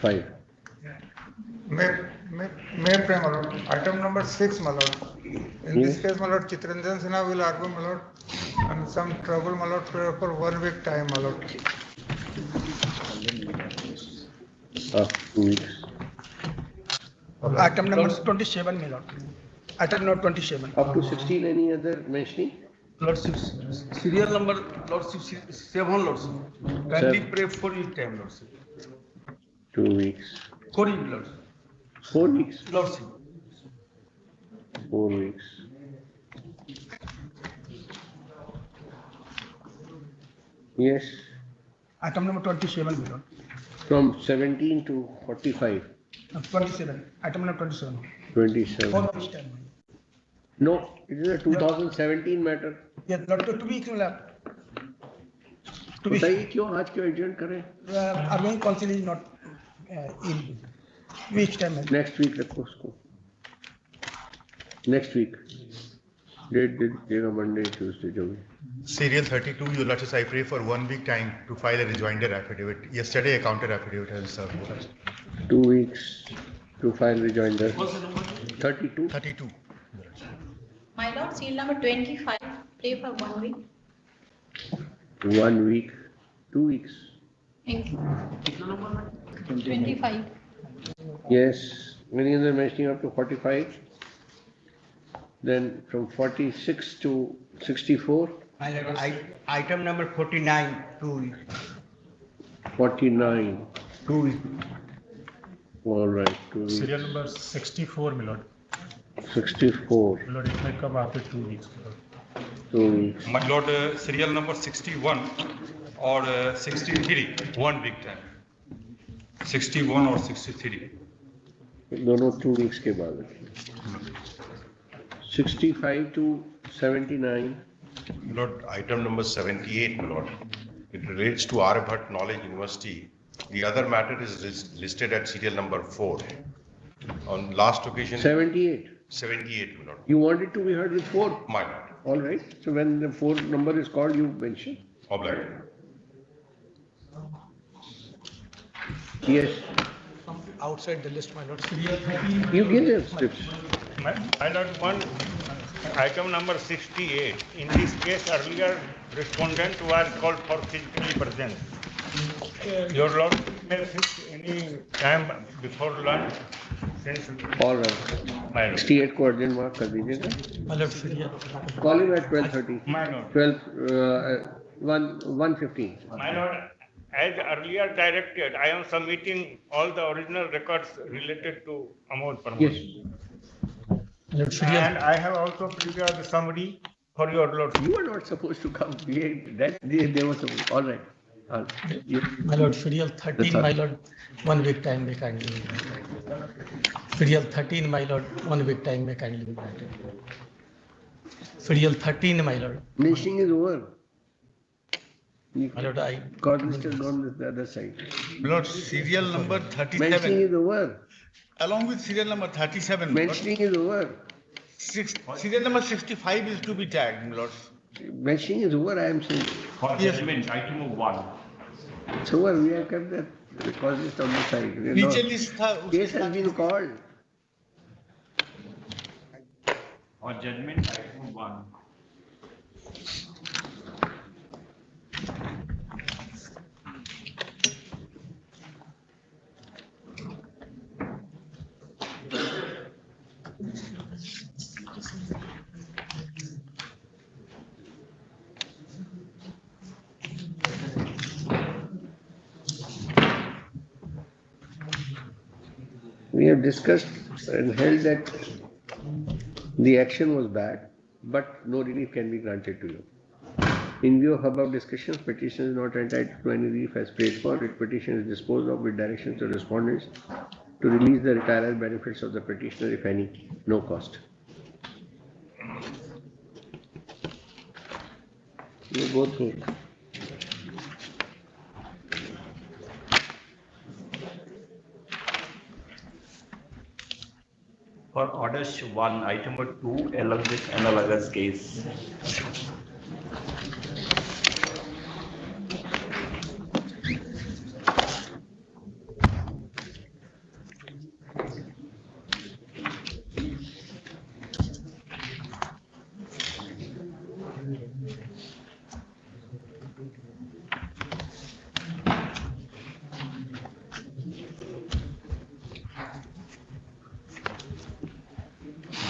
5. May pray, my lord. Item number 6, my lord. In this case, my lord, Chitranjan Sinha will argue, my lord, and some trouble, my lord, for 1 week time, my lord. 2 weeks. Item number 27, my lord. Item number 27. Up to 16, any other mentioning? Lord, serial number, Lord, 7, Lord. Kindly pray for each time, Lord. 2 weeks. For each, Lord. 4 weeks. Lord. 4 weeks. Yes. Item number 27, my lord. From 17 to 45. 27. Item number 27. 27. For which time? No, it is a 2017 matter. Yes, Lord, 2 weeks, my lord. 2 weeks. बताइए क्यों आज क्यों adjourn करें? Arvind council is not in. Which time? Next week रखो उसको. Next week. Date देगा Monday, Tuesday जो भी. Serial 32, Your Lordship, I pray for 1 week time to file a rejoinder affidavit. Yesterday, a counter affidavit has served. 2 weeks to file rejoinder. 32. 32. My lord, serial number 25, pray for 1 week. 1 week. 2 weeks. Thank you. 25. Yes. Many other mentioning up to 45. Then from 46 to 64. My lord, item number 49, 2 weeks. 49. 2 weeks. All right. 2 weeks. Serial number 64, my lord. 64. My lord, it may come after 2 weeks. 2 weeks. My lord, serial number 61 or 63, 1 week time. 61 or 63. दोनों 2 weeks के बाद. 65 to 79. Lord, item number 78, my lord. It relates to Aryabhat Knowledge University. The other matter is listed at serial number 4. On last occasion. 78. 78, my lord. You want it to be heard with 4? My lord. All right. So when the 4 number is called, you mention. Obliged. Yes. Outside the list, my lord. You give them scripts. My lord, one item number 68. In this case, earlier respondent was called for physically present. Your lord may fix any time before lunch. Since All right. 68 को urgent mark कर दीजिएगा. My lord, serial. Call him at 12:30. My lord. 1:15. My lord, as earlier directed, I am submitting all the original records related to Amod Parmod. Yes. And I have also prepared the summary for your lord. You are not supposed to come. They were supposed. All right. My lord, serial 13, my lord, 1 week time may kindly. Serial 13, my lord, 1 week time may kindly be granted. Serial 13, my lord. Mentioning is over. My lord, I. God list has gone to the other side. Lord, serial number 37. Mentioning is over. Along with serial number 37. Mentioning is over. Serial number 65 is to be tagged, Lord. Mentioning is over, I am saying. For judgment, item of 1. So what, we have kept that cause list on the side. नीचे list था. Case has been called. For judgment, item of 1. We have discussed and held that the action was bad, but no relief can be granted to you. In view of above discussions, petition is not entitled to any relief as prayed for. Its petition is disposed of with directions to respondents to release the retirement benefits of the petitioner, if any, no cost. You go through. For orders 1, item number 2, along with analogous case.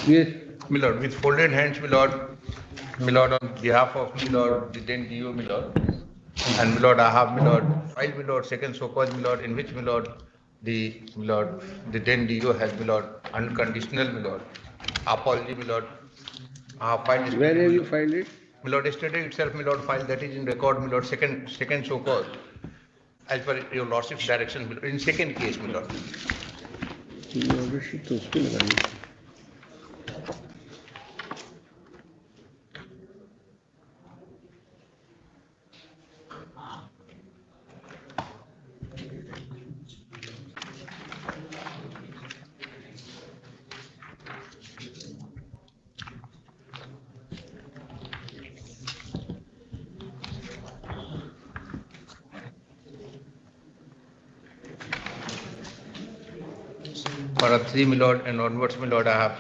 Yes. My lord, with folded hands, my lord, on behalf of my lord, the then DO, my lord, and my lord, I have, my lord, filed, my lord, second so called, my lord, in which, my lord, the then DO has, my lord, unconditional, my lord, apology, my lord. I have filed. Where have you filed it? My lord, yesterday itself, my lord, filed, that is in record, my lord, second so called, as per your lordship's direction, my lord, in second case, my lord. Order sheet तो उसको लगानी है। For 3, my lord, and onwards, my lord, I have.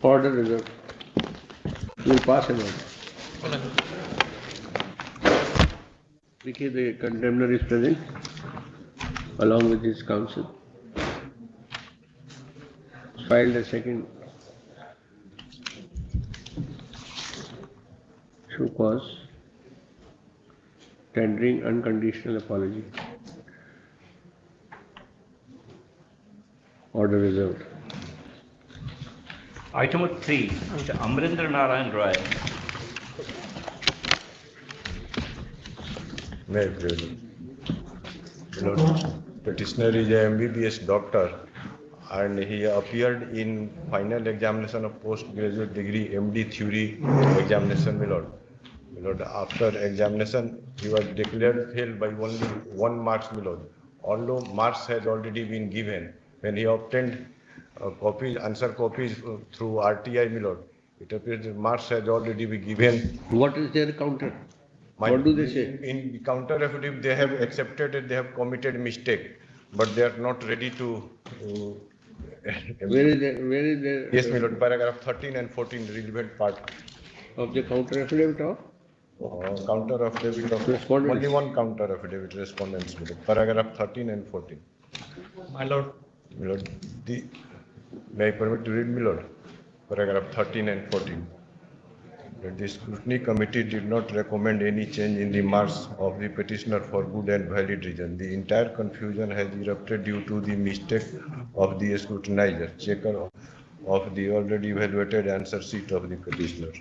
Order reserved. You will pass an order. Because the condemner is present along with his counsel. Filed a second show cause, tendering unconditional apology. Order reserved. Item number 3, Mr. Amrinder Narayan Rai. May I please? Lord, petitioner is a MBBS doctor and he appeared in final examination of postgraduate degree MD theory examination, my lord. My lord, after examination, he was declared fail by only 1 mark, my lord. Although marks had already been given, when he obtained answer copies through RTI, my lord, it appears that marks had already been given. What is their counter? What do they say? In the counter affidavit, they have accepted that they have committed mistake, but they are not ready to. Where is the? Yes, my lord, paragraph 13 and 14, relevant part. Of the counter affidavit of? Counter affidavit of respondents. Only one counter affidavit, respondents, my lord, paragraph 13 and 14. My lord. My lord, may I permit to read, my lord? Paragraph 13 and 14. That the scrutiny committee did not recommend any change in the marks of the petitioner for good and valid reason. The entire confusion has erupted due to the mistake of the scrutinizer, checker of the already evaluated answer sheet of the petitioner.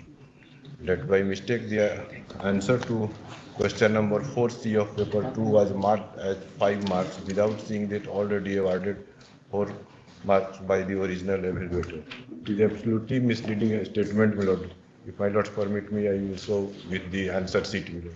That by mistake the answer to question number 4C of paper 2 was marked as 5 marks without seeing that already awarded 4 marks by the original evaluator. It is absolutely misleading statement, my lord. If my lords permit me, I will show with the answer sheet, my lord.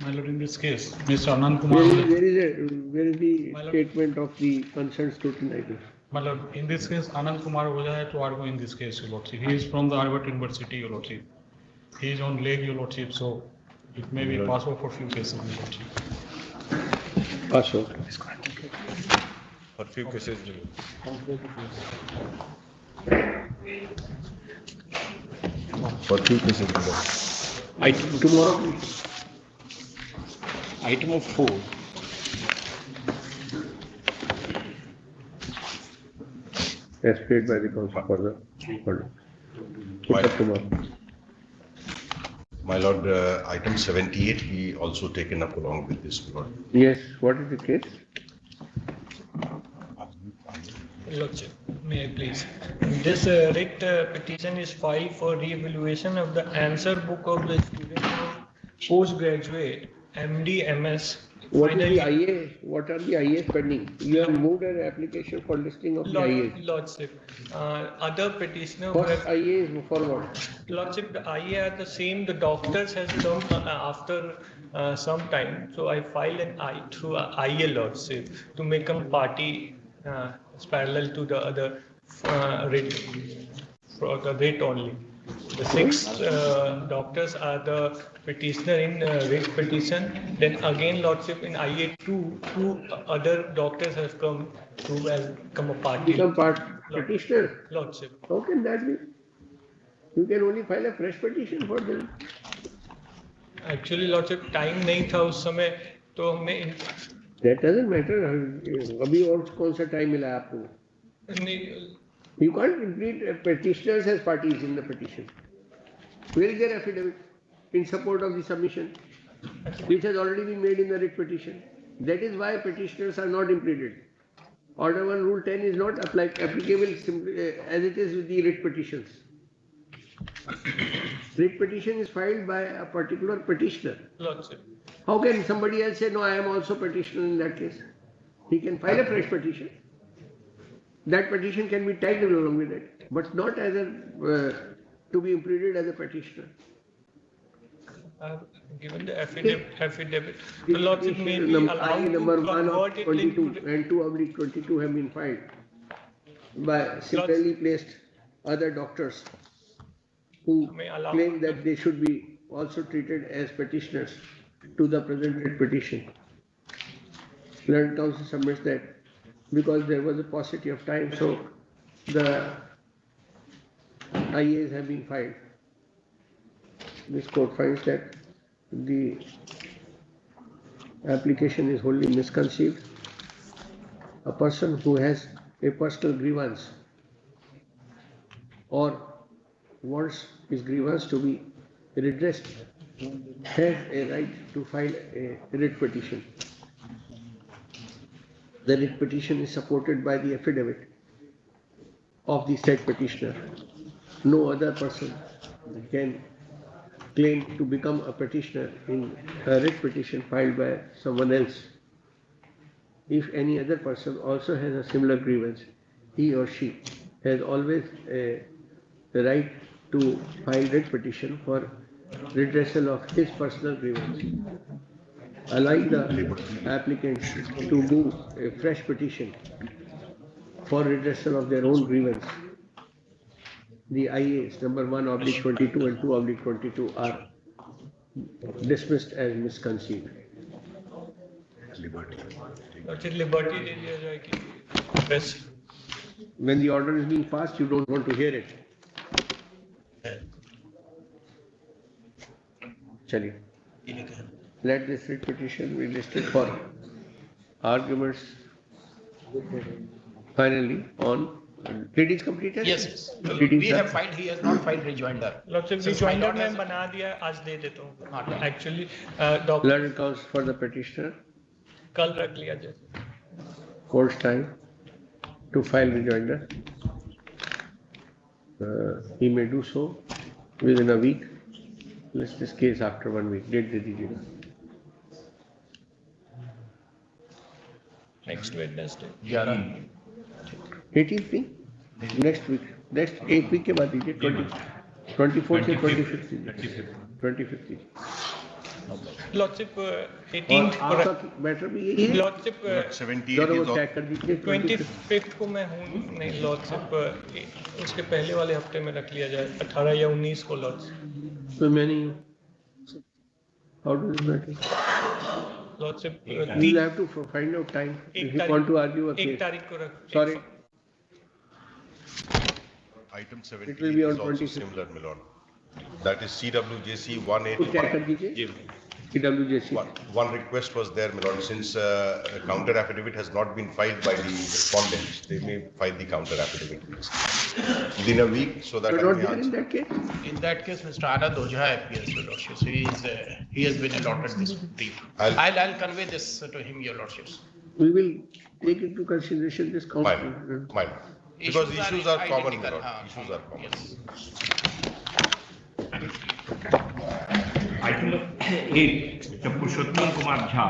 My lord, in this case, Mr. Anand Kumar. Where is the statement of the concerned scrutinizer? My lord, in this case, Anand Kumar Oja had to argue in this case, Your Lordship. He is from the Harvard University, Your Lordship. He is on leg, Your Lordship, so it may be possible for few cases, Your Lordship. Password. For few cases. For few cases. Item tomorrow, please. Item of 4. As paid by the council for the order. Put up tomorrow. My lord, item 78 we also taken up along with this, my lord. Yes, what is the case? Lordship, may I please? This writ petition is filed for re-evaluation of the answer book of the student postgraduate MD MS. What is the IA? What are the IAs pending? You have moved an application for listing of the IAs. Lordship, other petitioner. First IA is for what? Lordship, the IA are the same. The doctors has come after some time. So I filed an I through IA Lordship to make a party parallel to the other writ for the writ only. The 6 doctors are the petitioner in writ petition. Then again, Lordship, in IA2, 2 other doctors have come to become a party. Become petitioner? Lordship. How can that be? You can only file a fresh petition for them. Actually, Lordship, time नहीं था उस समय तो हमने. That doesn't matter. अभी और कौन सा time मिला आपको? You can't include petitioners as parties in the petition. Where is their affidavit in support of the submission, which has already been made in the writ petition? That is why petitioners are not implemented. Order 1 Rule 10 is not applicable simply, as it is with the writ petitions. Writ petition is filed by a particular petitioner. Lordship. How can somebody else say, no, I am also petitioner in that case? He can file a fresh petition. That petition can be tagged along with it, but not as a to be implemented as a petitioner. Given the affidavit, the Lordship may be allowed number to 1 of convert it 22 into. and 2/22 have been filed by similarly placed other doctors who claim that they should be also treated as petitioners to the present writ petition. Learned Council submits that because there was a paucity of time, so the IAs have been filed. This court finds that the application is wholly misconceived. A person who has a personal grievance or wants his grievance to be redressed has a right to file a writ petition. The writ petition is supported by the affidavit of the said petitioner. No other person can claim to become a petitioner in a writ petition filed by someone else. If any other person also has a similar grievance, he or she has always the right to file writ petition for redressal of his personal grievance. Allowing the applicants to do a fresh petition for redressal of their own grievance. The IAs number 1/22 and 2/22 are dismissed as misconceived. Liberty दे दिया जाए कि best. When the order is being passed, you don't want to hear it. Chaliye. Let this writ petition be listed for arguments finally on pleadings completed? Yes. Pleadings We have filed, he has not filed rejoinder. Lordship, rejoinder मैं बना दिया, आज दे देता हूँ. Actually, doctor. Learned counsel for the petitioner. कल रख लिया जाए. Court's time to file rejoinder. He may do so within a week. List this case after 1 week. Date दे दीजिएगा. Next Wednesday. 18th नहीं? Next week. Next 8 week के बाद दीजिए. 24th या 25th दीजिए. 25th दीजिए. Lordship, 18th को आपका मैटर भी यही है? Lordship, 78 जरा वो is चेक कर दीजिए 25th को मैं हूँ नहीं Lordship, उसके पहले वाले हफ्ते में रख लिया जाए 18 या 19 को Lordship. तो मैं नहीं हूँ. How does it matter? Lordship, We'll have to find out time if you want to argue a 1 case. तारीख को रख. Sorry. Item It will be 78 on is also 26th. similar, my lord. That is CWJC तो क्या कर 181. दीजिए? CWJC. One request was there, my lord, since a counter affidavit has not been filed by the respondents, they may file the counter affidavit within a week so that You're I not may there in answer. that case? In that case, Mr. Anand Ojha appears, Your Lordship. So he has been allotted this brief. I'll convey this to him, Your Lordships. We will take into consideration this counter. Mine. Because the issues are common, my identical, lord. Issues are common. Item 8, Mr. Purushottam Kumar Jha.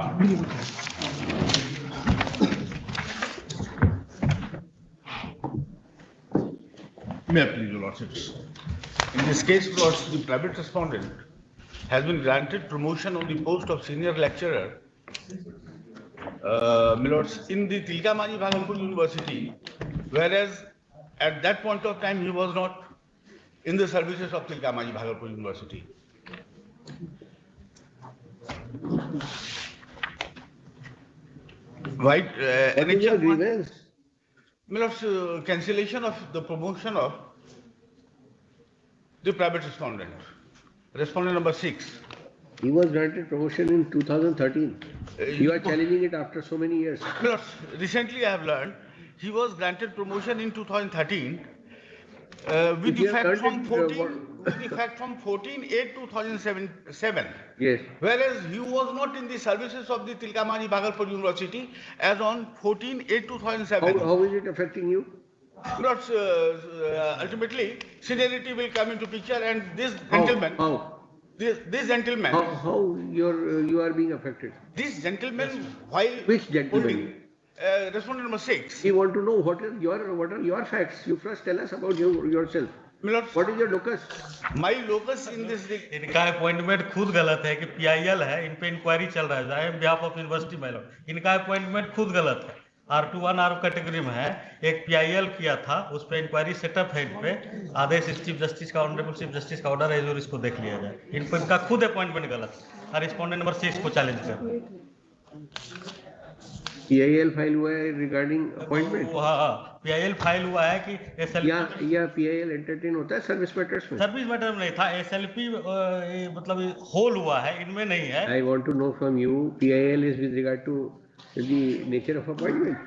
May I please, Your Lordships? In this case, Lords, the private respondent has been granted promotion on the post of senior lecturer, my lords, in the Tilka Manjhi Bhagalpur University, whereas at that point of time he was not in the services of Tilka Manjhi Bhagalpur University. Right? NHL one, my lords, cancellation of the promotion of the private respondent. Respondent number 6. He was granted promotion in 2013. You are challenging it after so many years. Lords, recently I have learned he was granted promotion in 2013 with effect from 14/8/2007. Yes. Whereas he was not in the services of the Tilka Manjhi Bhagalpur University as on 14/8/2007. How is it affecting you? Lords, ultimately seniority will come into picture, and this gentleman. How? This gentleman. How you are being affected? This gentleman, while Which gentleman? holding, respondent number 6. We want to know what are your facts. You first tell us about yourself. What is your locus? My locus in this. इनका appointment खुद गलत है कि PIL है, इन पे inquiry चल रहा है on behalf of university my lord. इनका अपॉइंटमेंट खुद गलत है. R21 R कैटेगरी में है, एक PIL किया था, उस पे इंक्वायरी सेटअप है इन पे, आदेश चीफ जस्टिस का ऑनरेबल चीफ जस्टिस का ऑर्डर है जो इसको देख लिया जाए. इनका खुद अपॉइंटमेंट गलत है. रिस्पोंडेंट नंबर 6 को चैलेंज कर. PIL फाइल हुआ है रिगार्डिंग अपॉइंटमेंट. हाँ, PIL फाइल हुआ है कि SLP या PIL एंटरटेन होता है सर्विस मैटर्स में. सर्विस मैटर में नहीं था, SLP मतलब होल हुआ है, इनमें नहीं है. I want to know from you, PIL is with regard to the nature of appointment.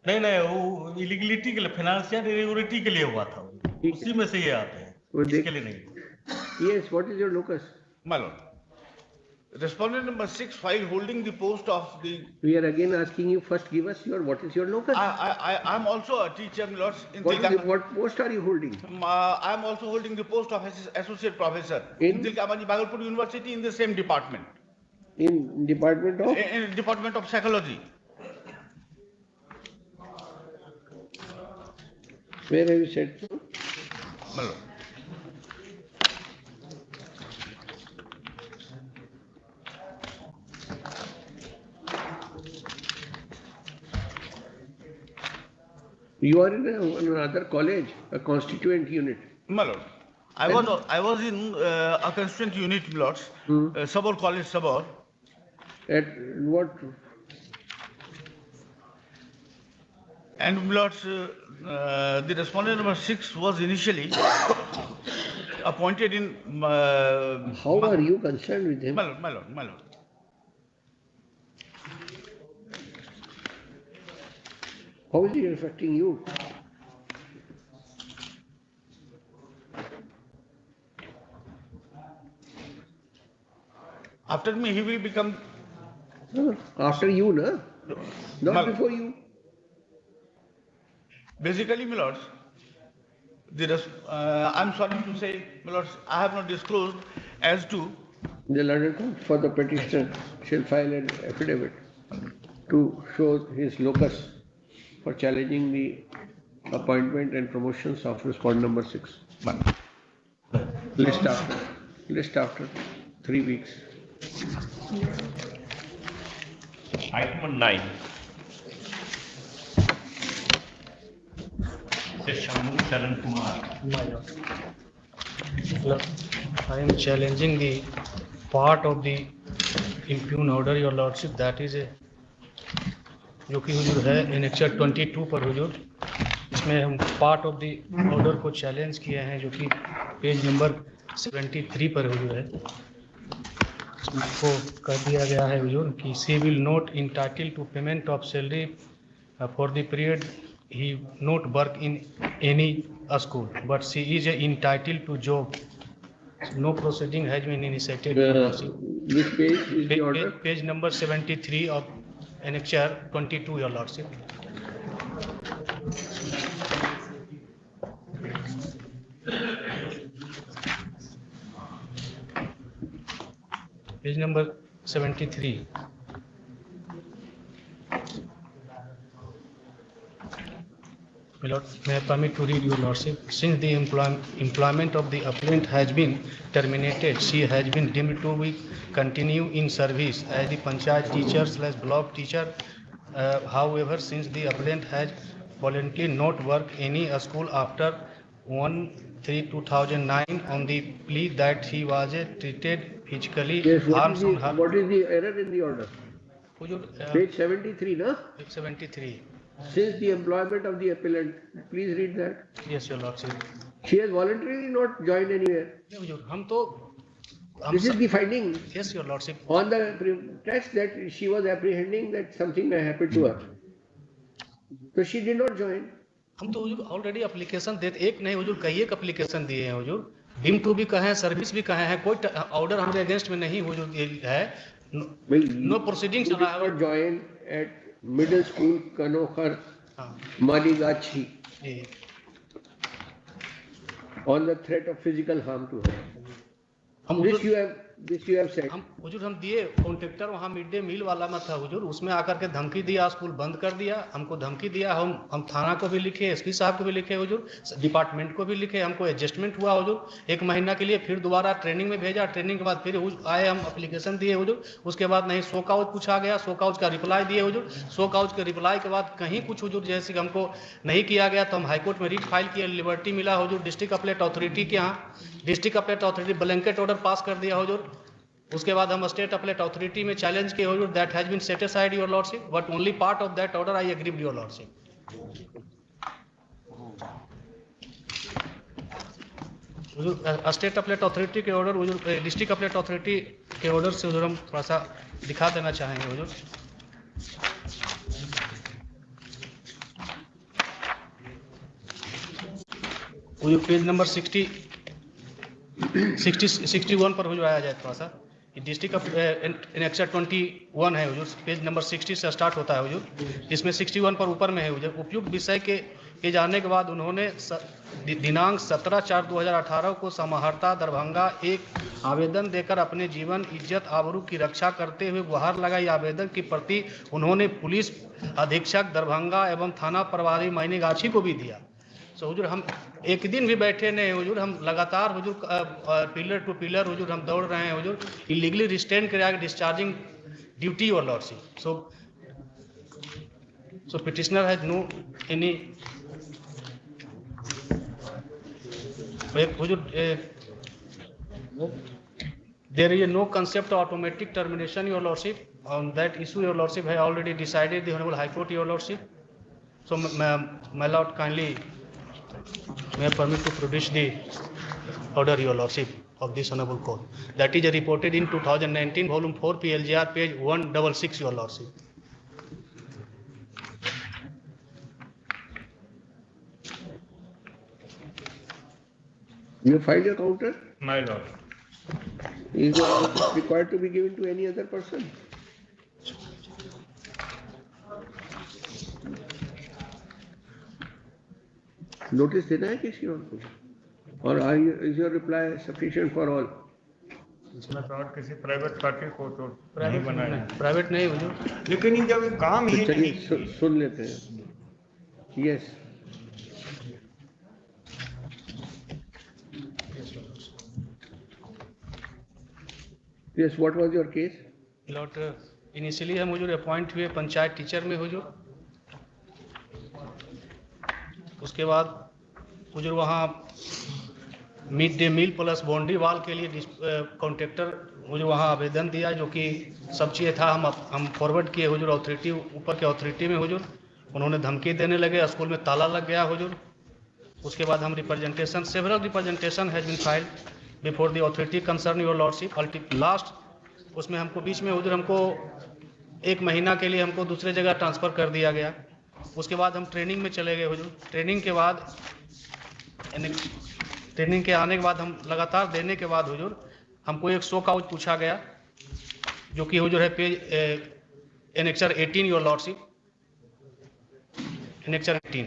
नहीं वो इलीगलिटी के लिए, फाइनेंशियल इरेगुलरिटी के लिए हुआ था, उसी में से ये आते हैं, इसके लिए नहीं. Yes, what is your locus? My lord, respondent number 6 file holding the post of the. We are again asking you, first give us what is your locus? I am also a teacher, my lords. In What post are you holding? I am also holding the post of associate professor in Tilka Manjhi Bhagalpur University in the same department. In department of? In department of psychology. Where have you said? My lord. You are in another college, a constituent unit. My lord, I was in a constituent unit, my lords, Sabor College, Sabor. At what? And my lords, the respondent number 6 was initially appointed in. How are you concerned with him? My lord. How is it affecting you? After me, he will become. After you, no? Not before you. Basically, my lords, I'm sorry to say, my lords, I have not disclosed as to. The London Court for the petitioner shall file an affidavit to show his locus for challenging the appointment and promotions of respondent number 6. List after 3 weeks. Item 9. Mr. Shanmugh Sharan Kumar. My lord. I am challenging the part of the impugn order, your lordship, that is a जो कि हुजूर है annexure 22 पर हुजूर, इसमें हम part of the order को challenge किए हैं जो कि पेज नंबर 73 पर हुजूर है। इसको कर दिया गया है हुजूर कि she will not entitle to payment of salary for the period he not work in any school, but she is entitled to job. No proceeding has been initiated. Which page is the order? Page number 73 of annexure 22, your lordship. Page number 73. My lord, may I permit to read, your lordship? Since the employment of the appellant has been terminated, she has been deemed to be continue in service as the panchayat teacher / block teacher. However, since the appellant has voluntarily not worked any school after 1/3/2009 on the plea that he was treated physically harms on her. What is the error in the order? Page 73, no? 73. Since the employment of the appellant, please read that. Yes, your lordship. She has voluntarily not joined anywhere. This is the finding. Yes, your lordship. On the test that she was apprehending that something may happen to her. So she did not join. हम तो हुजूर already application देते, एक नहीं हुजूर कई एक application दिए हैं हुजूर, dim to भी कहे हैं, सर्विस भी कहे हैं, कोई ऑर्डर हमारे अगेंस्ट में नहीं हुजूर है, no proceedings not join at middle school Kanokhar Maligachi on the threat of physical harm to her. This you have said. हुजूर हम दिए, कॉन्ट्रैक्टर वहाँ मिड डे मील वाला में था हुजूर, उसमें आकर के धमकी दिया, स्कूल बंद कर दिया, हमको धमकी दिया, हम थाना को भी लिखे, एसपी साहब को भी लिखे हुजूर, डिपार्टमेंट को भी लिखे, हमको एडजस्टमेंट हुआ हुजूर, 1 महीना के लिए फिर दोबारा ट्रेनिंग में भेजा, ट्रेनिंग के बाद फिर आए, हम एप्लीकेशन दिए हुजूर, उसके बाद नहीं शो काउज पूछा गया, शो काउज का रिप्लाई दिए हुजूर, शो काउज के रिप्लाई के बाद कहीं कुछ हुजूर जैसे हमको नहीं किया गया तो हम हाईकोर्ट में रिट फाइल किया, लिबर्टी मिला हुजूर, डिस्ट्रिक्ट अपलेट अथॉरिटी के यहाँ, district appellate authority blanket order pass कर दिया हुजूर, उसके बाद हम स्टेट अपलेट अथॉरिटी में चैलेंज किए हुजूर, that has been set aside your lordship, but only part of that order I agree with your lordship. State appellate authority के order हुजूर, डिस्ट्रिक्ट अपलेट अथॉरिटी के ऑर्डर से हुजूर हम थोड़ा सा दिखा देना चाहेंगे हुजूर। पेज नंबर 61 पर हुजूर आया जाए थोड़ा सा, डिस्ट्रिक्ट ऑफ एनेक्चर 21 है हुजूर, पेज नंबर 60 से स्टार्ट होता है हुजूर, इसमें 61 पर ऊपर में है हुजूर। उपयुक्त विषय के जानने के बाद उन्होंने दिनांक 17/4/2018 को समाहर्ता दरभंगा एक आवेदन देकर अपने जीवन इज्जत आबरू की रक्षा करते हुए गुहार लगाई। आवेदन की प्रति उन्होंने पुलिस अधीक्षक दरभंगा एवं थाना प्रभारी मैनीगाछी को भी दिया। सो हुजूर हम एक दिन भी बैठे नहीं हुजूर, हम लगातार हुजूर पिलर टू पिलर हुजूर हम दौड़ रहे हैं हुजूर, इलीगली रिस्ट्रेन कर डिस्चार्जिंग ड्यूटी और lordship. So petitioner has no any हुजूर, there is no concept of automatic termination, your lordship. On that issue, your lordship has already decided, the Honorable High Court, your lordship. So, my lord, kindly may I permit to produce the order, your lordship, of this Honorable Court. That is reported in 2019, volume 4, PLGR, page 166, your lordship. You filed your counter? My lord. Is it required to be given to any other person? Notice देना है किसी और को? और is your reply sufficient for all? इसमें तो और किसी प्राइवेट पार्टी को तो नहीं बनाया। प्राइवेट नहीं हुजूर, लेकिन जब काम ही चलिए सुन लेते हैं। Yes. Yes, what was your case? Lot initially हम हुजूर अपॉइंट हुए पंचायत टीचर में हुजूर, उसके बाद हुजूर वहाँ mid day meal plus boundary wall के लिए कॉन्ट्रैक्टर मुझे वहाँ आवेदन दिया, जो कि सब चीज़ें था हम फॉरवर्ड किए हुजूर अथॉरिटी, ऊपर के अथॉरिटी में हुजूर। उन्होंने धमकी देने लगे, स्कूल में ताला लग गया हुजूर। उसके बाद हम representation, several representation has been filed before the authority concern your lordship. Last उसमें हमको बीच में हुजूर हमको 1 महीना के लिए हमको दूसरे जगह ट्रांसफ़र कर दिया गया। उसके बाद हम ट्रेनिंग में चले गए हुजूर। ट्रेनिंग के आने के बाद हम लगातार देने के बाद हुजूर हमको एक शो काउच पूछा गया, जो कि हुजूर है page annexure 18 your lordship, annexure 18।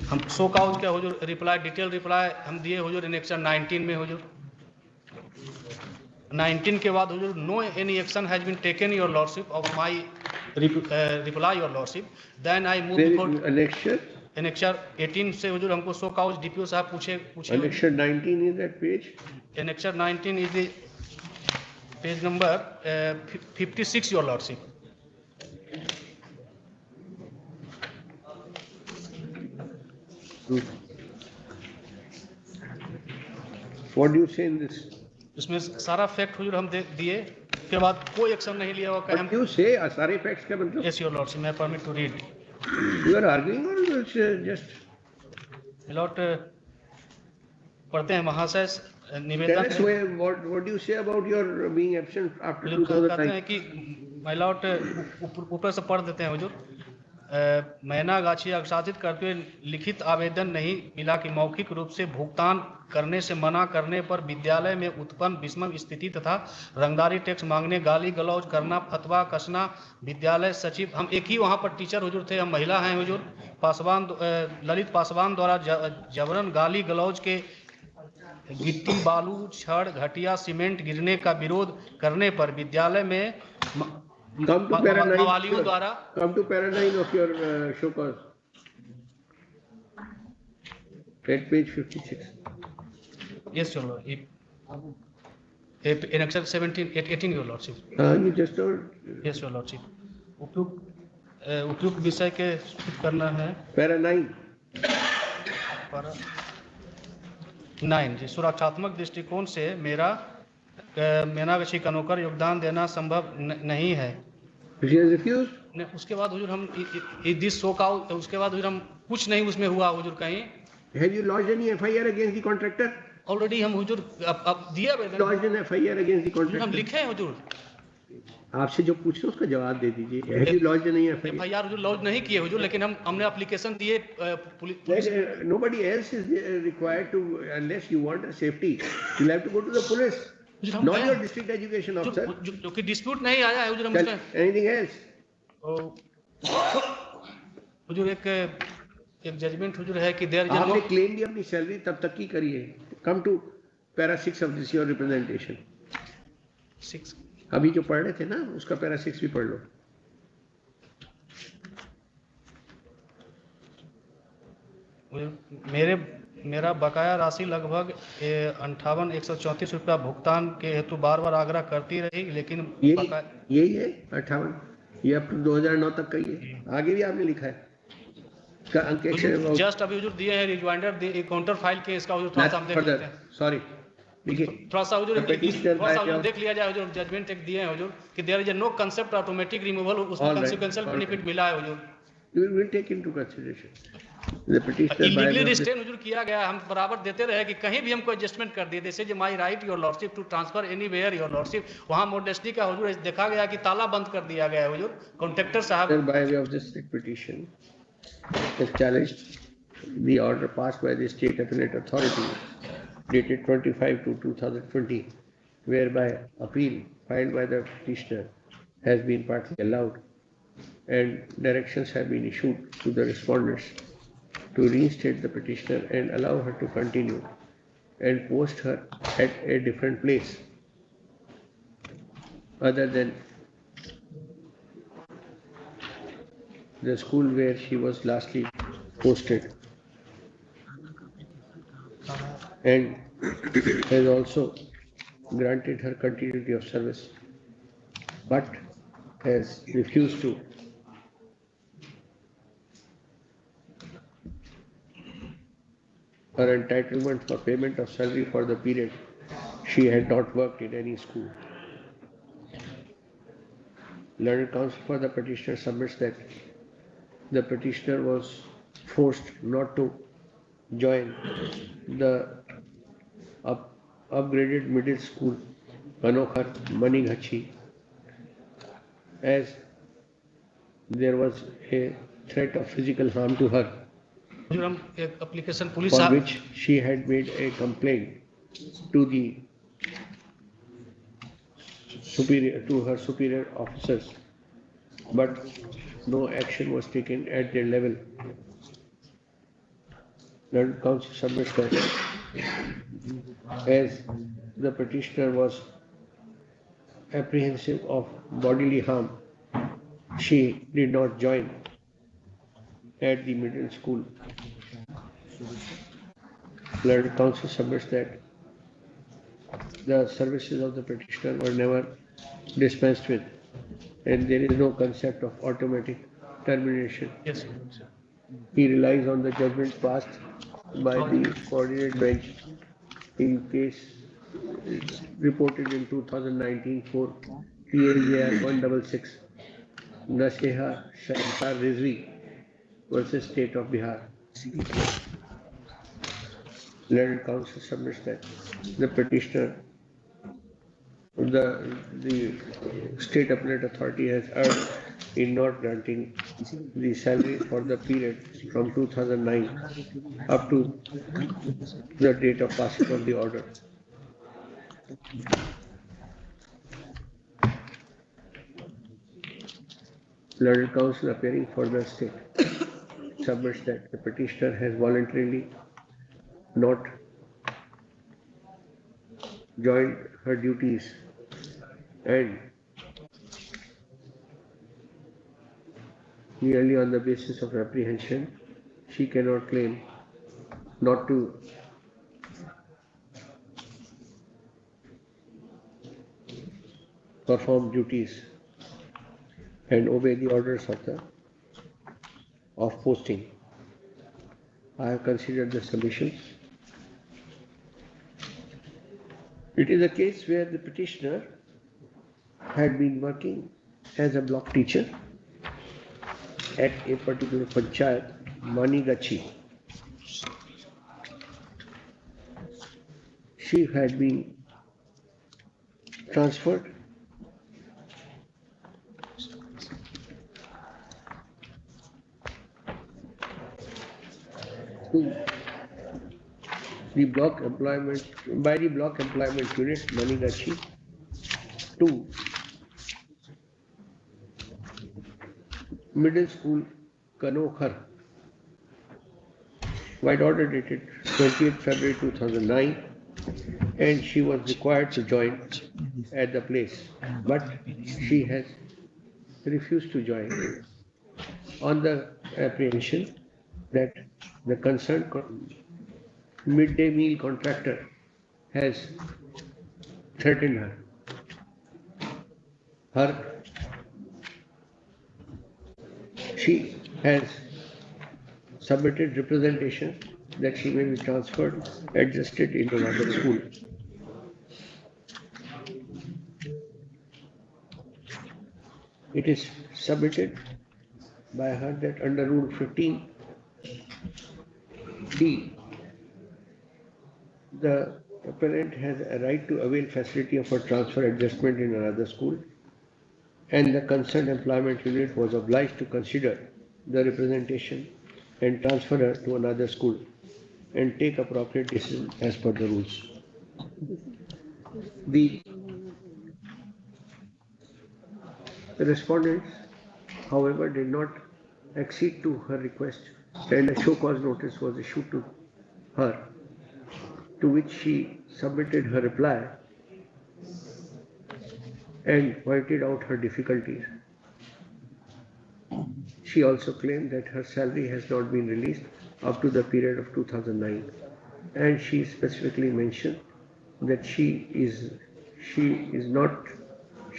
हम शो काउच का हुजूर रिप्लाई, डिटेल रिप्लाई हम दिए हुजूर एनेक्चर 19 में हुजूर। 19 के बाद हुजूर no any action has been taken your lordship of my reply your lordship, then I move annexure 18 से हुजूर हमको शो काउच डीपीओ साहब पूछे। Annexure 19 is that page? Annexure 19 is the page number 56 your lordship. What do you say in this? इसमें सारा fact हुजूर हम दिए, उसके बाद कोई एक्शन नहीं लिया हुआ। What do you say? सारे फैक्ट्स का मतलब? Yes your lordship, मैं permit to read. You are arguing or just? Lord पढ़ते हैं महाशय निवेदन। Tell us what do you say about your being absent after 2009? कहते हैं कि माय लॉर्ड ऊपर से पढ़ देते हैं हुजूर। मैनागाछी अक्षांकित करते हुए लिखित आवेदन नहीं मिला कि मौखिक रूप से भुगतान करने से मना करने पर विद्यालय में उत्पन्न विषम स्थिति तथा रंगदारी टैक्स मांगने, गाली गलौज करना, फतवा कसना, विद्यालय सचिव, हम एक ही वहाँ पर टीचर हुजूर थे, हम महिला हैं हुजूर, पासवान ललित पासवान द्वारा जबरन गाली गलौज के गिट्टी बालू छड़ घटिया सीमेंट गिरने का विरोध करने पर विद्यालय में मवालियों द्वारा। Come to para 9 of your show cause. At page 56. Yes, your lord. In Annexure 18 your lordship. You just told. Yes, your lordship. उपयुक्त विषय के करना है। Para 9. para 9 जी, सुरक्षात्मक दृष्टिकोण से मेरा मैनागाछी का नौकर योगदान देना संभव नहीं है। उसके बाद हुजूर हम दिस शो का, उसके बाद हुजूर हम कुछ नहीं उसमें हुआ हुजूर कहीं। Have you lodged any FIR against the contractor? Already हम हुजूर अब दिया आवेदन। Lodged an FIR against the contractor? हम लिखे हैं हुजूर। आपसे जो पूछ रहे हैं उसका जवाब दे दीजिए। Have you lodged any FIR? FIR Hazur launch नहीं किए हुजूर, लेकिन हमने एप्लीकेशन दिए police. Nobody else is required to, unless you want a safety, you'll have to go to the police. Not your district education officer. जो कि dispute नहीं आया है हुजूर हमसे। Anything else? हुजूर एक जजमेंट हुजूर है कि देयर आपने क्लेम भी अपनी सैलरी तब तक की करिए। Come to para 6 of this your representation. 6 अभी जो पढ़ रहे थे ना उसका para 6 भी पढ़ लो। मेरा बकाया राशि लगभग 58,134 रुपया भुगतान के हेतु बार आग्रह करती रही, लेकिन यही है 58, ये अब 2009 तक का ही है। आगे भी आपने लिखा है जस्ट अभी हुजूर दिए हैं रिजवाइंडर काउंटर फाइल के, इसका हुजूर थोड़ा सा हम देख लेते हैं। सॉरी देखिए थोड़ा सा हुजूर देख लिया जाए हुजूर, जजमेंट एक दिए हैं हुजूर कि there is no concept automatic removal, उसमें कंसीक्वेंशियल बेनिफिट मिला है हुजूर। You will take into consideration. The petitioner illegally restrained हुजूर किया गया, हम बराबर देते रहे कि कहीं भी हमको एडजस्टमेंट कर दिए। This is my right your lordship to transfer anywhere your lordship. वहां मोडेस्टी का हुजूर देखा गया कि ताला बंद कर दिया गया है हुजूर। कॉन्ट्रैक्टर साहब by way of this petition has challenged the order passed by the state appellate authority dated 25/2/2020, whereby appeal filed by the petitioner has been partly allowed and directions have been issued to the respondents to reinstate the petitioner and allow her to continue and post her at a different place other than the school where she was lastly posted, and has also granted her continuity of service but has refused to her entitlement for payment of salary for the period she had not worked in any school. Learned counsel for the petitioner submits that the petitioner was forced not to join the upgraded middle school Kanokhar Manighachi as there was a threat of physical harm to her, application police for which she had made a complaint to the her superior officers, but no action was taken at their level. Learned counsel submits that as the petitioner was apprehensive of bodily harm, she did not join at the middle school. Learned counsel submits that the services of the petitioner were never dispensed with, and there is no concept of automatic termination. Yes, sir. He relies on the judgment passed by the coordinate bench in case reported in 2019 for PLJR 166 Naseha Shankar Rizvi versus State of Bihar. Learned counsel submits that the petitioner, the state appellate authority has erred in not granting the salary for the period from 2009 up to the date of passing of the order. Learned counsel appearing for the state submits that the petitioner has voluntarily not joined her duties and merely on the basis of apprehension, she cannot claim not to perform duties and obey the orders of posting. I have considered the submissions. It is a case where the petitioner had been working as a block teacher at a particular panchayat, Manighachi. She had been transferred to the block employment by the block employment unit Manighachi to middle school Kanokhar by order dated 20th February 2009, and she was required to join at the place, but she has refused to join on the apprehension that the concerned midday meal contractor has threatened her. She has submitted representation that she may be transferred, adjusted into another school. It is submitted by her that under Rule 15D, the appellant has a right to avail facility of a transfer adjustment in another school, and the concerned employment unit was obliged to consider the representation and transfer her to another school and take appropriate decision as per the rules. The respondents, however, did not accede to her request, and a show cause notice was issued to her, to which she submitted her reply and pointed out her difficulties. She also claimed that her salary has not been released up to the period of 2009, and she specifically mentioned that she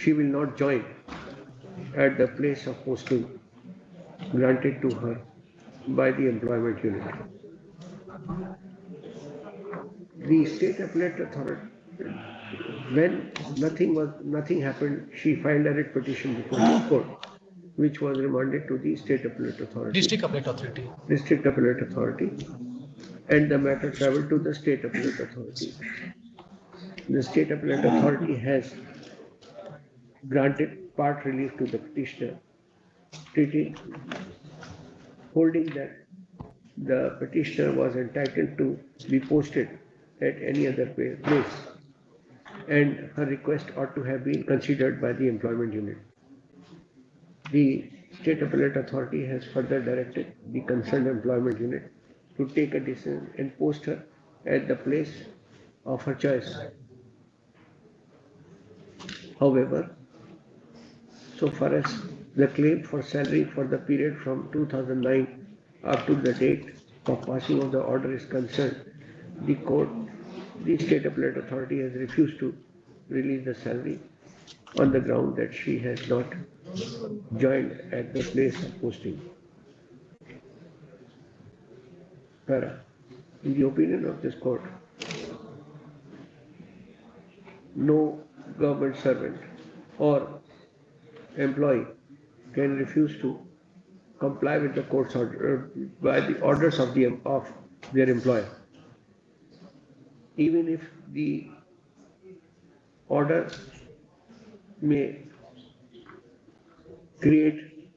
will not join at the place of posting granted to her by the employment unit. The state appellate authority, when nothing happened, she filed a writ petition before the court, which was remanded to the state appellate authority. District Appellate Authority. District Appellate Authority, and the matter travelled to the state appellate authority. The state appellate authority has granted part relief to the petitioner, holding that the petitioner was entitled to be posted at any other place, and her request ought to have been considered by the employment unit. The State Appellate Authority has further directed the concerned employment unit to take a decision and post her at the place of her choice. However, so far as the claim for salary for the period from 2009 up to the date of passing of the order is concerned, the State Appellate Authority has refused to release the salary on the ground that she has not joined at the place of posting. Para. In the opinion of this court, no government servant or employee can refuse to comply with the court's order by the orders of their employer, even if the order may create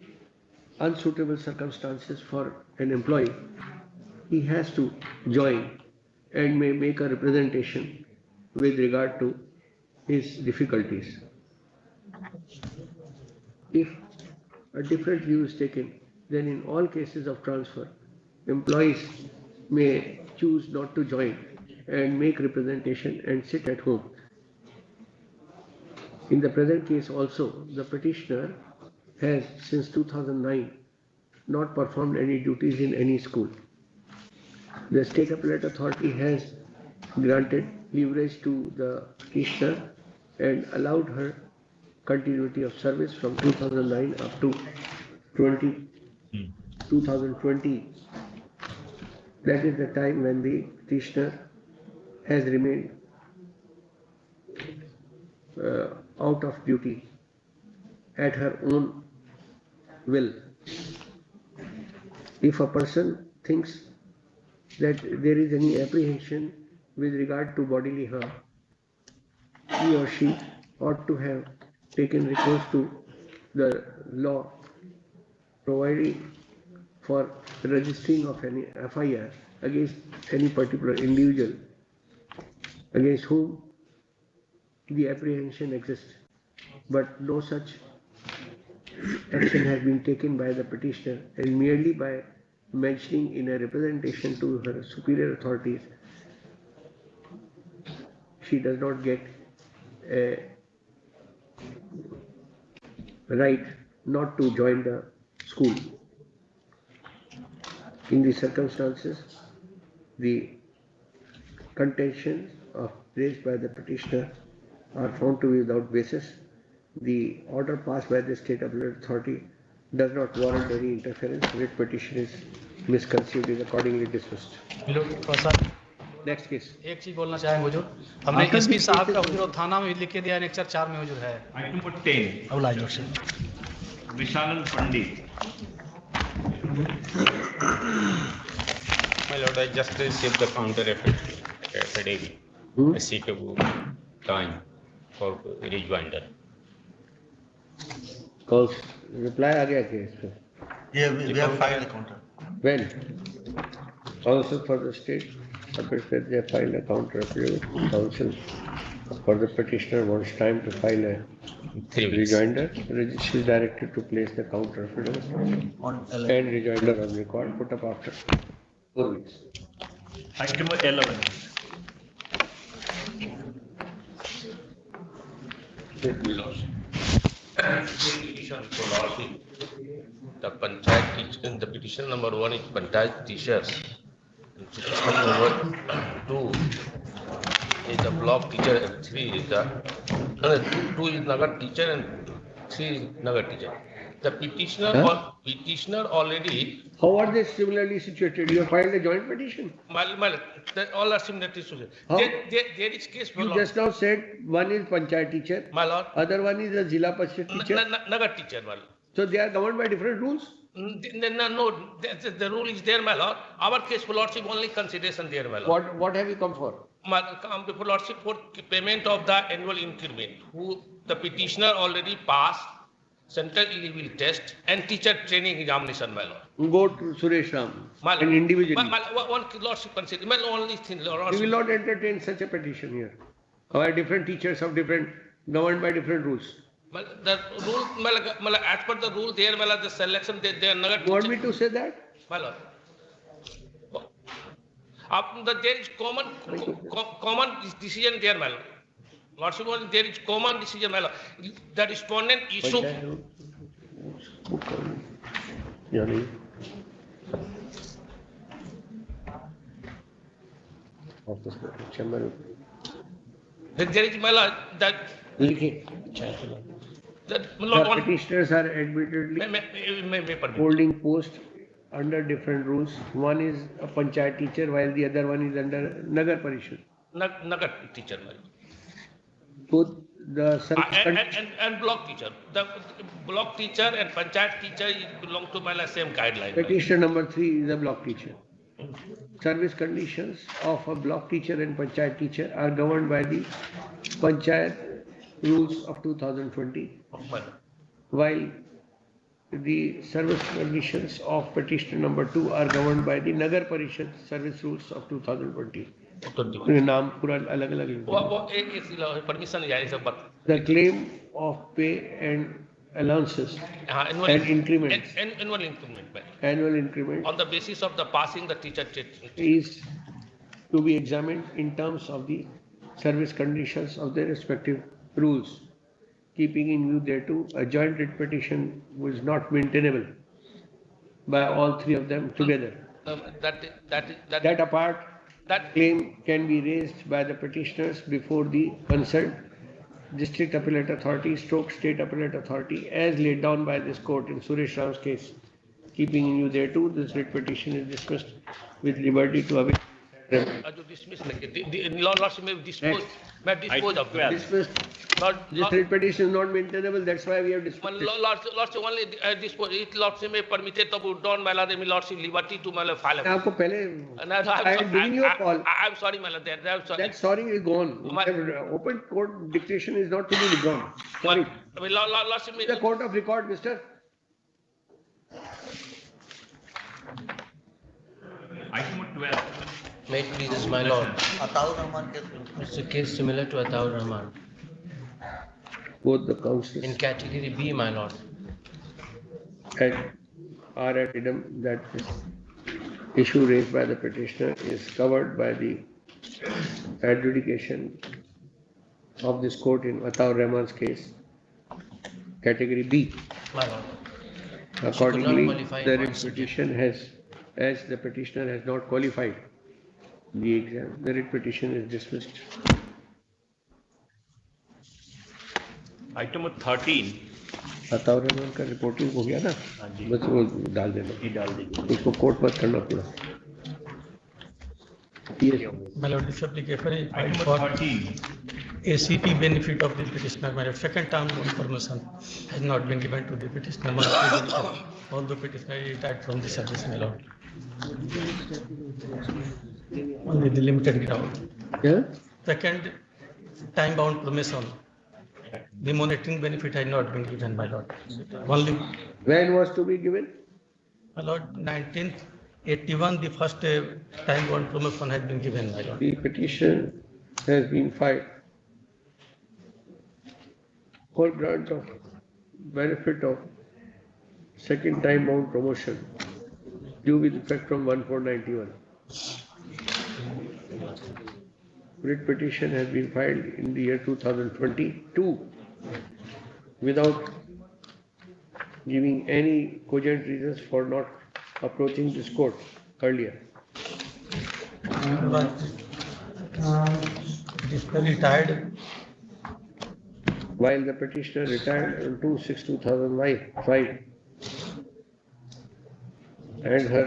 unsuitable circumstances for an employee. He has to join and may make a representation with regard to his difficulties. If a different view is taken, then in all cases of transfer, employees may choose not to join and make representation and sit at home. In the present case also, the petitioner has since 2009 not performed any duties in any school. The State Appellate Authority has granted leverage to the petitioner and allowed her continuity of service from 2009 up to 2020. That is the time when the petitioner has remained out of duty at her own will. If a person thinks that there is any apprehension with regard to bodily harm, he or she ought to have taken recourse to the law providing for registering of any FIR against any particular individual against whom the apprehension exists, but no such action has been taken by the petitioner, and merely by mentioning in a representation to her superior authorities, she does not get a right not to join the school. In these circumstances, the contentions raised by the petitioner are found to be without basis. The order passed by the State Appellate Authority does not warrant any interference. Writ petition is misconceived, is accordingly dismissed. Next case. एक चीज बोलना चाहेंगे हुजूर, हमने SP साहब का हुजूर थाना में लिख के दिया, नेक्चर 4 में हुजूर है। Item number 10. अब लाइजो से Vishalan Pandit. My lord, I just received the counter affidavit. I seek a time for rejoinder. Cause reply आ गया केस पे? Yeah, we have filed a counter. When? Also for the state, they filed a counter affidavit. Council for the petitioner wants time to file a rejoinder. She is directed to place the counter affidavit and rejoinder on record put up after 4 weeks. Item number 11. The panchayat teacher, the petition number 1 is panchayat teachers. Petition number 2 is the block teacher, and 3 is the 2 is nagar teacher, and She is Nagar teacher. The petitioner, petitioner already. How are they similarly situated? You have filed a joint petition. All are similarly situated. There is case. You just now said one is panchayat teacher. My lord. Other one is a Zilla Parishad teacher. Nagar teacher, my lord. So they are governed by different rules? No, the rule is there, my lord. Our case for lordship only consideration there, my lord. What have you come for? Come before lordship for payment of the annual increment, who the petitioner already passed central level test and teacher training examination, my lord. Go to Suresh Ram and individually. One lordship consider, my only thing, lordship. We will not entertain such a petition here. Our different teachers of different, governed by different rules. The rule, as per the rule, there, the selection, they are not. You want me to say that? My lord. There is common decision there, my lord. Lordship, there is common decision, my lord. The respondent issue. There is, my lord, that. The petitioners are admittedly holding post under different rules. One is a panchayat teacher while the other one is under Nagar Parishad. Nagar teacher. Both the and block teacher. The block teacher and panchayat teacher belong to my same guideline. Petitioner number 3 is a block teacher. Service conditions of a block teacher and panchayat teacher are governed by the panchayat rules of 2020, while the service conditions of petitioner number 2 are governed by the Nagar Parishad service rules of 2020. नाम पूरा अलग-अलग है. Permission जारी सब बात. The claim of pay and allowances and increments. Annual increment. Annual increment. On the basis of the passing the teacher is to be examined in terms of the service conditions of their respective rules. Keeping in view thereto, a joint writ petition was not maintainable by all three of them together. That apart, that claim can be raised by the petitioners before the concerned District Appellate Authority, State Appellate Authority, as laid down by this court in Suresh Ram's case. Keeping in view thereto, this writ petition is dismissed with liberty to await. Dismiss. Lordship may dispose of it. Dismissed. This writ petition is not maintainable. That's why we have dismissed it. Lordship only dispose. It Lordship may permit it to down my lord. Lordship liberty to my file. आपको पहले I had given you a call. I'm sorry, my lord. That sorry is gone. Open court dictation is not to be withdrawn. Sorry. Lordship may. The court of record, Mr. Item 12. May it please, my lord. It's a case similar to Ataur Rahman. Both the counsels in category B, my lord. Are at idem that this issue raised by the petitioner is covered by the adjudication of this court in Ataur Rahman's case, category B. My lord. Accordingly, the writ petition has, as the petitioner has not qualified the exam, the writ petition is dismissed. Item 13. Ataur Rahman का reporting हो गया ना, बस वो डाल देना, उसको court पर करना पड़ा. My lord, this application is filed for ACP benefit of the petitioner. My lord, second term permission has not been given to the petitioner. Although petitioner is retired from the service, my lord. Only the limited ground. Yeah. Second, time bound permission. The monitoring benefit has not been given, my lord. Only. When was to be given? My lord, 1981, the first time bound permission has been given, my lord. The petition has been filed for grant of benefit of second time bound promotion due with effect from 1/4/91. Writ petition has been filed in the year 2022 without giving any cogent reasons for not approaching this court earlier. It is retired. while the petitioner retired on 2/6/2005 and her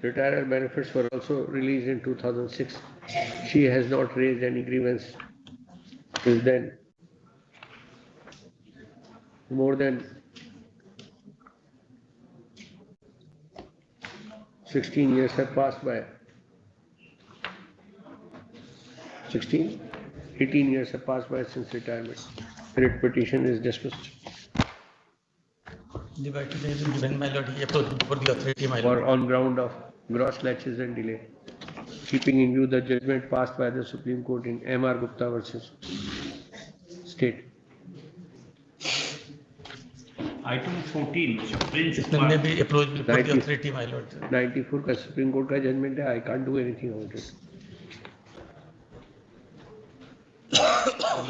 retirement benefits were also released in 2006. She has not raised any grievance since then. More than 16 years have passed by. 18 years have passed by since retirement. Writ petition is dismissed. The petition is given, my lord, approach before the authority, my lord. Or on ground of gross laches and delay, keeping in view the judgment passed by the Supreme Court in M.R. Gupta versus State. Item 14, Prince इसमें Kumar. may be approached before the authority, my lord. 94 का Supreme Court का judgment है. I can't do anything about it.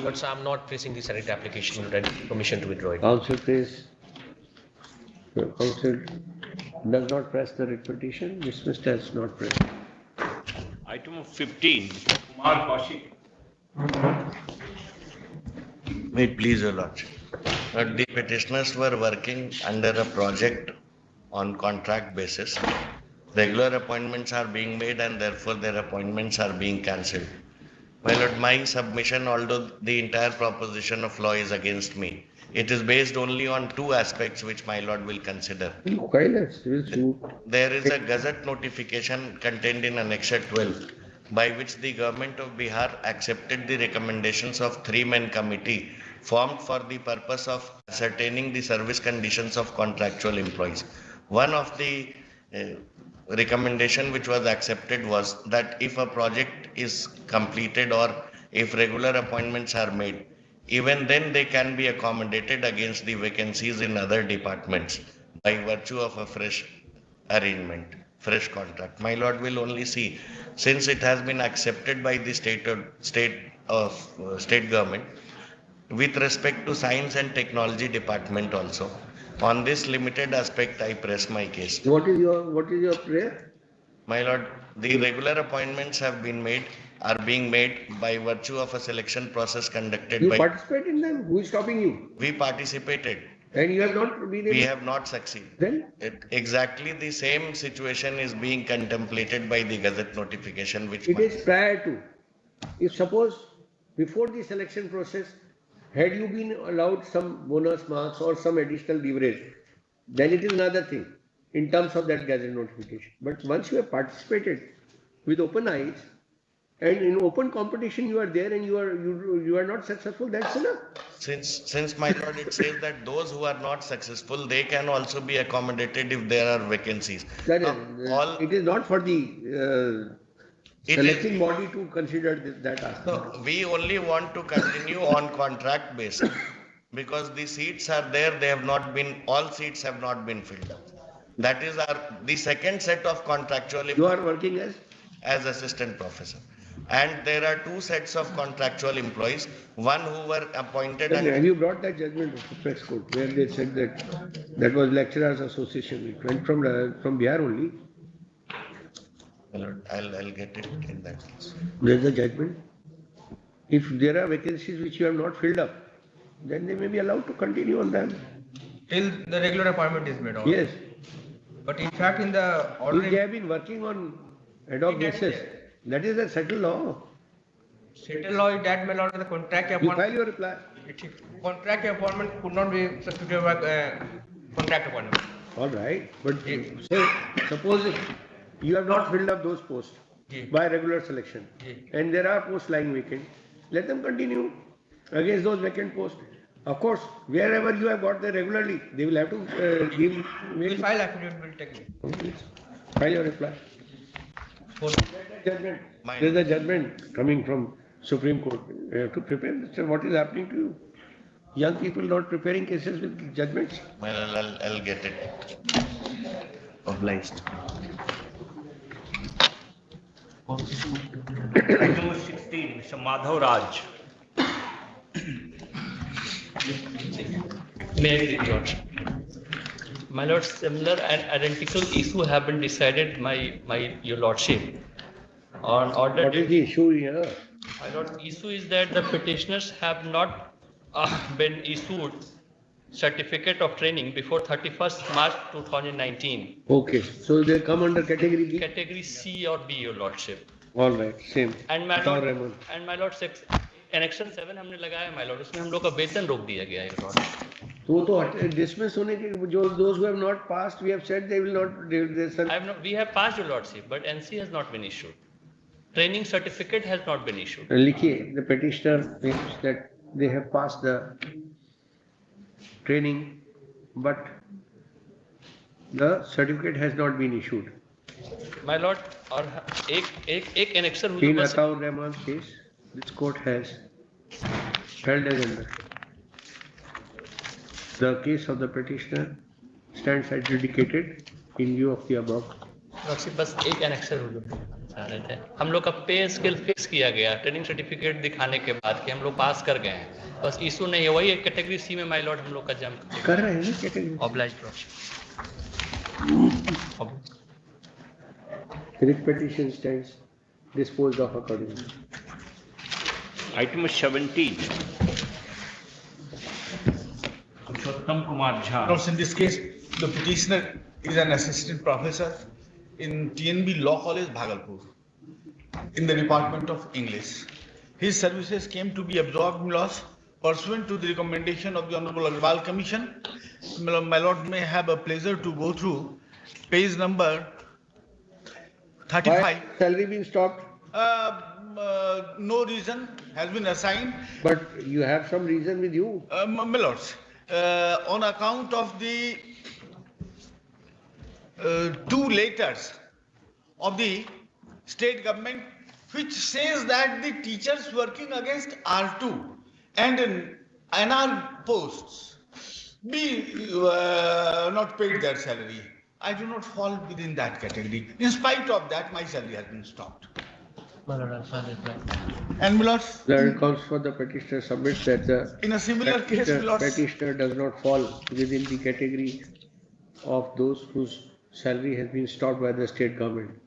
But sir, I'm not placing the surrender application. You read permission to withdraw it. Council does not press the writ petition. Dismissed as not pressed. Item 15, Kumar Kaushik. May it please your lordship. But the petitioners were working under a project on contract basis. Regular appointments are being made and therefore their appointments are being cancelled. My lord, my submission, although the entire proposition of law is against me, it is based only on two aspects which my lord will consider. There is a gazette notification contained in Annexure 12 by which the government of Bihar accepted the recommendations of three-man committee formed for the purpose of ascertaining the service conditions of contractual employees. One of the recommendation which was accepted was that if a project is completed or if regular appointments are made, even then they can be accommodated against the vacancies in other departments by virtue of a fresh arrangement, fresh contract. My lord will only see, since it has been accepted by the state government with respect to science and technology department also. On this limited aspect, I press my case. What is your prayer? My lord, the regular appointments are being made by virtue of a selection process conducted by. You participate in them? Who is stopping you? We participated. And you have not been able? We have not succeeded. Then? Exactly the same situation is being contemplated by the gazette notification which. It is prior to. If suppose before the selection process, had you been allowed some bonus marks or some additional leverage, then it is another thing in terms of that gazette notification. But once you have participated with open eyes and in open competition you are there and you are not successful, that's enough. Since my lord, it says that those who are not successful, they can also be accommodated if there are vacancies. That it is not for the selecting body to consider that aspect. No, we only want to continue on contract basis because the seats are there. They have not been. All seats have not been filled up. That is the second set of contractual. You are working as assistant professor, and there are two sets of contractual employees. One who were appointed. Have you brought that judgment of the press court where they said that was lecturers association? It went from Bihar only. I'll get it in that case. There's a judgment. If there are vacancies which you have not filled up, then they may be allowed to continue on them. Till the regular appointment is made. Yes. But in fact, in the order. They have been working on ad hoc basis. That is a settled law. Settled law is that, my lord, the contract appointment. You file your reply. Contract appointment could not be substituted by contract appointment. All right. But say, suppose if you have not filled up those posts by regular selection and there are posts lying vacant, let them continue against those vacant posts. Of course, wherever you have got there regularly, they will have to give. We'll file affidavit, we'll take it. File your reply. Judgment. There is a judgment coming from Supreme Court. You have to prepare. What is happening to you? Young people not preparing cases with judgments. Well, I'll get it. Obliged. Item 16, Mr. Madhav Raj. May I read, George? My lord, similar and identical issue have been decided your lordship on order. What is the issue here? My lord, issue is that the petitioners have not been issued certificate of training before 31st March 2019. Okay, so they come under category B? Category C or B, Your Lordship. All right, same. And my lord, Annex 7 हमने लगाया my lord, उसमें हम लोग का वेतन रोक दिया गया है Your Lord. तो dismiss होने के जो those who have not passed, we have said they will not. We have passed, Your Lordship, but NC has not been issued. Training certificate has not been issued. लिखिए, the petitioner claims that they have passed the training, but the certificate has not been issued. My lord, और एक annexer In Ataur Rahman's case, this court has held as under. The case of the petitioner stands adjudicated in view of the above. Lordship बस एक annexer थे, हम लोग का पे scale fix किया गया ट्रेनिंग सर्टिफिकेट दिखाने के बाद कि हम लोग पास कर गए हैं, बस इशू नहीं है, वही कैटेगरी सी में माय लॉर्ड हम लोग का जंप कर रहे हैं category obliged Writ petition stands disposed of accordingly. Item 17. Purushottam Kumar Jha. Of course, in this case, the petitioner is an assistant professor in TNB Law College, Bhagalpur, in the Department of English. His services came to be absorbed in laws pursuant to the recommendation of the Honorable Agarwal Commission. My Lord may have a pleasure to go through page number 35. Why salary been stopped? No reason has been assigned. But you have some reason with you. My Lords, on account of the two letters of the state government which says that the teachers working against R2 and NR posts be not paid their salary. I do not fall within that category. In spite of that, my salary has been stopped. And my lord, That comes for the petitioner submits that the in a similar case, my lord, petitioner does not fall within the category of those whose salary has been stopped by the state government.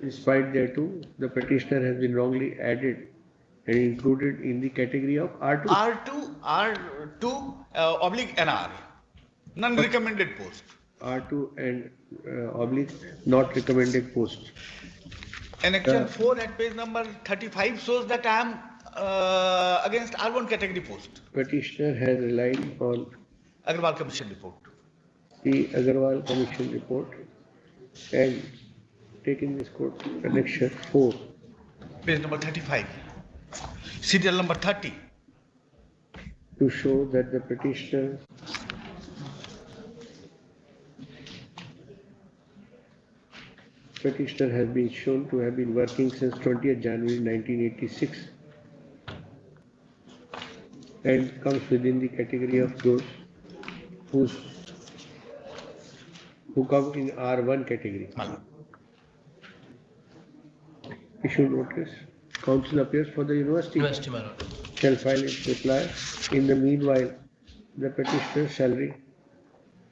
In spite thereto, the petitioner has been wrongly added and included in the category of R2. R2 oblique NR, non-recommended post. R2 and oblique not recommended post. Annexure 4 at page number 35 shows that I am against R1 category post. Petitioner has relied on Agarwal Commission report. The Agarwal Commission report and taken this court annexure 4. Page number 35. Serial number 30. To show that the petitioner has been shown to have been working since 20th January 1986 and comes within the category of those who come in R1 category. Issue notice. Council appears for the university. Shall file its reply. In the meanwhile, the petitioner's salary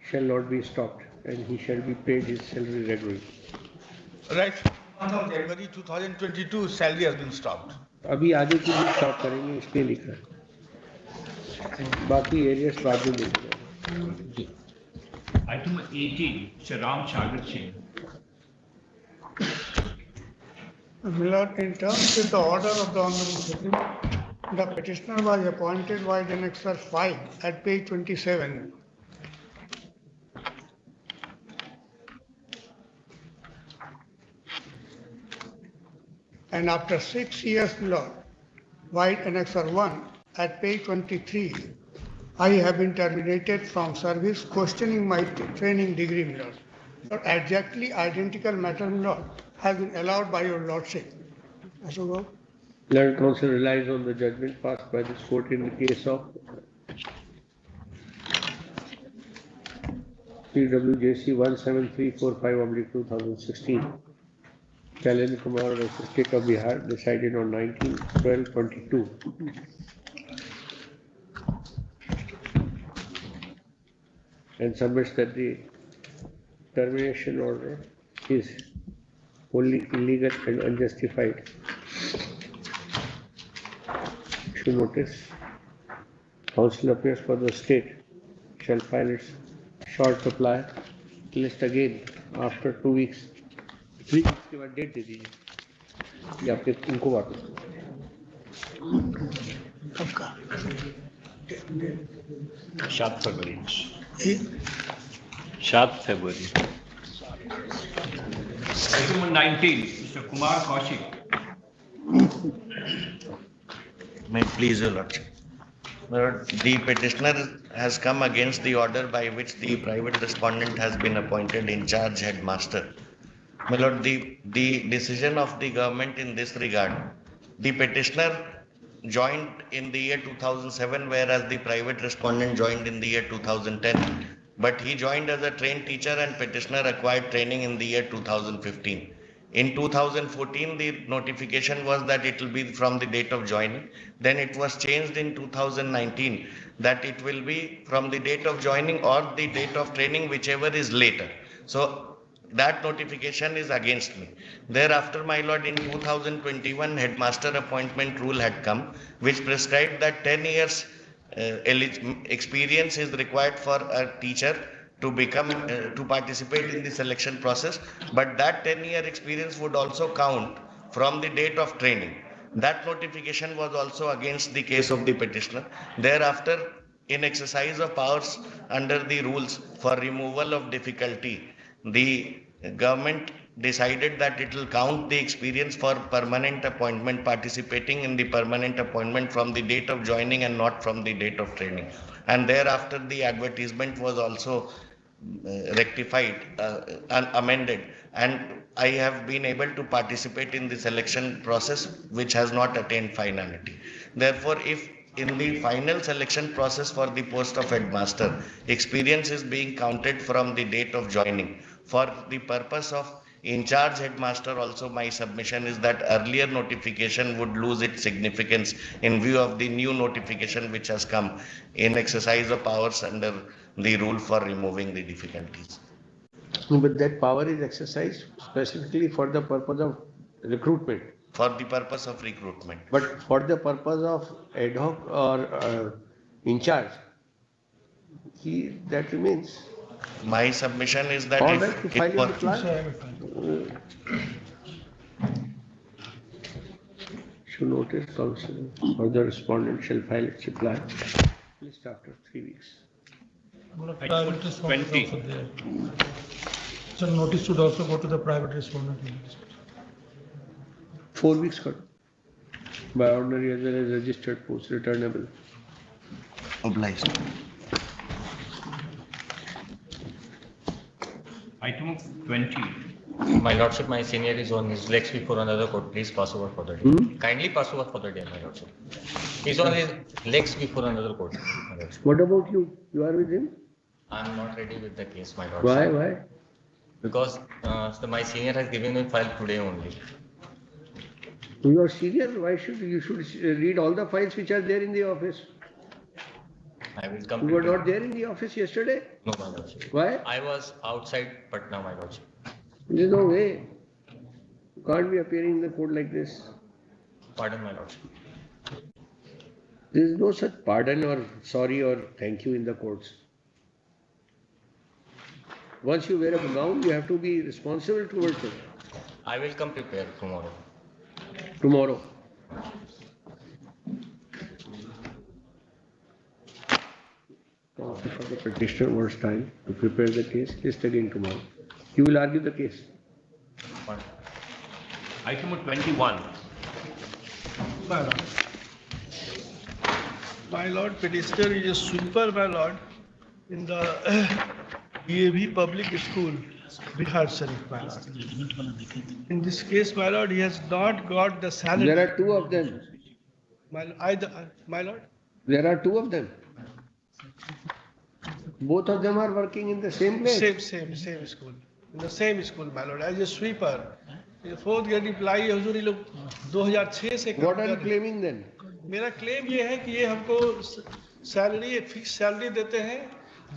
shall not be stopped and he shall be paid his salary regularly. Right. On January 2022, salary has been stopped. अभी आगे की भी stop करेंगे इसलिए लिखा है, बाकी areas बाद में देंगे. Item 18, Sharam Sagar Singh. My Lord, in terms with the order of the Honorable Supreme, the petitioner was appointed by the Annexure 5 at page 27. And after 6 years, my Lord, by Annexure 1 at page 23, I have been terminated from service, questioning my training degree, my Lord. But exactly identical matter, my Lord, has been allowed by your Lordship. Learned Counsel relies on the judgment passed by this court in the case of CWJC 17345/2016. Kalyan Kumar versus State of Bihar, decided on 19/12/22. And submits that the termination order is wholly illegal and unjustified. Issue notice. Council appears for the state shall file its short supply list again after 2 weeks. 3 weeks के बाद date दे दीजिए या फिर इनको वापस 7 February. 7 February. Item 19, Mr. Kumar Kaushik. May it please your lordship. The petitioner has come against the order by which the private respondent has been appointed in charge headmaster. My lord, the decision of the government in this regard, the petitioner joined in the year 2007, whereas the private respondent joined in the year 2010. But he joined as a trained teacher and petitioner acquired training in the year 2015. In 2014, the notification was that it will be from the date of joining. Then it was changed in 2019 that it will be from the date of joining or the date of training, whichever is later. So that notification is against me. Thereafter, my lord, in 2021, headmaster appointment rule had come, which prescribed that 10 years experience is required for a teacher to become to participate in the selection process, but that 10-year experience would also count from the date of training. That notification was also against the case of the petitioner. Thereafter, in exercise of powers under the rules for removal of difficulty, the government decided that it will count the experience for permanent appointment, participating in the permanent appointment from the date of joining and not from the date of training. And thereafter, the advertisement was also rectified and amended, and I have been able to participate in the selection process, which has not attained finality. Therefore, if in the final selection process for the post of headmaster, experience is being counted from the date of joining, for the purpose of in charge headmaster also, my submission is that earlier notification would lose its significance in view of the new notification which has come in exercise of powers under the rule for removing the difficulties. But that power is exercised specifically for the purpose of recruitment. For the purpose of recruitment. But for the purpose of ad hoc or in charge, that remains. My submission is that all if right, to file your reply. Should notice council or the respondent shall file its reply list after 3 weeks. Private respondent also there. So notice should also go to the private respondent. 4 weeks cut by ordinary as well as registered post returnable. Obliged. Item 20. My lordship, my senior is on his legs before another court. Please pass over for the day. Kindly pass over for the day, my lordship. He's on his legs before another court. What about you? You are with him? I'm not ready with the case, my lordship. Why? Why? Because my senior has given me file today only. You are senior. Why should you read all the files which are there in the office? I will come. You were not there in the office yesterday? No, my lordship. Why? I was outside Patna, my lordship. There is no way. You can't be appearing in the court like this. Pardon, my lordship. There is no such pardon or sorry or thank you in the courts. Once you wear a gown, you have to be responsible towards it. I will come prepared tomorrow. Tomorrow. For the petitioner wants time to prepare the case, list again tomorrow. You will argue the case. Item 21. My lord, petitioner is a sweeper, my lord, in the DAV public school, Bihar Sharif, my lord. In this case, my lord, he has not got the salary. There are 2 of them. My lord? There are 2 of them. Both of them are working in the same place. Same school. In the same school, my lord, as a sweeper. Fourth grade reply हजूर ये लोग 2006 से What are you claiming then? मेरा claim ये है कि ये हमको salary fix salary देते हैं,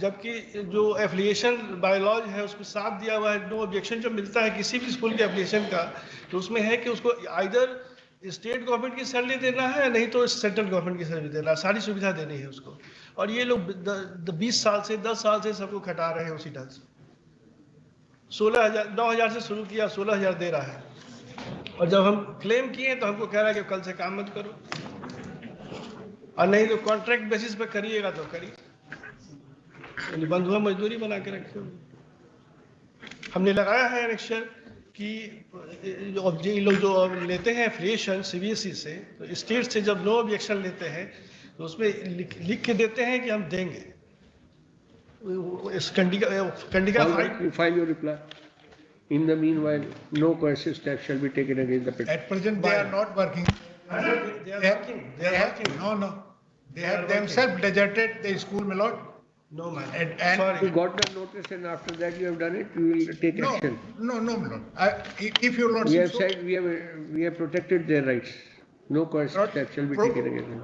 जबकि जो एफिलिएशन बायोलॉज है उसमें साफ दिया हुआ है, नो ऑब्जेक्शन जो मिलता है किसी भी स्कूल के एफिलिएशन का, तो उसमें है कि उसको आइदर स्टेट गवर्नमेंट की सैलरी देना है, नहीं तो सेंट्रल गवर्नमेंट की सैलरी देना है, सारी सुविधा देनी है उसको। और ये लोग 20 साल से 10 साल से सबको खटा रहे हैं उसी ढंग से। 16,000 9,000 से शुरू किया, 16,000 दे रहा है। और जब हम क्लेम किए तो हमको कह रहा है कि कल से काम मत करो, और नहीं तो कॉन्ट्रैक्ट बेसिस पे करिएगा तो करिए। यानी बंधुआ मजदूरी बना के रखे हुए। हमने लगाया है एनेक्शर कि ये लोग जो लेते हैं एफिलिएशन CBSE से, तो स्टेट से जब नो ऑब्जेक्शन लेते हैं तो उसमें लिख के देते हैं कि हम देंगे। इस कंडिका file your reply. In the meanwhile, no coercive step shall be taken against the petitioner. At present, they are not working. They are working. No. They have themselves deserted the school, my lord. No, man. And you got the notice and after that you have done it, you will take action. No, my lord. If your lord we have said we have protected their rights. No coercive step shall be taken against them.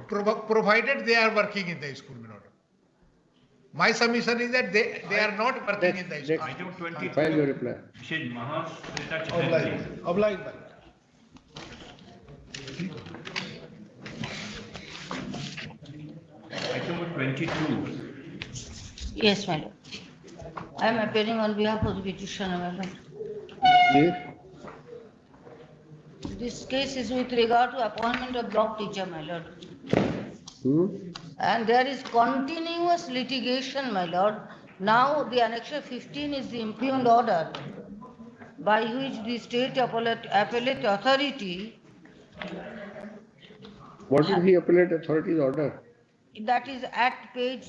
Provided they are working in the school, my lord. My submission is that they are not working in the school. Item 22. File your reply. Shri Mahasweta Chatterjee. Obliged. Item 22. Yes, my lord. I am appearing on behalf of the petitioner, my lord. Yes. This case is with regard to appointment of block teacher, my lord. And there is continuous litigation, my lord. Now the Annexure 15 is the impugned order by which the state appellate authority. What is the appellate authority's order? That is at page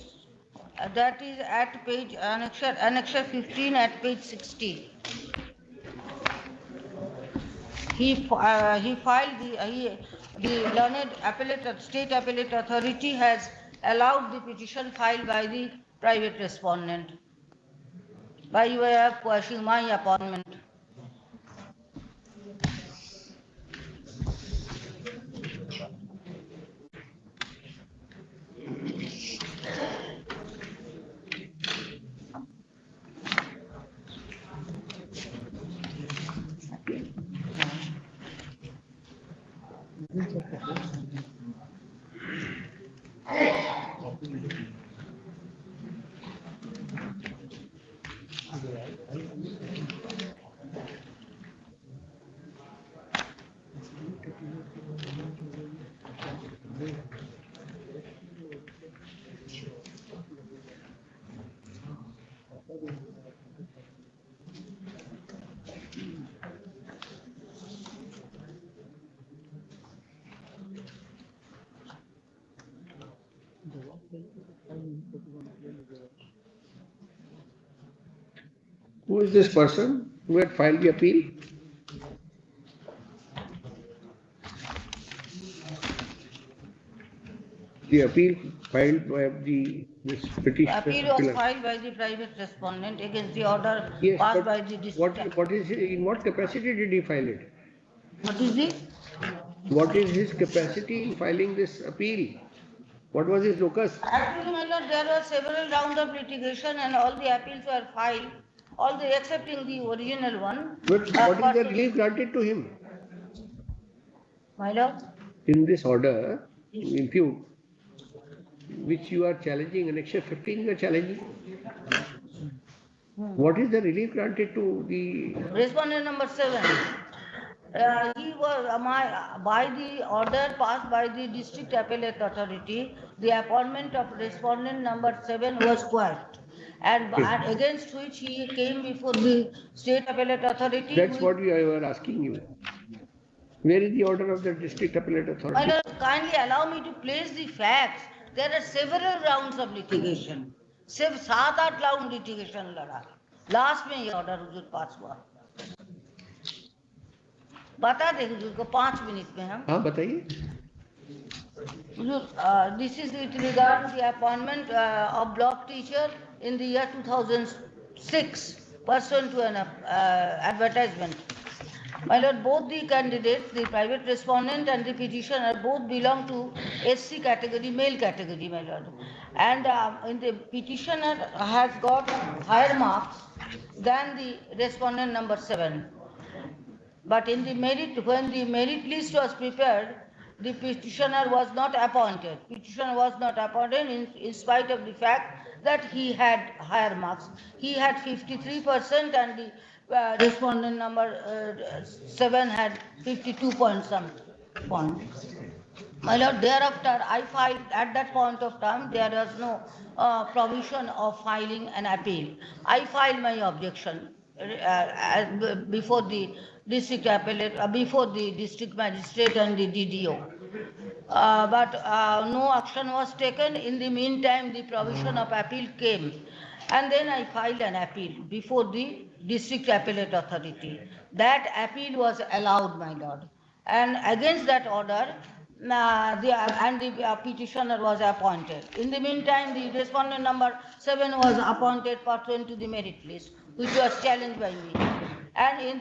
Annexure 15 at page 60. He filed the learned state appellate authority has allowed the petition filed by the private respondent by way of quashing my appointment. Who is this person who had filed the appeal? The appeal filed by this petition. Appeal was filed by the private respondent against the order passed by the district. In what capacity did he file it? What is it? What is his capacity in filing this appeal? What was his locus? Actually, my lord, there were several rounds of litigation and all the appeals were filed, all the excepting the original one. But what is the relief granted to him? My lord? In this order, impute, which you are challenging, Annexure 15 you are challenging. What is the relief granted to the... Respondent number 7. He was by the order passed by the district appellate authority, the appointment of respondent number 7 was quashed, and against which he came before the state appellate authority. That's what we were asking you. Where is the order of the district appellate authority? My lord, kindly allow me to place the facts. There are several rounds of litigation. सिर्फ 7-8 round litigation लड़ा, last में ये order हुजूर पास हुआ। बता दें हुजूर को 5 minute में हम। हाँ बताइए। This is with regard to the appointment of block teacher in the year 2006 pursuant to an advertisement. My lord, both the candidates, the private respondent and the petitioner, both belong to SC category, male category, my lord. And in the petitioner has got higher marks than the respondent number 7. But in the merit, when the merit list was prepared, the petitioner was not appointed. Petitioner was not appointed in spite of the fact that he had higher marks. He had 53% and the respondent number 7 had 52 point some points. My lord, thereafter I filed, at that point of time, there was no provision of filing an appeal. I filed my objection before the district appellate, before the district magistrate and the DDO. But no action was taken. In the meantime, the provision of appeal came. And then I filed an appeal before the district appellate authority. That appeal was allowed, my lord. And against that order, the petitioner was appointed. In the meantime, the respondent number 7 was appointed pursuant to the merit list, which was challenged by me. And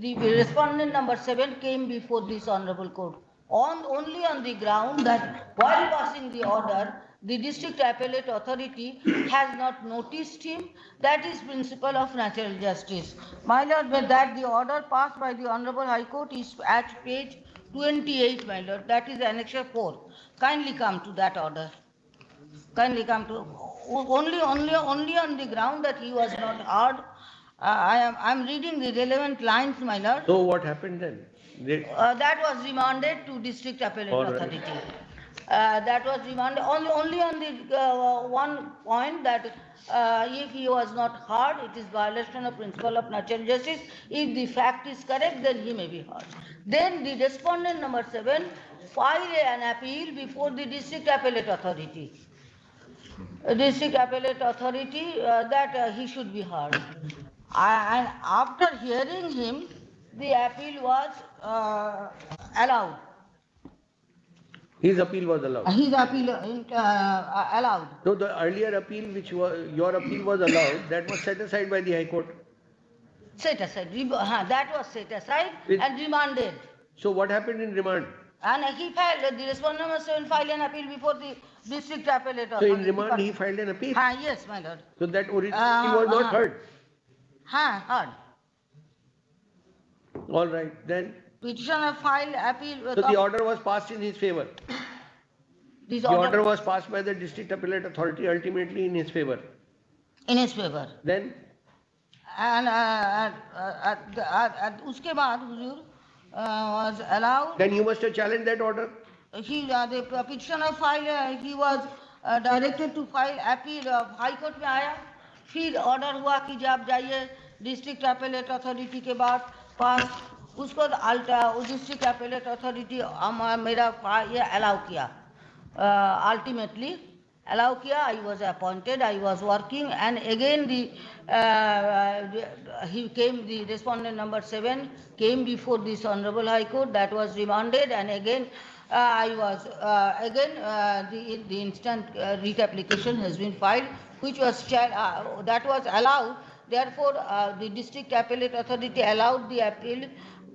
the respondent number 7 came before this honorable court only on the ground that while passing the order, the district appellate authority has not noticed him. That is principle of natural justice. My lord, that the order passed by the Honorable High Court is at page 28, my lord. That is Annexure 4. Kindly come to that order. Kindly come to only on the ground that he was not heard. I am reading the relevant lines, my lord. So what happened then? That was remanded to district appellate authority. That was remanded only on the one point that if he was not heard, it is violation of principle of natural justice. If the fact is correct, then he may be heard. Then the respondent number 7 filed an appeal before the district appellate authority. District appellate authority that he should be heard. And after hearing him, the appeal was allowed. His appeal was allowed. His appeal allowed. No, the earlier appeal, which was your appeal was allowed, that was set aside by the High Court. Set aside. That was set aside and remanded. So what happened in remand? And he filed, the respondent number 7 filed an appeal before the district appellate authority. So in remand he filed an appeal? Yes, my lord. So that original appeal was not heard? Heard. All right, then. Petitioner filed appeal. So the order was passed in his favor. The order was passed by the district appellate authority ultimately in his favor. In his favor. Then? And uske baad, Huzur, was allowed. Then you must have challenged that order. The petitioner filed, he was directed to file appeal. High Court में आया, फिर order हुआ कि जब जाइए district appellate authority के बाद पास उसको district appellate authority मेरा ये allow किया. Ultimately allow kiya, I was appointed, I was working, and again he came, the respondent number 7 came before this Honorable High Court, that was remanded, and again I was, the instant writ application has been filed, which was, that was allowed, therefore the District Appellate Authority allowed the appeal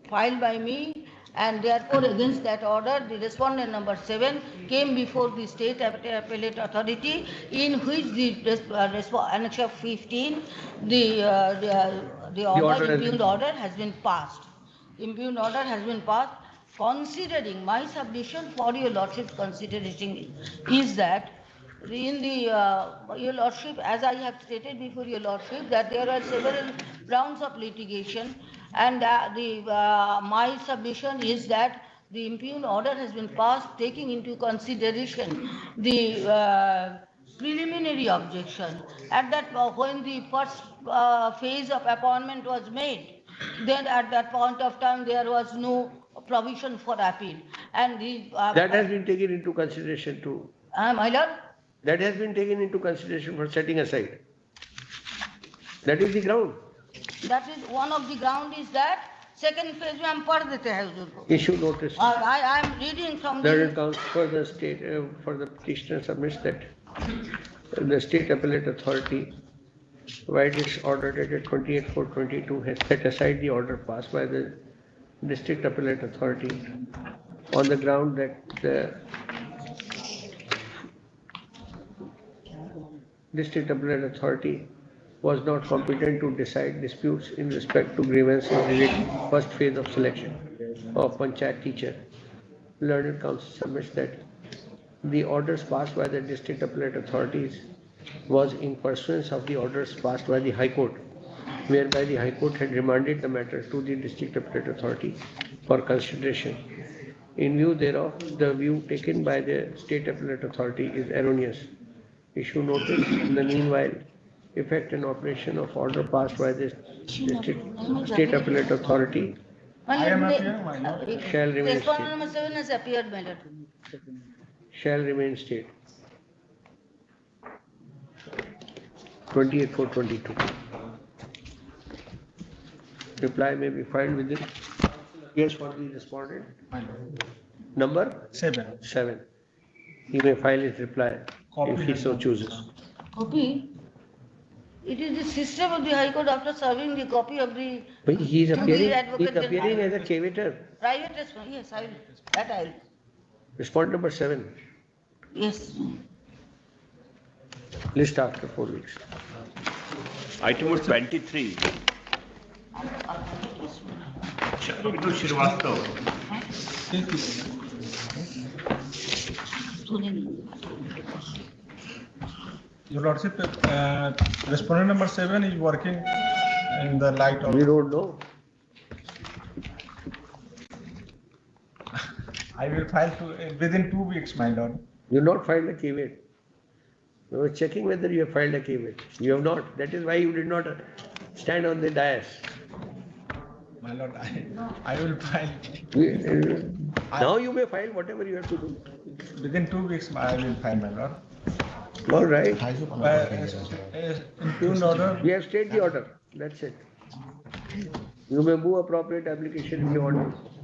filed by me, and therefore against that order the respondent number 7 came before the State Appellate Authority, in which the Annexure 15 the order, impugned order has been passed. Impugned order has been passed. Considering my submission for your lordship's consideration is that in the your lordship, as I have stated before your lordship, that there are several rounds of litigation, and my submission is that the impugned order has been passed taking into consideration the preliminary objection. At that when the first phase of appointment was made, then at that point of time there was no provision for appeal, and the that has been taken into consideration too. My lord. That has been taken into consideration for setting aside. That is the ground. That is one of the ground is that second phase में हम पढ़ देते हैं हुजूर को. Issue notice. I am reading from the accounts for the state for the petitioner submits that the State Appellate Authority, by its order dated 28/4/22, has set aside the order passed by the District Appellate Authority on the ground that the District Appellate Authority was not competent to decide disputes in respect to grievances related to first phase of selection of Panchayat teacher. Learned Council submits that the orders passed by the district appellate authorities was in pursuance of the orders passed by the High Court, whereby the High Court had remanded the matter to the district appellate authority for consideration. In view thereof, the view taken by the state appellate authority is erroneous. Issue notice in the meanwhile, effect and operation of order passed by the state appellate authority shall remain Respondent state. number 7 has appeared, my lord. Shall remain state. 28/4/22. Reply may be filed within years for the respondent. Number 7. He may file his reply if he so chooses. Copy? It is the system of the High Court after serving the copy of the. But he is to the appearing Advocate General. as a cavator. Private response, yes, I will. That I will. Respondent number 7. Yes. List after 4 weeks. Item number 23. Vidhu Srivastava. Your Lordship, respondent number 7 is working in the light of. We don't know. I will file within 2 weeks, my lord. You have not filed a caveat. We were checking whether you have filed a caveat. You have not. That is why you did not stand on the dais. My lord, I will file. Now you may file whatever you have to do. Within 2 weeks, I will file, my lord. All right. In order. We have stayed the order. That's it. You may move appropriate application if you want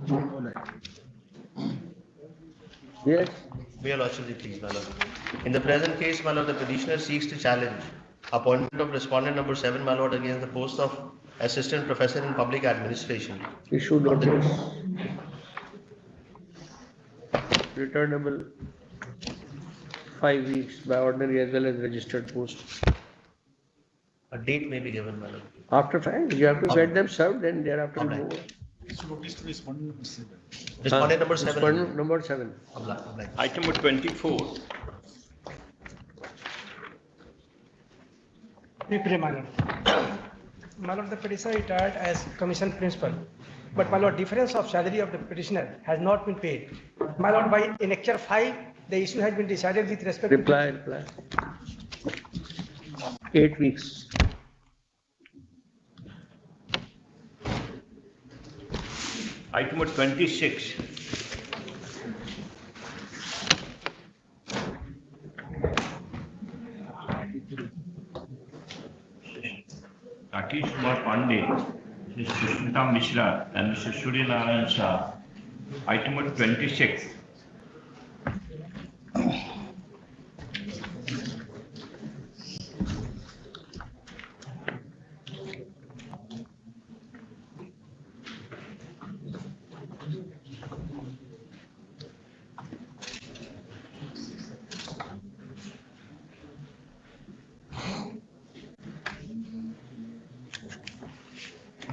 to. Yes. Your Lordship, please, my lord. In the present case, my lord, the petitioner seeks to challenge appointment of respondent number 7, my lord, against the post of Assistant Professor in Public Administration. Issue notice. Returnable 5 weeks by ordinary as well as registered post. A date may be given, my lord. After 5, you have to get them served, then thereafter you move. Respondent number 7. Respondent number 7. Item number 24. Briefly, my lord. My lord, the petitioner retired as commission principal, but my lord, difference of salary of the petitioner has not been paid. My lord, by Annexure 5, the issue has been decided with respect Reply. 8 weeks. Item number 26. Rakesh Kumar Pandey, Mrs. Sushmita Mishra, and Mr. Surya Narayan Shah. Item number 26.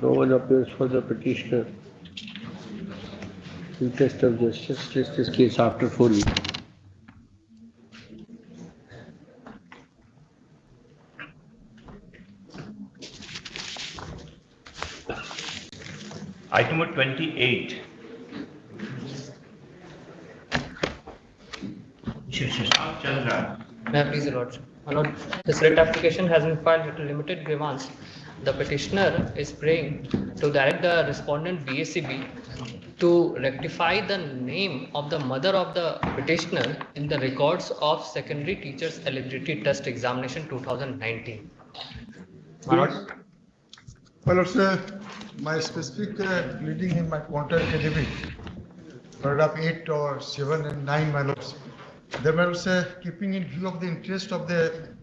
No one appears for the petitioner. Interest of justice, list this case after 4 weeks. Item number 28. Shashank Chandra. May I please, Your Lordship? My lord, this writ application has been filed with limited grievance. The petitioner is praying to direct the respondent BACB to rectify the name of the mother of the petitioner in the records of secondary teachers eligibility test examination 2019. My lord. My lord, sir, my specific pleading in my counter academic, paragraph 8 or 7 and 9, my lords. Then, my lords, keeping in view of the interest of the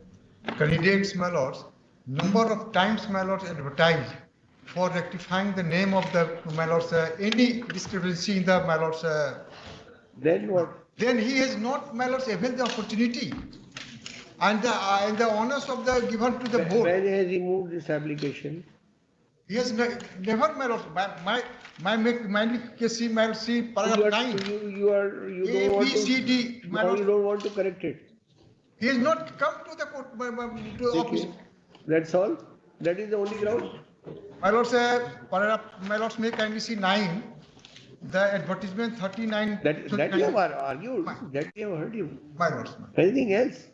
candidates, my lords, number of times, my lords, advertised for rectifying the name of the, my lords, any discrepancy in the, my lords. Then what? Then he has not, my lords, availed the opportunity. And the honors of the given to the board. When has he moved this application? He has never, my lord, my case, my lord, see paragraph 9. You don't want to. C, D, my lord. You don't want to correct it. He has not come to the court, to the office. That's all? That is the only ground? My lord, sir, paragraph, my lord, may kindly see 9. The advertisement 39. That you have argued. That you have heard you. My lord. Anything else?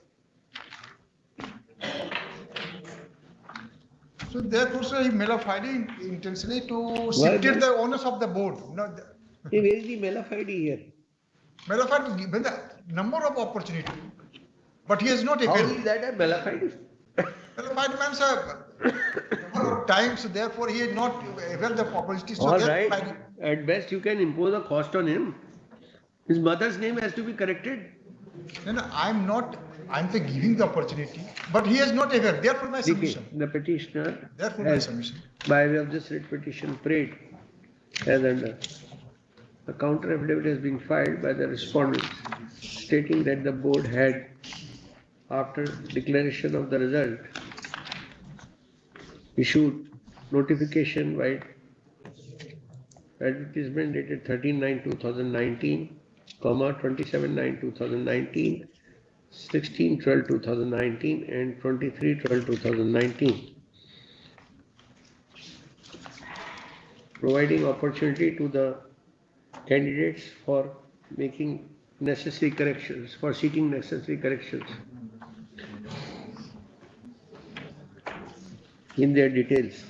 So therefore, sir, he malified intentionally to secure the honors of the board. No, where is the malified here? Malified given the number of opportunity, but he has not. How is that a malified? Malified means number of times. Therefore, he had not availed the opportunity. So all right. At best, you can impose a cost on him. His mother's name has to be corrected. No, I'm not. I'm giving the opportunity, but he has not availed. Therefore, my submission. The petitioner Therefore, my submission. By way of this writ petition prayed as under. A counter affidavit has been filed by the respondent stating that the board had, after declaration of the result, issued notification by advertisement dated 13/9/2019, 27/9/2019, 16/12/2019 and 23/12/2019, providing opportunity to the candidates for making necessary corrections, for seeking necessary corrections in their details.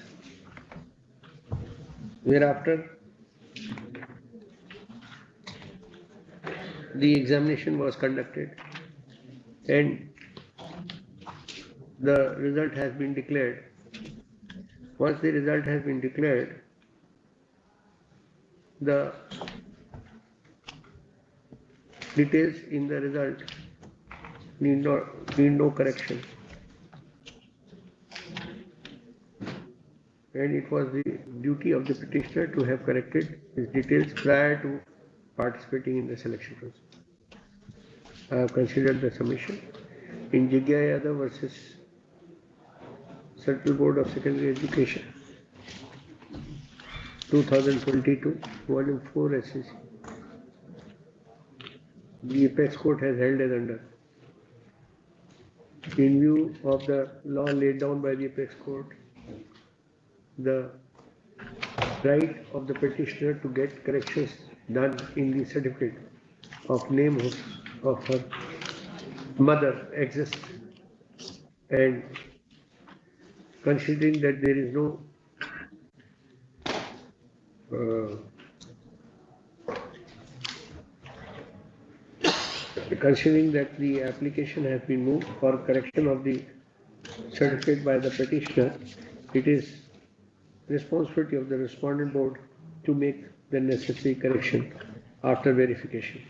Thereafter, the examination was conducted and the result has been declared. Once the result has been declared, the details in the result need no correction. And it was the duty of the petitioner to have corrected his details prior to participating in the selection process. I have considered the submission in Jigya Yadav versus Central Board of Secondary Education, 2022, Volume 4 SEC. The apex court has held as under. In view of the law laid down by the apex court, the right of the petitioner to get corrections done in the certificate of name of her mother exists, and considering that there is no considering that the application has been moved for correction of the certificate by the petitioner, it is responsibility of the respondent board to make the necessary correction after verification.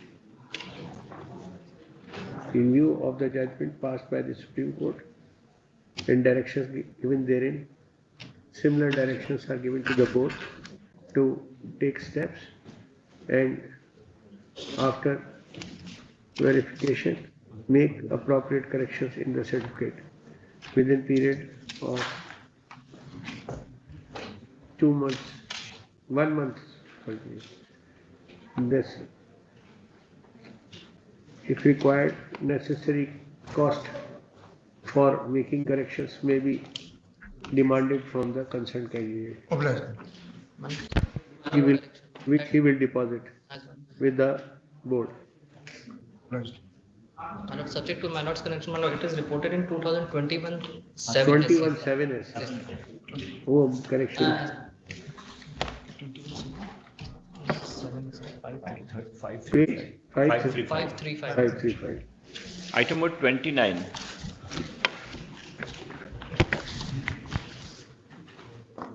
In view of the judgment passed by the Supreme Court and directions given therein, similar directions are given to the board to take steps and after verification make appropriate corrections in the certificate within period of 2 months, 1 month. This, if required, necessary cost for making corrections may be demanded from the concerned candidate. Which he will deposit with the board. Subject to my lord's correction, my lord, it is reported in 2021. 21/7 is. Oh, correction. 535. Item number 29.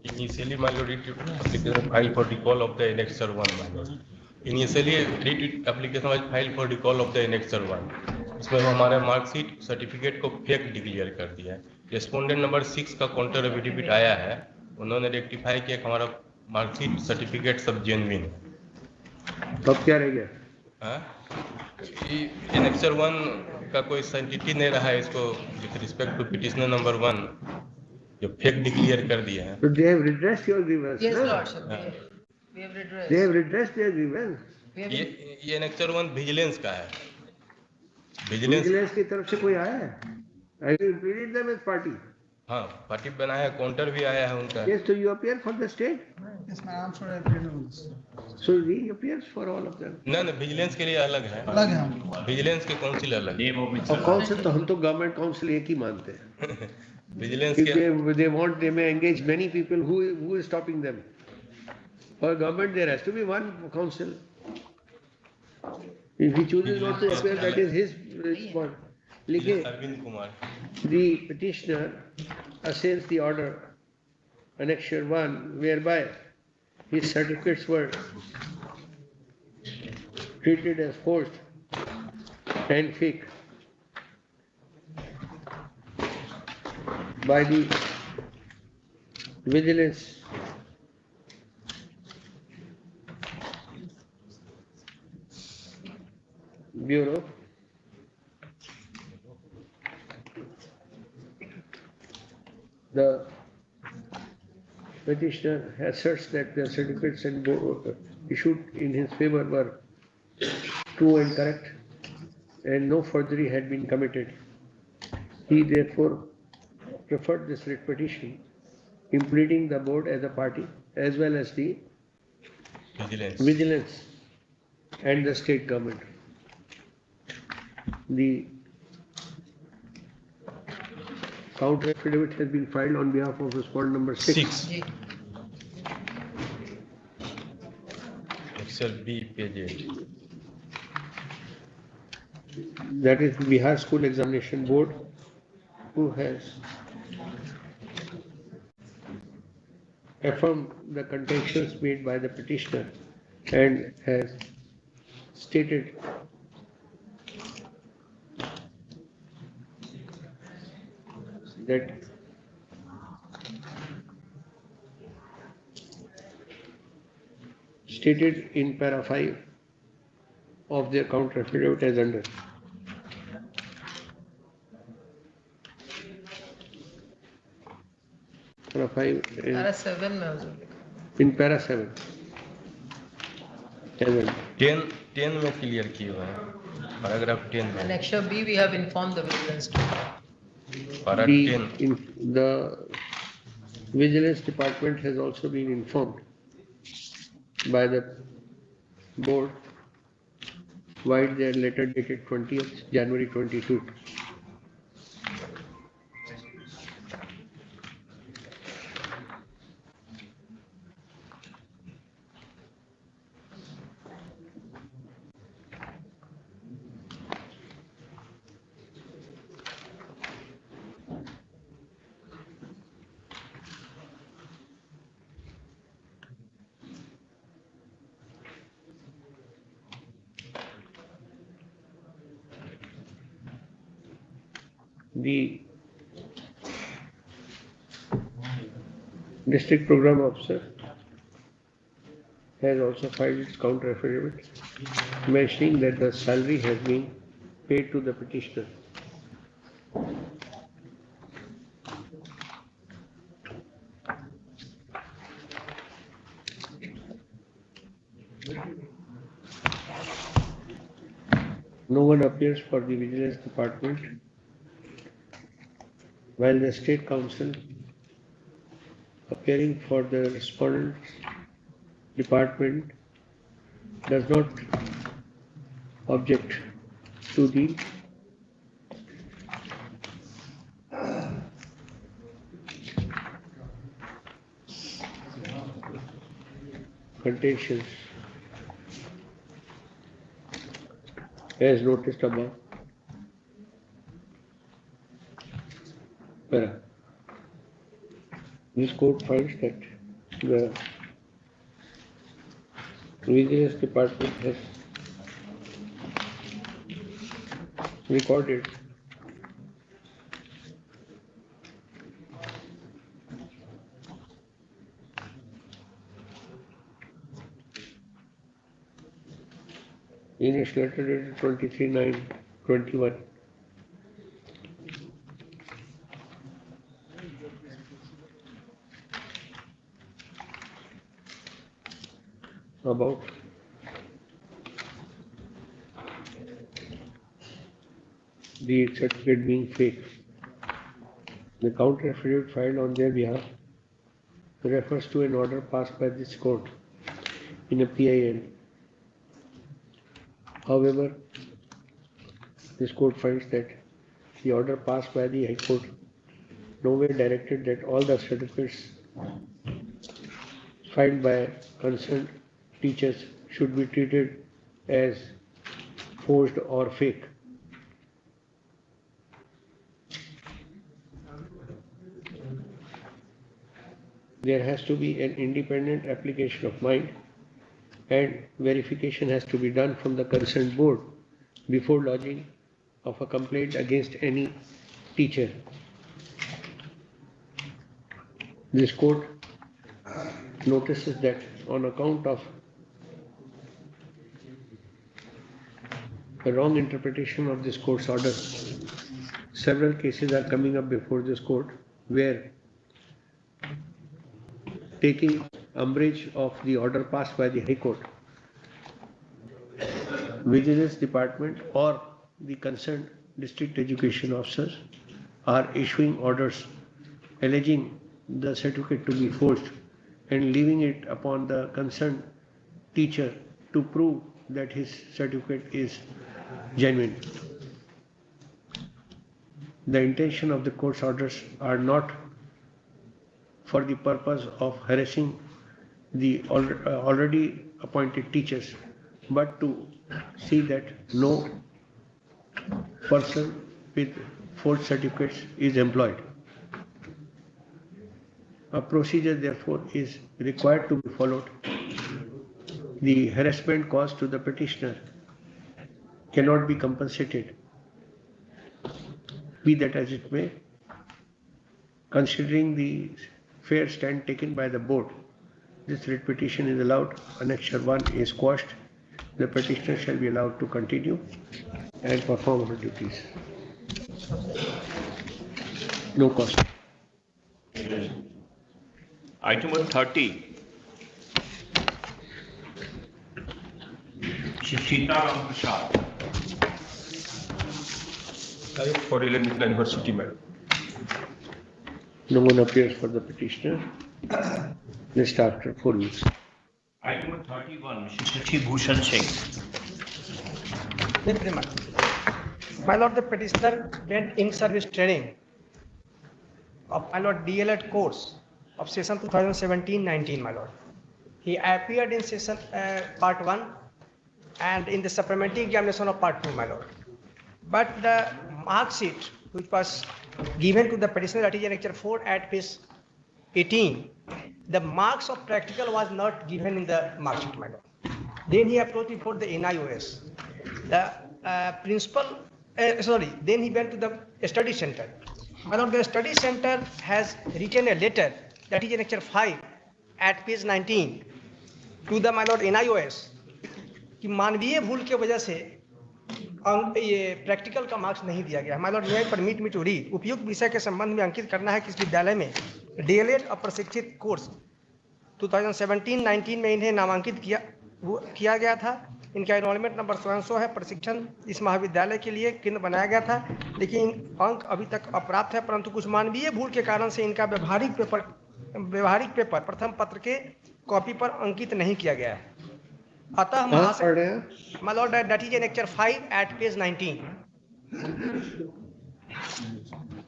Initially, my lord, application filed for recall of the annexer 1, my lord. Initially, application was filed for recall of the annexer 1. इसमें हमारे marksheet certificate को fake declare कर दिया है. Respondent number 6 का counter affidavit आया है, उन्होंने रेक्टिफाई किया कि हमारा मार्कशीट सर्टिफिकेट सब जेन्युइन है. अब क्या रह गया? Annexure 1 का कोई sanctity नहीं रहा है इसको with respect to petitioner number 1 जो fake declare कर दिया है. So they have redressed your grievance. Yes, na? Lordship, we have redressed. They have redressed their grievance. ये Annexure 1 vigilance का है. Vigilance की तरफ से कोई आया है? Have you pleaded them as party? हाँ, पार्टी बनाया है, काउंटर भी आया है उनका. Yes, so you appear for the state. Yes, my answer has been used. So he appears for all of them. ना विजिलेंस के लिए अलग है. अलग है हम. विजिलेंस के काउंसिल अलग. और काउंसिल तो हम तो गवर्नमेंट काउंसिल एक ही मानते हैं. Vigilance If they want, they may engage many people. Who is stopping them? For government, there has to be one council. If he chooses not to appear, that is his response. Arvind Kumar. The petitioner assails the order, Annexure 1, whereby his certificates were treated as forged and fake by the Vigilance Bureau. The petitioner asserts that the certificates and issued in his favor were true and correct, and no forgery had been committed. He therefore preferred this writ petition, impleading the board as a party as well as the vigilance and the state government. The counter affidavit has been filed on behalf of respondent number 6. Excel B, page 8. That is the Bihar School Examination Board, who has affirmed the contentions made by the petitioner and has stated that stated in para 5 of their counter affidavit as under. Para 5 Para 7 में हो जाएगा. in para 7 as under. 10 में clear किया हुआ है. Paragraph 10 में. Annexure B, we have informed the vigilance. The Vigilance Department has also been informed by the board via their letter dated 20th January 22. The district program officer has also filed its counter affidavit mentioning that the salary has been paid to the petitioner. No one appears for the Vigilance Department, while the State Council appearing for the Respondents Department does not object to the contentions as noticed above. Para. This court finds that the Vigilance Department has recorded in its letter dated 23/9/21. About the certificate being fake. The counter affidavit filed on their behalf refers to an order passed by this court in a PIN. However, this court finds that the order passed by the High Court nowhere directed that all the certificates filed by concerned teachers should be treated as forged or fake. There has to be an independent application of mind, and verification has to be done from the concerned board before lodging of a complaint against any teacher. This court notices that on account of a wrong interpretation of this court's order, several cases are coming up before this court where, taking umbrage of the order passed by the High Court, Vigilance Department or the concerned district education officers are issuing orders alleging the certificate to be forged and leaving it upon the concerned teacher to prove that his certificate is genuine. The intention of the court's orders are not for the purpose of harassing the already appointed teachers, but to see that no person with forged certificates is employed. A procedure therefore is required to be followed. The harassment caused to the petitioner cannot be compensated. Be that as it may, considering the fair stand taken by the board, this writ petition is allowed. Annexure 1 is quashed. The petitioner shall be allowed to continue and perform her duties. No cost. Item number 30. Sitaram Prasad. For Ilan University, madam. No one appears for the petitioner. List after 4 weeks. Item number 31, Mr. Shashi Bhushan Singh. My Lord, the petitioner went in service training of my Lord DLED course of session 2017-19, my Lord. He appeared in session part 1 and in the supplementary examination of part 2, my Lord. But the mark sheet which was given to the petitioner, that is Annexure 4 at page 18, the marks of practical was not given in the mark sheet, my Lord. Then he approached before the NIOS. The principal, then he went to the study center. My Lord, the study center has written a letter, that is Annexure 5 at page 19, to the my Lord NIOS, कि मानवीय भूल के वजह से ये practical का marks नहीं दिया गया। My lord, may I permit me to read. उपयुक्त विषय के संबंध में अंकित करना है कि इस विद्यालय में डीएलएड अप्रशिक्षित कोर्स 2017-19 में इन्हें नामांकित किया गया था। इनका एनरोलमेंट नंबर 700 है। प्रशिक्षण इस महाविद्यालय के लिए केंद्र बनाया गया था, लेकिन अंक अभी तक अप्राप्त है, परंतु कुछ मानवीय भूल के कारण से इनका व्यवहारिक पेपर प्रथम पत्र के कॉपी पर अंकित नहीं किया गया है। अतः my lord, that is Annexure 5 at page 19.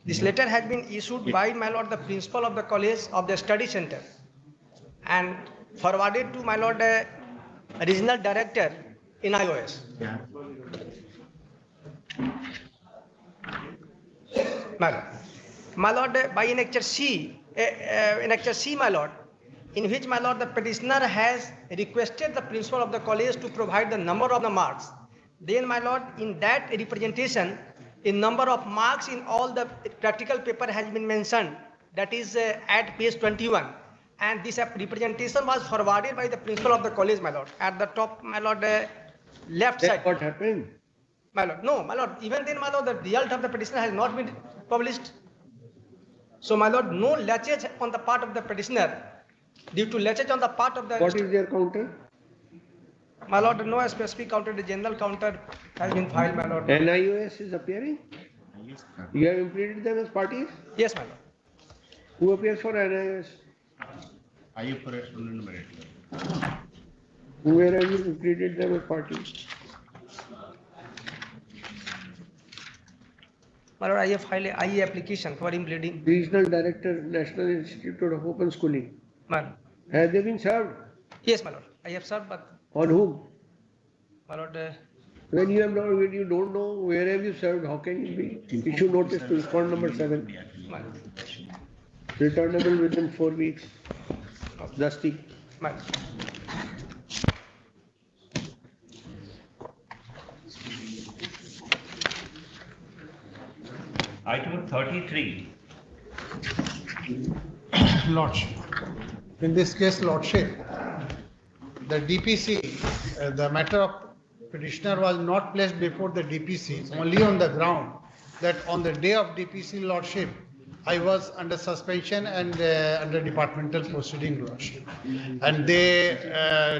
This letter has been issued by my lord the principal of the college of the study center and forwarded to my lord the regional director in IOS. My lord, by Annexure C, my lord, in which my lord the petitioner has requested the principal of the college to provide the number of the marks. Then my lord, in that representation, a number of marks in all the practical paper has been mentioned, that is at page 21, and this representation was forwarded by the principal of the college, my lord. At the top, my lord, left Then side. what happened? My lord, no, my lord, even then, my lord, the result of the petitioner has not been published. So, my lord, no latches on the part of the petitioner. Due to latches on the part of the... What is their counter? My lord, no specific counter, the general counter has been filed, my lord. NIOS is appearing? You have implemented them as parties? Yes, my lord. Who appears for NIOS? IFRS 108. Where have you implemented them as parties? My lord, I have filed a IE application for impleading. Regional Director, National Institute of Open Schooling. My lord. Have they been served? Yes, my lord. I have served, but... On whom? My lord, When you don't know, where have you served, how can you be? Issue notice to respond number 7. my lord. Returnable within 4 weeks. Dusty. My lord. Item 33. Lordship. In this case, Lordship, the DPC, the matter of petitioner was not placed before the DPC, only on the ground that on the day of DPC Lordship, I was under suspension and under departmental proceeding, Lordship. And they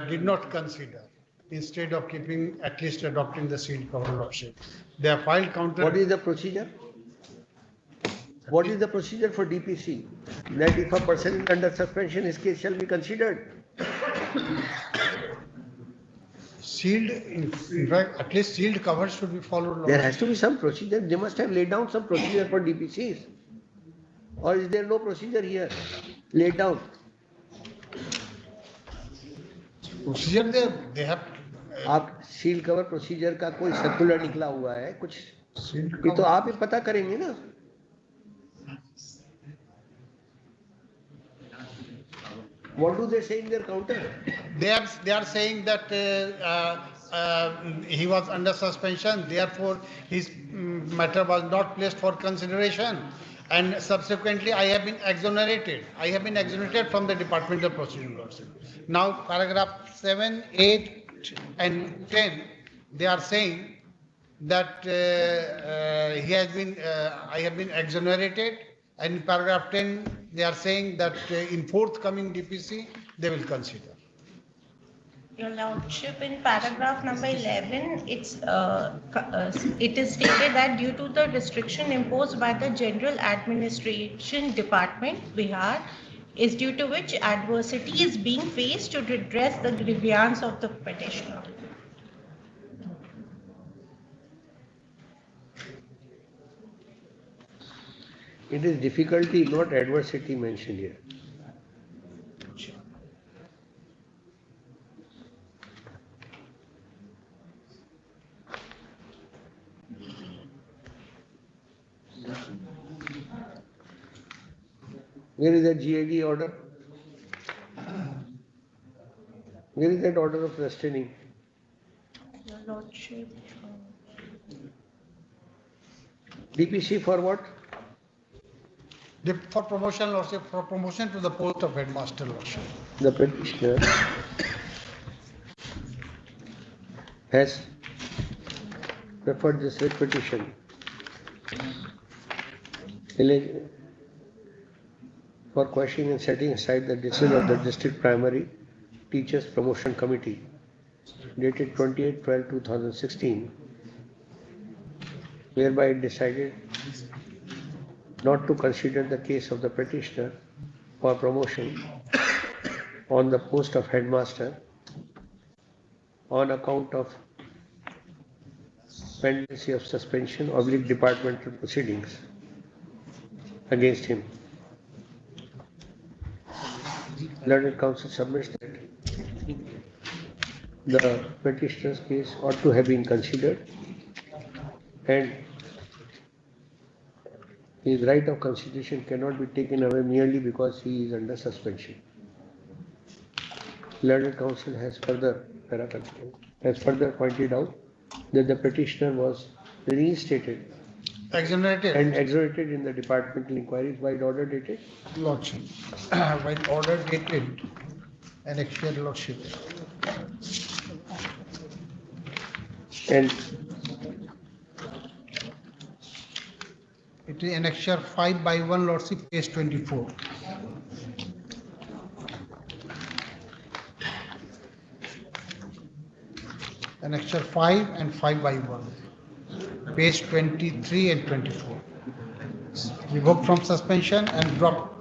did not consider, instead of keeping, at least adopting the sealed cover, Lordship. They have filed counter. What is the procedure? What is the procedure for DPC? That if a person is under suspension, his case shall be considered. Sealed, in fact, at least sealed covers should be followed, Lordship. There has to be some procedure. They must have laid down some procedure for DPCs. Or is there no procedure here laid down? Procedure they have. आप seal cover procedure का कोई circular निकला हुआ है कुछ ये तो आप ही पता करेंगे ना. What do they say in their counter? They are saying that he was under suspension, therefore his matter was not placed for consideration, and subsequently I have been exonerated. I have been exonerated from the departmental proceeding. Now, paragraph 7, 8, and 10, they are saying that he has been, I have been exonerated. And in paragraph 10, they are saying that in forthcoming DPC, they will consider. Your Lordship, in paragraph number 11, it is stated that due to the restriction imposed by the General Administration Department, Bihar, is due to which adversity is being faced to redress the grievance of the petitioner. It is difficulty, not adversity mentioned here. Where is that GAD order? Where is that order of restraining? Your Lordship. DPC for what? For promotion, Lordship, for promotion to the post of headmaster, Lordship. The petitioner has referred this writ petition for questioning and setting aside the decision of the District Primary Teachers Promotion Committee dated 28/12/2016, whereby it decided not to consider the case of the petitioner for promotion on the post of headmaster on account of pendency of suspension or departmental proceedings against him. Learned Counsel submits that the petitioner's case ought to have been considered and his right of constitution cannot be taken away merely because he is under suspension. Learned Counsel has further pointed out that the petitioner was reinstated Exonerated. and exonerated in the departmental inquiries by order dated. Lordship. By order dated, annexed Lordship. And it is annexure 5/1, Lordship, page 24. Annexure 5 and 5/1, page 23 and 24. Revoked from suspension and dropped.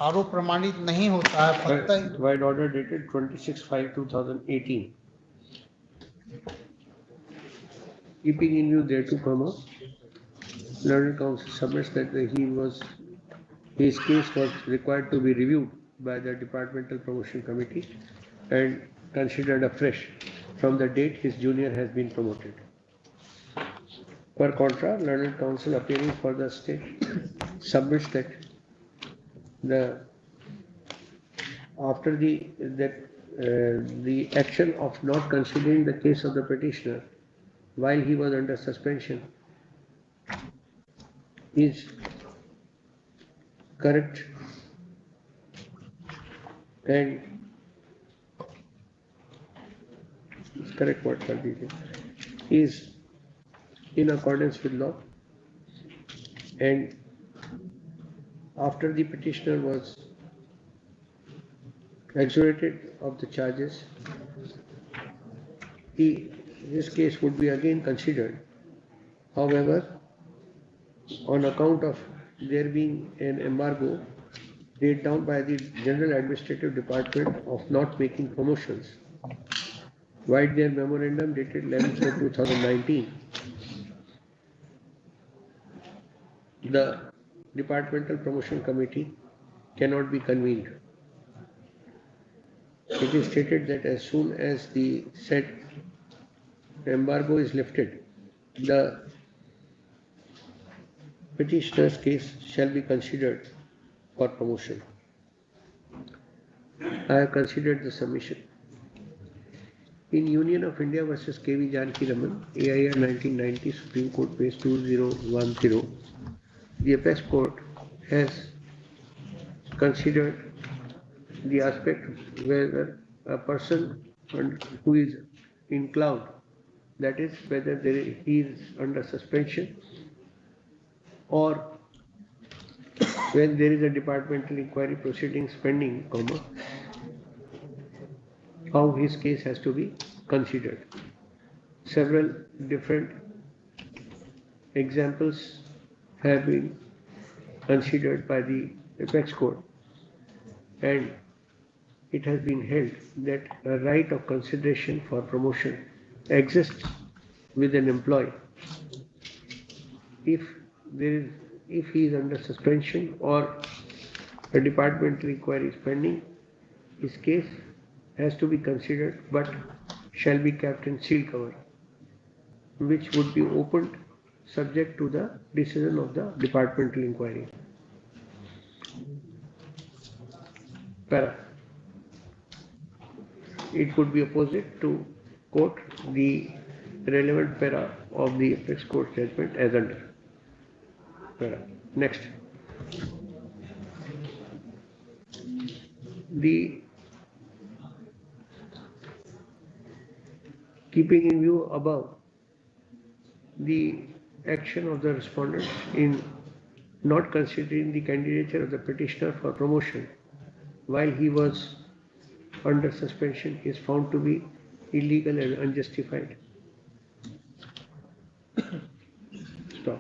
आरोप प्रमाणित नहीं होता है फक्त While order dated 26/5/2018. Keeping in view thereto, Learned Counsel submits that his case was required to be reviewed by the Departmental Promotion Committee and considered afresh from the date his junior has been promoted. Per contra, Learned Counsel appearing for the state submits that after the action of not considering the case of the petitioner while he was under suspension is correct and is in accordance with law, and after the petitioner was exonerated of the charges, his case would be again considered. However, on account of there being an embargo laid down by the General Administrative Department of not making promotions, write their memorandum dated 11/2019, the Departmental Promotion Committee cannot be convened. It is stated that as soon as the said embargo is lifted, the petitioner's case shall be considered for promotion. I have considered the submission. In Union of India versus K.V. Janaki Raman, AIR 1990, Supreme Court, page 2010, the Apex Court has considered the aspect whether a person who is in cloud, that is, whether he is under suspension or when there is a departmental inquiry proceedings pending, how his case has to be considered. Several different examples have been considered by the Apex Court, and it has been held that a right of consideration for promotion exists with an employee if he is under suspension or a departmental inquiry is pending. His case has to be considered but shall be kept in seal cover, which would be opened subject to the decision of the departmental inquiry. Para. It would be opposite to quote the relevant para of the Apex Court judgment as under. Para. Next. The keeping in view above the action of the respondent in not considering the candidature of the petitioner for promotion while he was under suspension is found to be illegal and unjustified. Stop.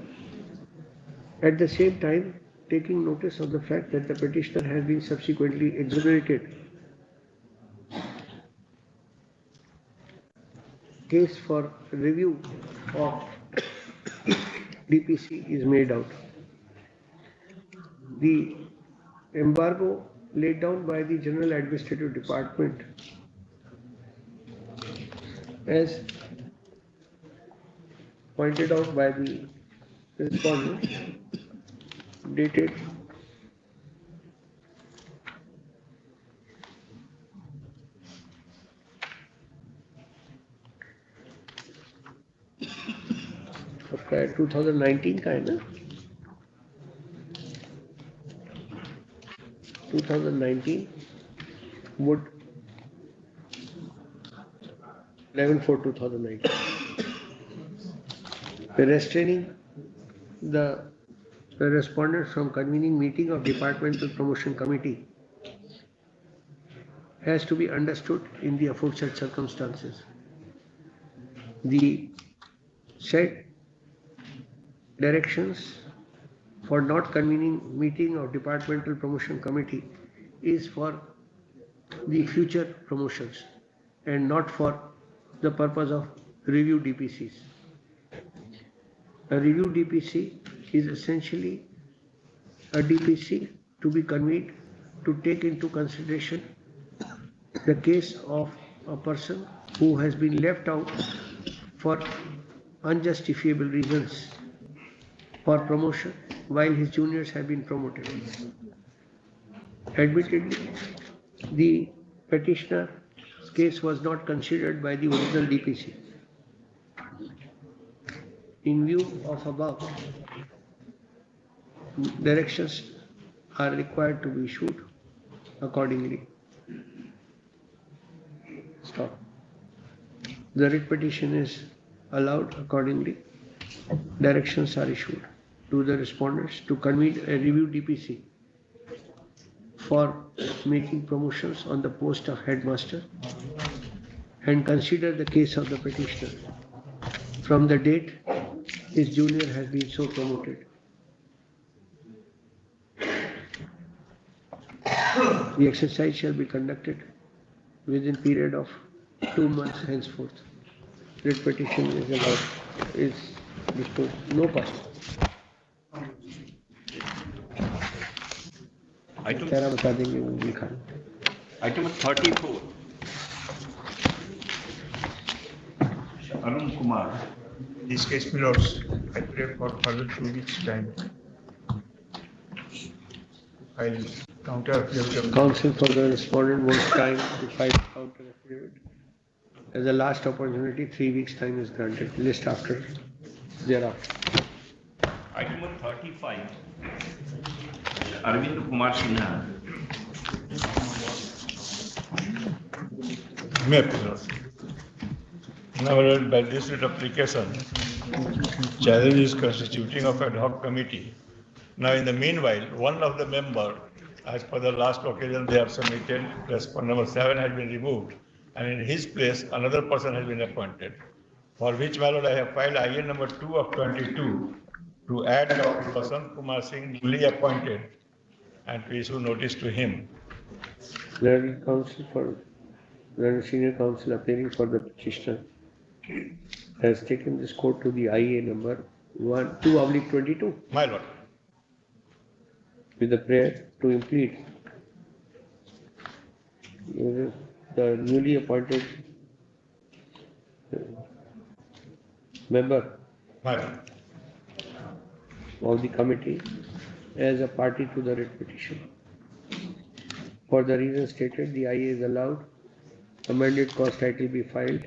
At the same time, taking notice of the fact that the petitioner has been subsequently exonerated, case for review of DPC is made out. The embargo laid down by the General Administrative Department as pointed out by the respondent dated आपका 2019 का है ना 2019 would 11/4/2019. Restraining the respondent from convening meeting of Departmental Promotion Committee has to be understood in the aforesaid circumstances. The said directions for not convening meeting of Departmental Promotion Committee is for the future promotions and not for the purpose of review DPCs. A review DPC is essentially a DPC to be convened to take into consideration the case of a person who has been left out for unjustifiable reasons for promotion while his juniors have been promoted. Admittedly, the petitioner's case was not considered by the original DPC. In view of above, directions are required to be issued accordingly. Stop. The writ petition is allowed accordingly. Directions are issued to the respondents to convene a review DPC for making promotions on the post of headmaster and consider the case of the petitioner from the date his junior has been so promoted. The exercise shall be conducted within period of 2 months henceforth. Writ petition is allowed, is disposed, no cost. Item सारा बता देंगे वो लिखा है. Item 34. Arun Kumar. This case, my lords, I pray for further 2 weeks' time. I'll counter affidavit. Counsel for the respondent wants time to file counter affidavit. As a last opportunity, 3 weeks' time is granted. List after thereafter. Item 35. Arvind Kumar Sinha. May, my lord. Now, my lord, by this writ application, challenge is constituting of ad hoc committee. Now, in the meanwhile, one of the member, as per the last occasion they have submitted, respondent number 7 has been removed, and in his place, another person has been appointed. For which, my lord, I have filed IN number 2 of 22 to add Dr. Basant Kumar Singh, newly appointed, and to issue notice to him. Learned counsel for the senior counsel appearing for the petitioner has taken this court to the IA number 2/22. My lord. With the prayer to implead the newly appointed member of the committee as a party to the writ petition. For the reasons stated, the IA is allowed. Amended cause title be filed.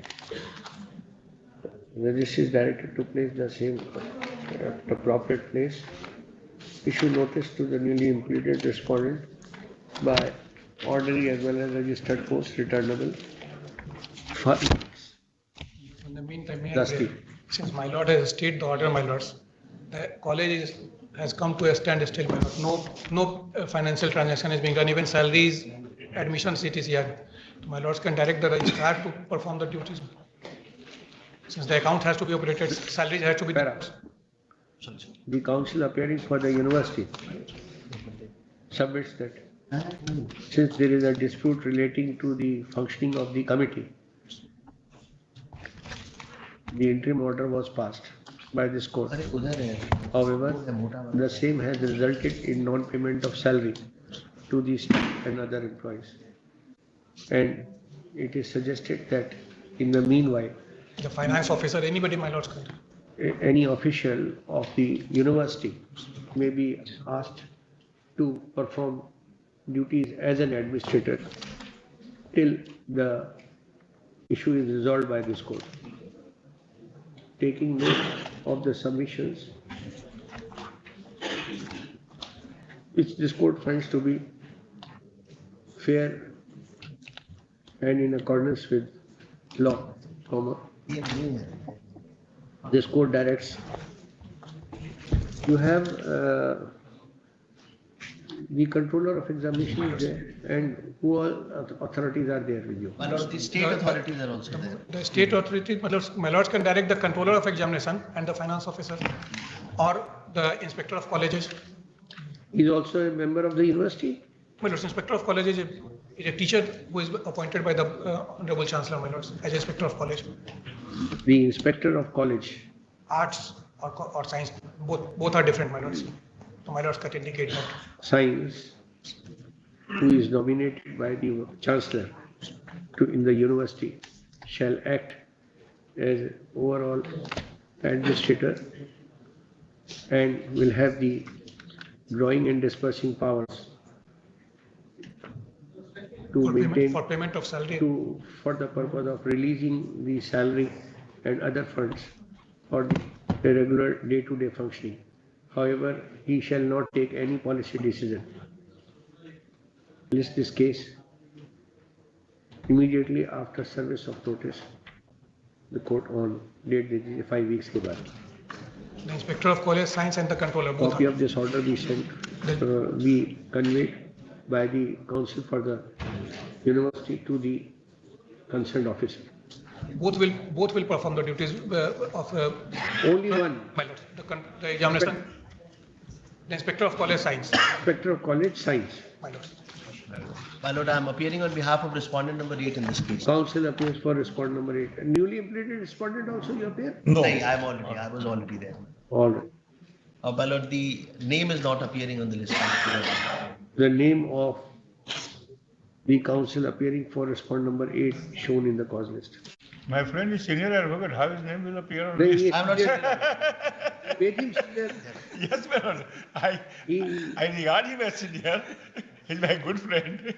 Registry is directed to place the same at appropriate place. Issue notice to the newly implemented respondent by ordinary as well as registered post returnable. In the meantime, may I Dusty. since my lord has stayed the order, my lords, the college has come to a standstill, my lord. No financial transaction is being done, even salaries, admissions, etc. My lords can direct the registrar to perform the duties. Since the account has to be operated, salaries has to be. The council appearing for the university submits that since there is a dispute relating to the functioning of the committee, the interim order was passed by this court. However, the same has resulted in non-payment of salary to the staff and other employees. And it is suggested that in the meanwhile, The finance officer, anybody, my lords, can. any official of the university may be asked to perform duties as an administrator till the issue is resolved by this court. Taking note of the submissions which this court finds to be fair and in accordance with law. comma. This court directs. You have the controller of examination is there, and who all authorities are there with you? My lord, the state authorities are also there. The state authority, my lords can direct the controller of examination and the finance officer or the inspector of colleges. He is also a member of the university? My lords, inspector of college is a teacher who is appointed by the Honorable Chancellor, my lords, as inspector of college. The inspector of college. Arts or science, both are different, my lords. So my lords can indicate that. Science, who is nominated by the chancellor in the university, shall act as overall administrator and will have the drawing and dispersing powers to maintain for payment of salary for the purpose of releasing the salary and other funds for the regular day-to-day functioning. However, he shall not take any policy decision. List this case immediately after service of notice. The court on date 5 weeks के बाद. The inspector of college science and the controller. Both Copy of this order we sent, we conveyed by the council for the university to the concerned officer. Both will perform the duties of only one. My lord, the examination. The inspector of college science. Inspector of college science. My lord. My lord, I am appearing on behalf of respondent number 8 in this case. Council appears for respondent number 8. A newly implemented respondent also you appear? No, I was already there. All right. My lord, the name is not appearing on the list. The name of the council appearing for respondent number 8 shown in the cause list. My friend is senior advocate. How his name will appear on the list? I'm not sure. Made him senior. Yes, my lord. I regard him as senior. He's my good friend.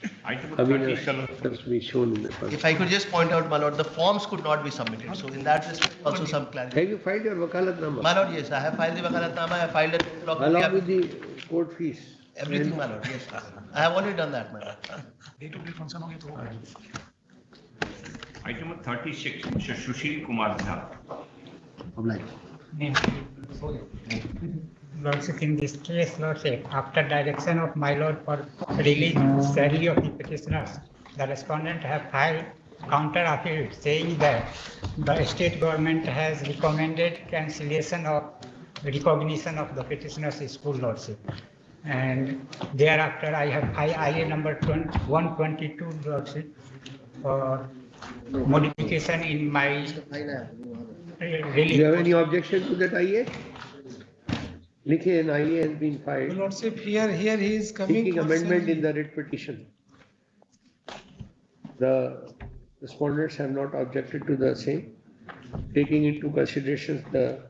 If I could just point out, my lord, the forms could not be submitted. So in that respect, also some clarity. Have you filed your wakalat number? My lord, yes, I have filed the wakalat nama. I have filed a along with the court fees. Everything, my lord. Yes, I have already done that, my lord. Item number 36, Mr. Sushil Kumar Jha. Lordship, in this case, Lordship, after direction of my lord for release salary of the petitioners, the respondent have filed counter affidavit saying that the state government has recommended cancellation of recognition of the petitioner's school, Lordship. And thereafter, I have IA number 122, Lordship, for modification in my release. Do you have any objection to that IA? Likhe, an IA has been filed. Lordship, here he is coming. Seeking amendment in the writ petition. The respondents have not objected to the same. Taking into consideration the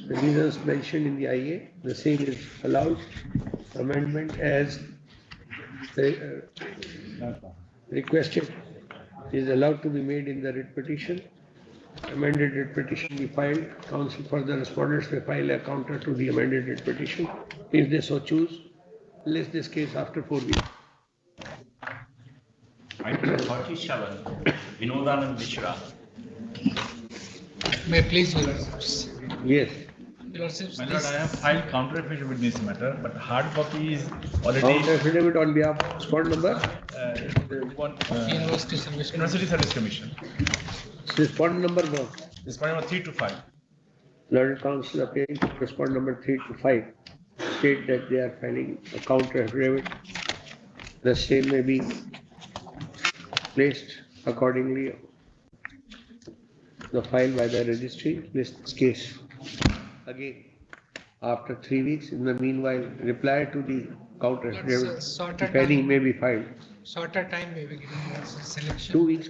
reasons mentioned in the IA, the same is allowed. Amendment as requested is allowed to be made in the writ petition. Amended writ petition be filed. Counsel for the respondents may file a counter to the amended writ petition. If they so choose, list this case after 4 weeks. Item 37, Vinodanand Mishra. May I please, Your Lordships? Yes. Your Lordships, My lord, I have filed counter affidavit in this matter, but hard copy is already. Counter affidavit on behalf of spot number? University Service Commission. University Service Commission. Respondent number what? Respondent number 3 to 5. Learned counsel appearing to respondent number 3 to 5 state that they are filing a counter affidavit. The same may be placed accordingly. The file by the registry lists this case. Again, after 3 weeks, in the meanwhile, reply to the counter affidavit. If any may be filed. Shorter time may be given for selection. 2 weeks.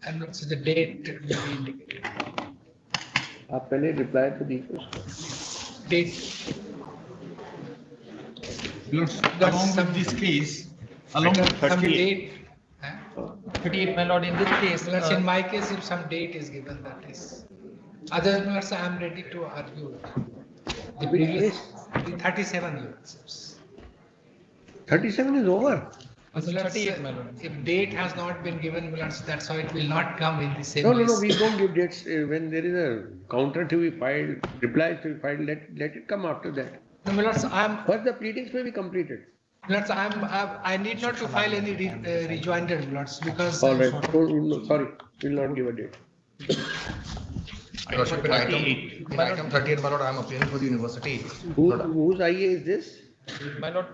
And what's the date may be indicated? आप पहले reply to the Date. Along with this case, along with Some 38. date. 38, my lord, in this case. Lords, in my case, if some date is given, that is. Otherwise, I am ready to argue. The previous, the 37 years. 37 is over. My lords, if date has not been given, my lords, that's why it will not come in the same No, list. we don't give dates. When there is a counter to be filed, replies to be filed, let it come after that. No, my lords, First the pleadings may be completed. my lords, I need not to file any rejoinder, my lords, because. All right. Sorry, will not give a date. Your Lordship, in item 38, my lord, I am appealing for the university. Whose IA is this? My lord,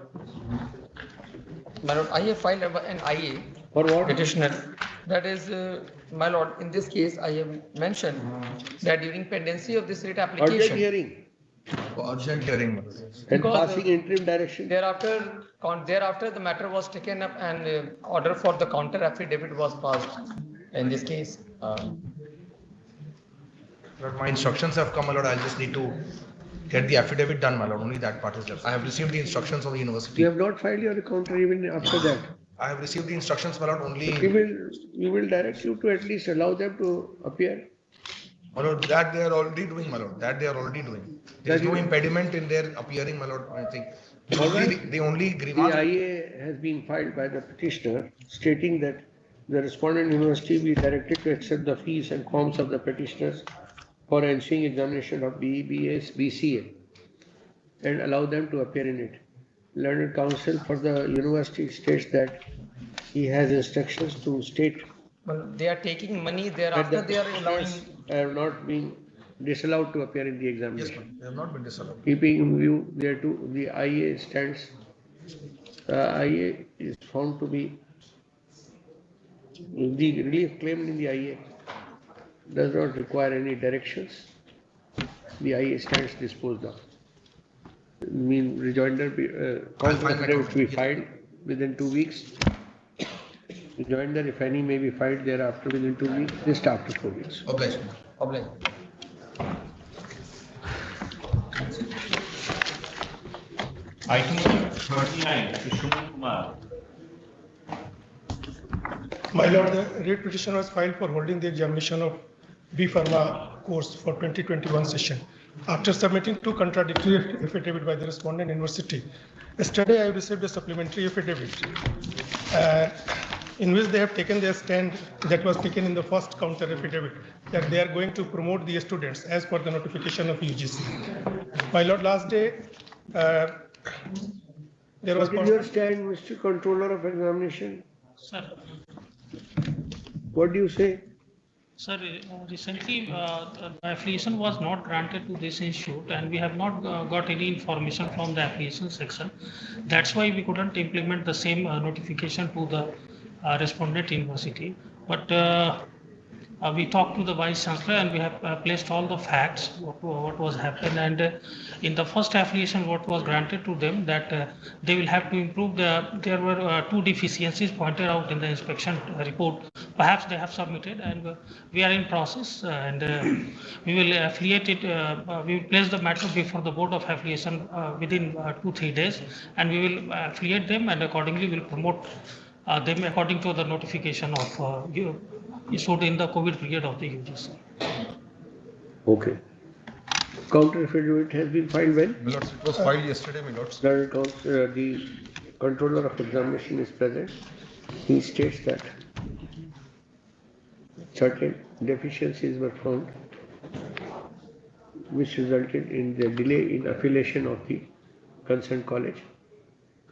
I have filed an IA for what? Petitioner. That is, my lord, in this case, I have mentioned that during pendency of this writ application. Urgent hearing. Urgent hearing. And passing interim direction. Thereafter, the matter was taken up and order for the counter affidavit was passed in this case. My instructions have come, my lord. I'll just need to get the affidavit done, my lord. Only that part is left. I have received the instructions of the university. You have not filed your counter even after that. I have received the instructions, my lord, only. We will direct you to at least allow them to appear. My lord, that they are already doing, my lord. That they are already doing. There is no impediment in their appearing, my lord. I think. The only grievance. The IA has been filed by the petitioner stating that the respondent university be directed to accept the fees and forms of the petitioners for ensuing examination of BE, BS, BCA and allow them to appear in it. Learned counsel for the university states that he has instructions to state. Well, they are taking money thereafter. They are allowing. Have not been disallowed to appear in the examination. Yes, they have not been disallowed. Keeping in view there too, the IA stands. IA is found to be the relief claimed in the IA does not require any directions. The IA stands disposed of. Rejoinder to be filed within 2 weeks. Rejoinder, if any, may be filed thereafter within 2 weeks, just after 4 weeks. Obliged. Item number 39, Vishnu Kumar. My lord, the writ petition was filed for holding the examination of B Pharma course for 2021 session. After submitting two contradictory affidavit by the respondent university, yesterday I received a supplementary affidavit in which they have taken their stand that was taken in the first counter affidavit that they are going to promote the students as per the notification of UGC. My lord, last day there was. What is your stand, Mr. Controller of Examination? Sir. What do you say? Sir, recently the affiliation was not granted to this institute and we have not got any information from the application section. That's why we couldn't implement the same notification to the respondent university. But we talked to the Vice Chancellor and we have placed all the facts, what was happened, and in the first affiliation what was granted to them that they will have to improve there were two deficiencies pointed out in the inspection report. Perhaps they have submitted and we are in process and we will affiliate it, we will place the matter before the Board of Affiliation within 2-3 days and we will affiliate them and accordingly will promote them according to the notification of issued in the COVID period of the UGC. Okay. Counter affidavit has been filed when? My lords, it was filed yesterday, my lords. The controller of examination is present. He states that certain deficiencies were found which resulted in the delay in affiliation of the concerned college.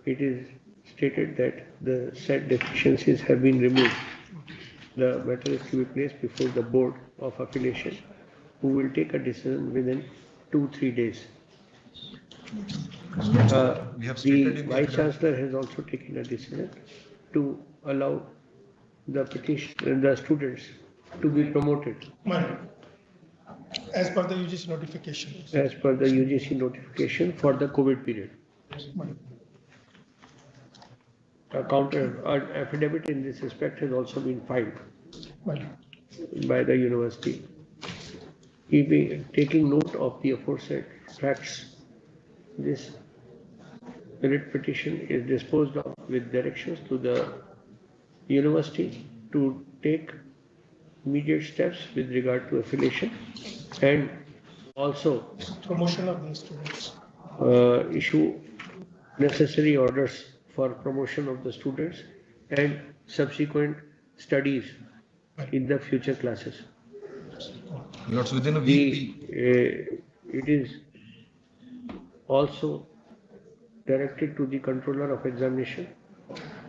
It is stated that the said deficiencies have been removed. The matter is to be placed before the Board of Affiliation, who will take a decision within 2-3 days. The Vice Chancellor has also taken a decision to allow the students to be promoted. As per the UGC notification. As per the UGC notification for the COVID period. A counter affidavit in this respect has also been filed by the university. Taking note of the aforesaid facts, this writ petition is disposed of with directions to the university to take immediate steps with regard to affiliation and also promotion of the students. Issue necessary orders for promotion of the students and subsequent studies in the future classes. Lords, within a week. It is also directed to the controller of examination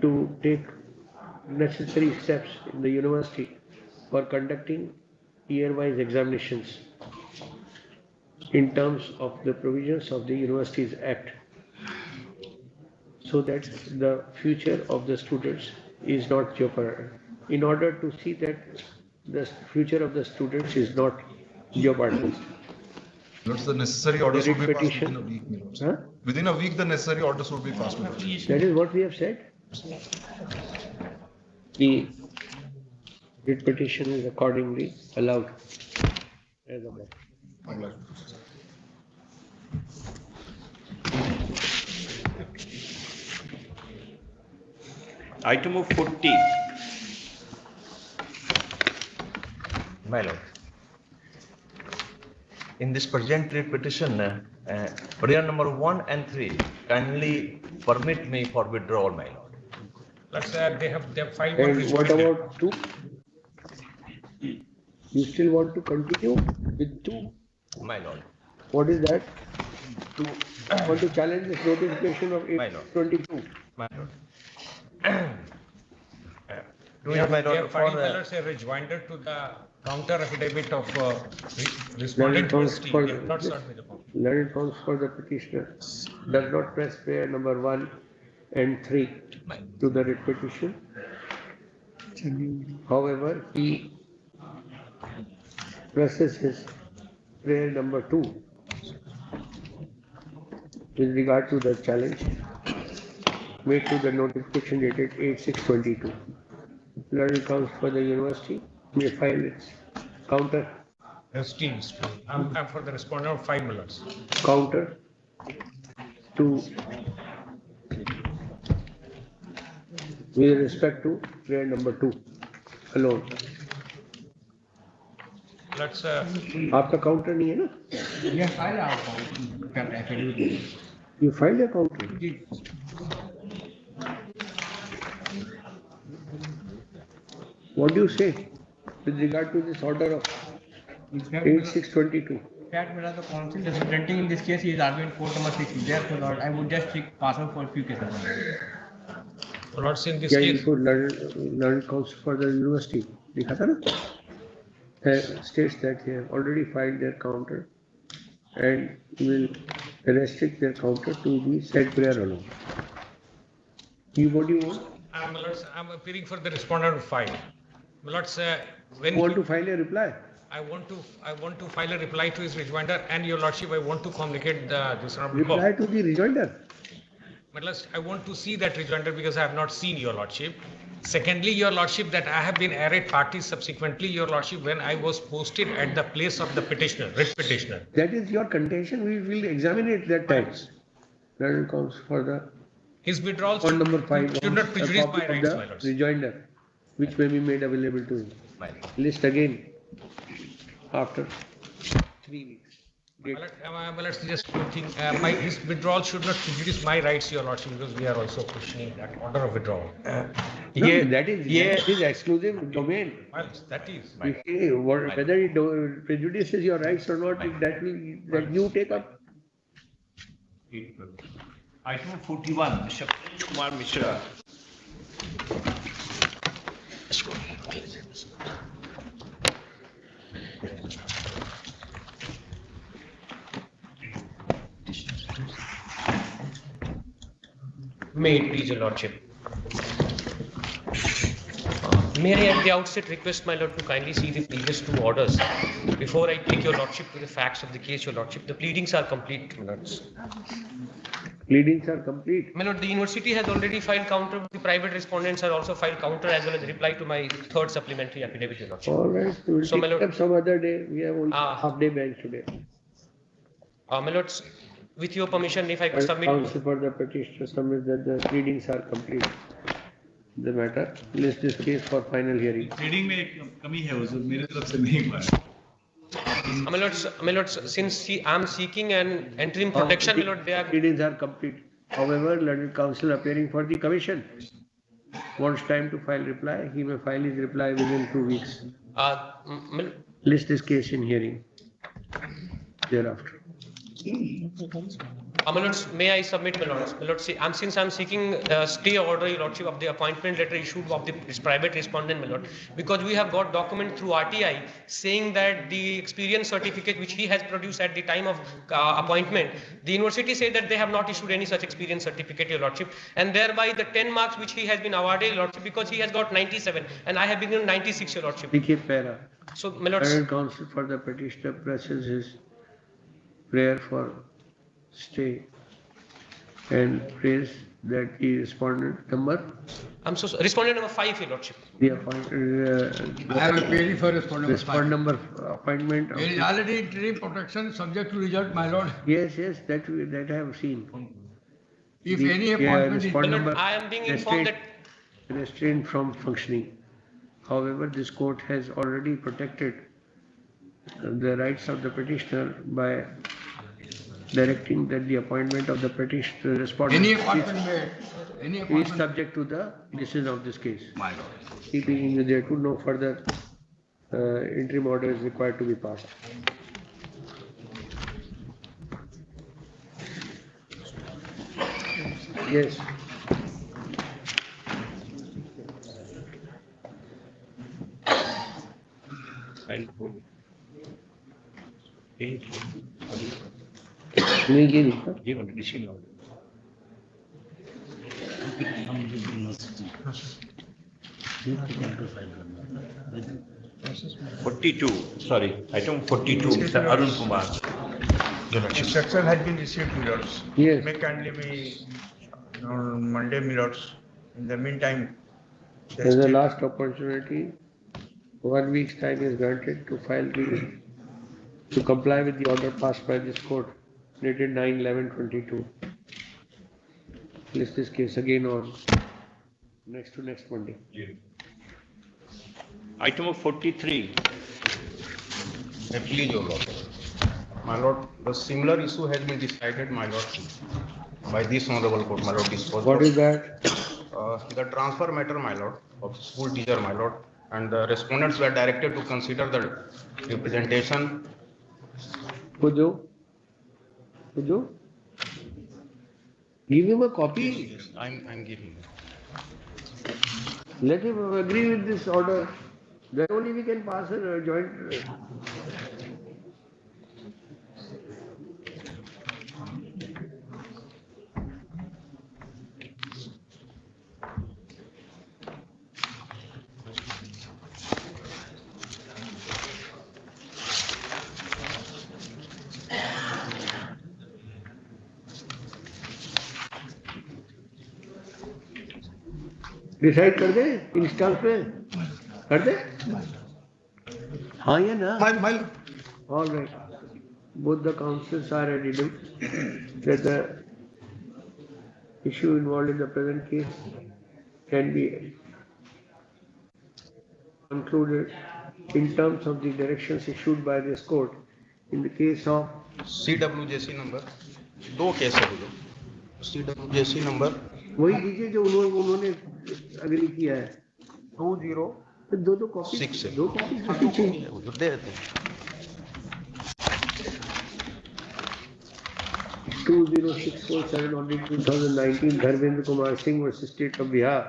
to take necessary steps in the university for conducting year-wise examinations in terms of the provisions of the Universities Act, so that the future of the students is not jeopardized. In order to see that the future of the students is not jeopardized. Lords, the necessary orders would be passed within a week. Huh? Within a week, the necessary orders would be passed. That is what we have said. The writ petition is accordingly allowed as above. Item of 40. My lord, in this present writ petition, prayer number 1 and 3, kindly permit me for withdrawal, my lord. Let's say they have filed. And what about 2? You still want to continue with 2? My lord. What is that? 2. Want to challenge this notification of 822? My lord. They have filed a rejoinder to the counter affidavit of respondent university. Not sought by the court. Learned counts for the petitioner does not press prayer number 1 and 3 to the writ petition. However, he presses his prayer number 2 with regard to the challenge made to the notification dated 8/6/22. Learned counts for the university may file its counter. Esteems. I'm for the respondent of 5 minutes. Counter to with respect to prayer number 2 alone. Let's. आपका counter नहीं है ना? ये file आपका You filed a counter. What do you say with regard to this order of 8/6/22? That whether the council is presenting in this case, he is arguing court number 6. Therefore, Lord, I would just pass on for a few cases. Lords, in this case, learned counsel for the university. दिखा था ना? States that they have already filed their counter and will restrict their counter to the said prayer alone. What do you want? I'm appearing for the respondent of 5. Lords, when you want to file a reply? I want to file a reply to his rejoinder, and your lordship, I want to communicate this. Reply to the rejoinder. But I want to see that rejoinder because I have not seen your lordship. Secondly, your lordship, that I have been arrayed party subsequently, your lordship, when I was posted at the place of the petitioner, writ petitioner. That is your contention. We will examine it that time. That comes for the his withdrawal on number 5 should not prejudice my rights, my lords. Rejoinder, which may be made available to him. List again after 3 weeks. Let's just think. His withdrawal should not prejudice my rights, your lordship, because we are also questioning that order of withdrawal. That is exclusive domain. Well, that is. Whether it prejudices your rights or not, that you take up. Item 41, Mr. Kumar Mishra. May it please your lordship. May I at the outset request my lord to kindly see the previous 2 orders before I take your lordship to the facts of the case, your lordship. The pleadings are complete, my lords. Pleadings are complete. My lord, the university has already filed counter. The private respondents are also filed counter as well as reply to my 3rd supplementary affidavit, your lordship. All right. We will take up some other day. We have only half day bench today. My lords, with your permission, if I could submit. Counsel for the petitioner submits that the pleadings are complete. The matter. List this case for final hearing. Pleading में कमी है उस मेरे तरफ से नहीं हुआ है. My lords, since I am seeking an interim protection, my lord, they are. Pleadings are complete. However, learned counsel appearing for the commission wants time to file reply, he may file his reply within 2 weeks. My List this case in hearing thereafter. My lords, may I submit, my lords? My lords, since I'm seeking stay order, your lordship, of the appointment letter issued of the private respondent, my lord, because we have got document through RTI saying that the experience certificate which he has produced at the time of appointment, the university said that they have not issued any such experience certificate, your lordship, and thereby the 10 marks which he has been awarded, your lordship, because he has got 97 and I have been given 96, your lordship. Keep para. So, my lords, Current counsel for the petitioner presses his prayer for stay and prays that the respondent number. I'm so sorry. Respondent number 5, your lordship. The appointed. I have a query for respondent number 5. Appointment. There is already interim protection subject to result, my lord. Yes, that I have seen. If any appointment is. Number I am being informed that. Restrained from functioning. However, this court has already protected the rights of the petitioner by directing that the appointment of the petitioner respondent is subject to the decision of this case. My lord. Keeping in there to no further interim order is required to be passed. Yes. Item 42, Mr. Arun Kumar. Instruction has been received, Milords. Yes. May kindly be on Monday, Milords. In the meantime, As a last opportunity, 1 week's time is granted to to comply with the order passed by this court, dated 9/11/22. List this case again on next Monday. Item 43. Please, Your Lord. My Lord, the similar issue has been decided, my Lord, by this honorable court, my Lord. What is that? The transfer matter, my Lord, of school teacher, my Lord, and the respondents were directed to consider the representation. Pujo? Give him a copy. Yes, I'm giving. Let him agree with this order. Then only we can pass a joint. Decide कर दे install पे कर दे हाँ ये ना all right both the councils are admitting that the issue involved in the present case can be concluded in terms of the directions issued by this court in the case of CWJC number 2 case है CWJC number वही दीजिए जो उन्होंने agree किया है 20 दो copy 6 दो copy दे देते हैं 20647 on 2019 Dharmendra Kumar Singh versus State of Bihar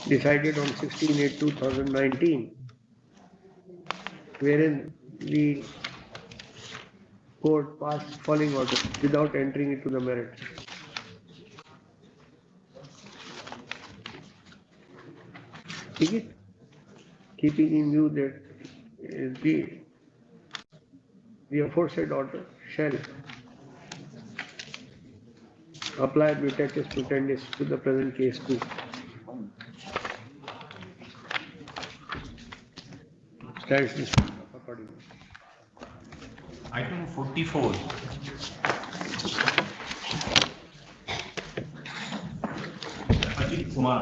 decided on 16/8/2019 wherein the court passed following order without entering into the merit. Keeping in view that the aforesaid order shall apply mutatis mutandis to the present case too. Stands dismissed accordingly. Item 44. Ajit Kumar.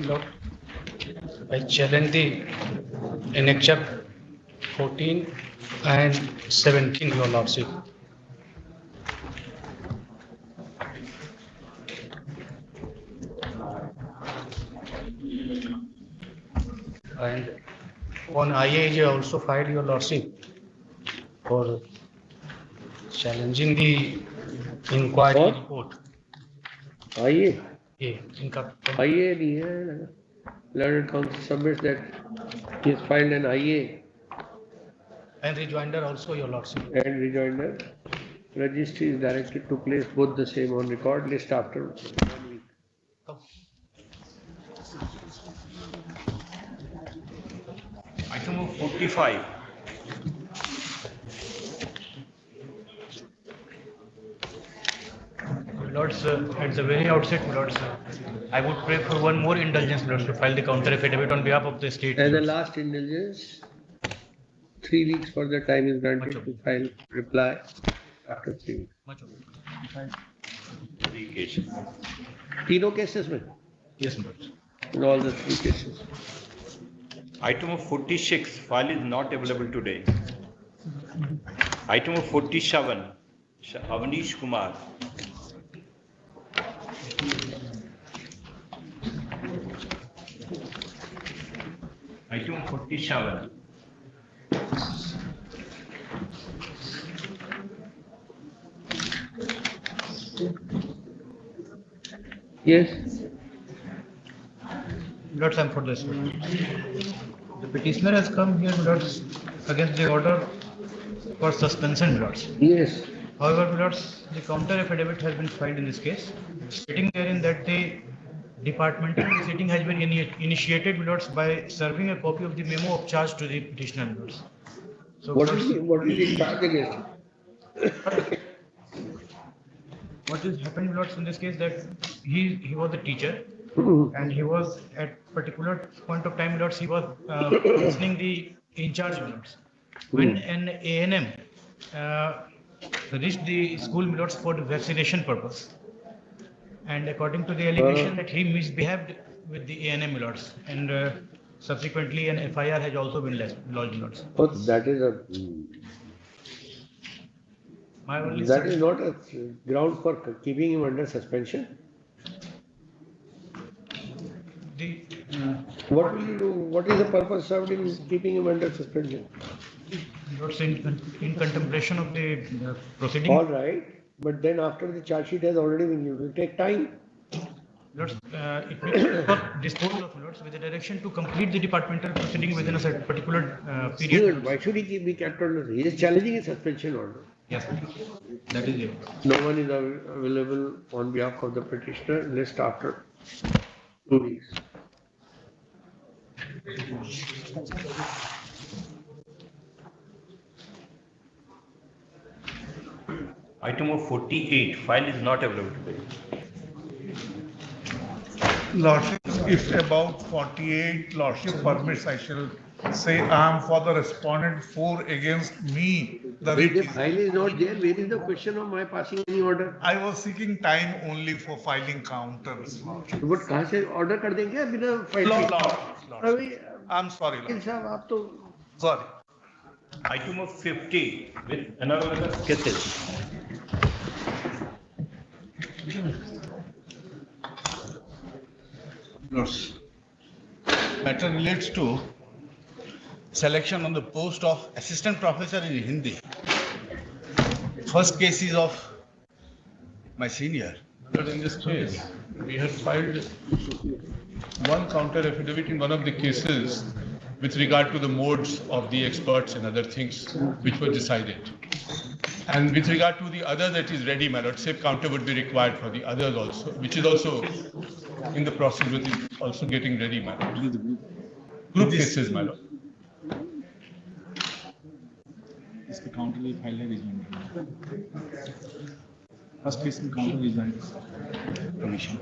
Lord, I challenge the inexact 14 and 17, Your Lordship. And on IAJ also filed, Your Lordship, for challenging the inquiry report. IA? Yeah, IA नहीं है. Learned Counsel submits that he has filed an IA. And rejoinder also, Your Lordship. And rejoinder. Registry is directed to place both the same on record list after 1 week. Item of 45. Lords, at the very outset, Lords, I would pray for one more indulgence, Lords, to file the counter affidavit on behalf of the state. As the last indulgence, 3 weeks further time is granted to file reply after 3 weeks. Three cases. तीनों cases में? Yes, Lord. In all the 3 cases. Item of 46, file is not available today. Item of 47, Avanish Kumar. Item 47. Yes. Lords, I'm for this. The petitioner has come here, Lords, against the order for suspension, Lords. Yes. However, Lords, the counter affidavit has been filed in this case, stating therein that the departmental sitting has been initiated, Lords, by serving a copy of the memo of charge to the petitioner, Lords. So, What is the charge against him? What has happened, Lords, in this case, that he was a teacher, and he was at particular point of time, Lords, he was listening the in charge, Lords. When an ANM reached the school, Lords, for the vaccination purpose, and according to the allegation that he misbehaved with the ANM, Lords, and subsequently an FIR has also been lodged, Lords. Oh, that is a. That is not a ground for keeping him under suspension. What will you do? What is the purpose served in keeping him under suspension? Lords, in contemplation of the proceeding. All right, but then after the charge sheet has already been used, it will take time. Lords, it will dispose of, Lords, with the direction to complete the departmental proceeding within a certain particular period. Why should he be kept under? He is challenging a suspension order. Yes, that is it. No one is available on behalf of the petitioner. List after 2 weeks. Item of 48, file is not available today. Lordship, if about 48 Lordship permits, I shall say I am for the respondent 4 against me. The file is not there. Where is the question of my passing any order? I was seeking time only for filing counters. Lordship. But कहाँ से order कर देंगे बिना file? Lord, I'm sorry, Lord. साहब आप तो. Sorry. Item of 50 with analogous cases. Lords, matter relates to selection on the post of assistant professor in Hindi. First case is of my senior. But in this case, we had filed one counter affidavit in one of the cases with regard to the modes of the experts and other things which were decided. And with regard to the other that is ready, my lord, same counter would be required for the others also, which is also in the process with it also getting ready, my lord. Group cases, my lord. इसके counter भी file है rejoinder first case में counter rejoinder commission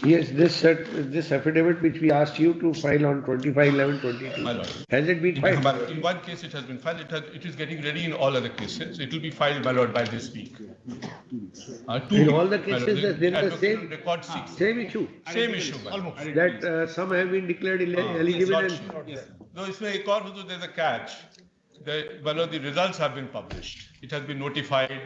Yes, this affidavit which we asked you to file on 25/11/22. My lord. Has it been filed? But in one case it has been filed, it is getting ready in all other cases. It will be filed, my lord, by this week. In all the cases, there is the same record 6. same issue. Same issue, my lord. That some have been declared eligible and No, इसमें एक और there's a catch. The results have been published. It has been notified.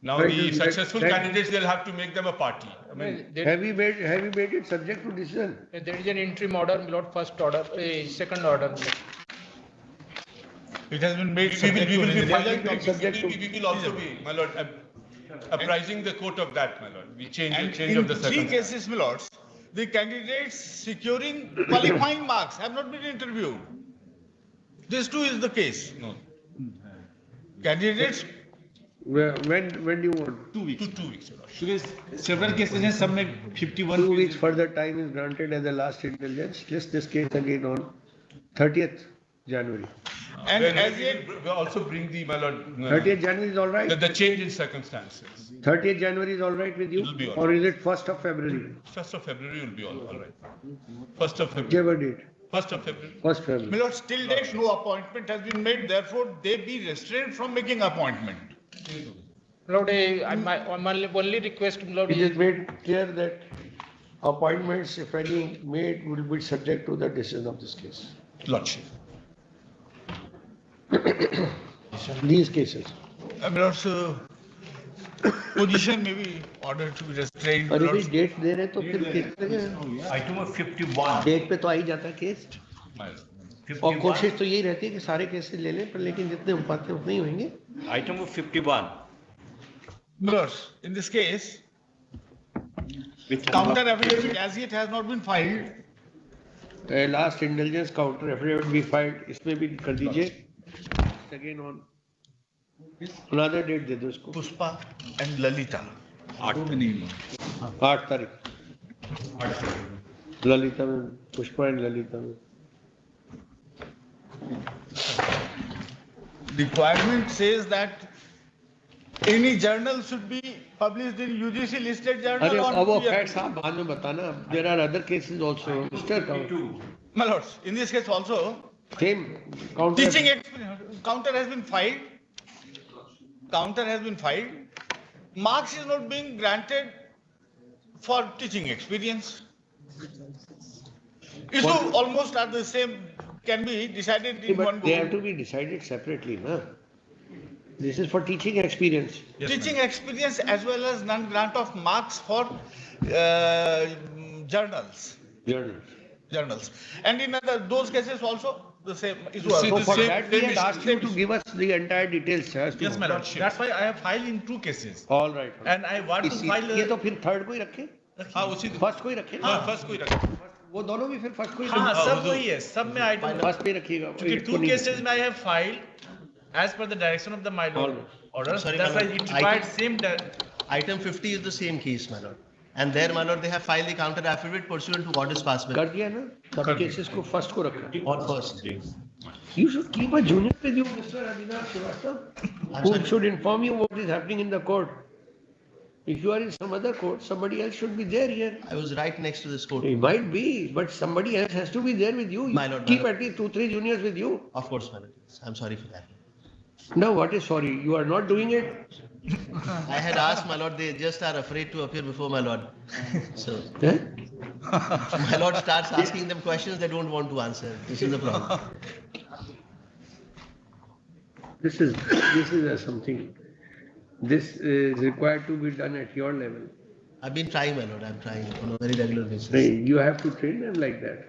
Now the successful candidates, they'll have to make them a party. I mean, have you made it subject to decision? There is an interim order, my lord, first order, second order. It has been made. We will also be, my lord, apprising the court of that, my lord. We change of the circumstances. In 3 cases, my lords, the candidates securing qualifying marks have not been interviewed. This too is the case. No. Candidates. When do you want? 2 weeks. 2 weeks. Because several cases हैं, सब में 51. 2 weeks further time is granted as the last intelligence. List this case again on 30th January. And as yet, we also bring the, my lord. 30th January is all right. The change in circumstances. 30th January is all right with you? It will be all or right. is it 1st of February? 1st of February will be all right. 1st of February. Whichever date. 1st of February. 1st February. My lord, still date no appointment has been made. Therefore, they be restrained from making appointment. Lord, my only request, Lord. It is made clear that appointments, if any made, will be subject to the decision of this case. Lordship. These cases. My lord's position may be ordered to be restrained. अरे भाई date दे रहे तो फिर case लगेगा। Item of 51. Date पे तो आ ही जाता है केस। और कोशिश तो यही रहती है कि सारे केसेस ले लें, पर लेकिन जितने हो पाते हैं उतने ही होंगे। Item of 51. Lords, in this case, counter affidavit as yet has not been filed. Last indulgence counter affidavit be filed. इसमें भी कर दीजिए। Again on another date दे दो इसको। Puspa and Lalita. 8 तारीख। ललिता में पुष्पा एंड ललिता में। Requirement says that any journal should be published in UGC listed journal. अरे on अब वो PF. facts आप बाद में बताना। There are other cases also. Mr. My lords, in this case also, Same counter. teaching counter has been filed. Counter has been filed. Marks is not being granted for teaching experience. Issue almost are the same, can be decided in one But they have go. to be decided separately, na? This is for teaching experience. Teaching experience as well as non-grant of marks for journals. Journals. And in those cases also, the same issue. So for that we had asked you to give us the entire details. Yes, my lord. That's why I have filed in 2 cases. All right. And I want to file. ये तो फिर third को ही रखे? हाँ उसी first को ही रखे? हाँ फर्स्ट को ही रखे। वो दोनों भी फिर फर्स्ट को ही हाँ रखे? सब वही है, सब में आइटम फर्स्ट पे ही रखिएगा। क्योंकि 2 cases में I have filed as per the direction of the my lord order. Sorry, That's my why lord. it required same. Item 50 is the same case, my lord. And there, my lord, they have filed the counter affidavit pursuant to orders passed by. कर दिया ना? सब cases को first को रखा। On first. You should keep a junior with you, Mr. Adinath Srivastava, who should inform you what is happening in the court. If you are in some other court, somebody else should be there here. I was right next to this court. It might be, but somebody else has to be there with you. My lord, Keep at least 2-3 juniors with you. Of course, my lord. I'm sorry for that. No, what is sorry? You are not doing it? I had asked, my lord, they just are afraid to appear before my lord. So, my lord starts asking them questions they don't want to answer. This is the problem. This is something. This is required to be done at your level. I've been trying, my lord. I'm trying on a very regular basis. You have to train them like that.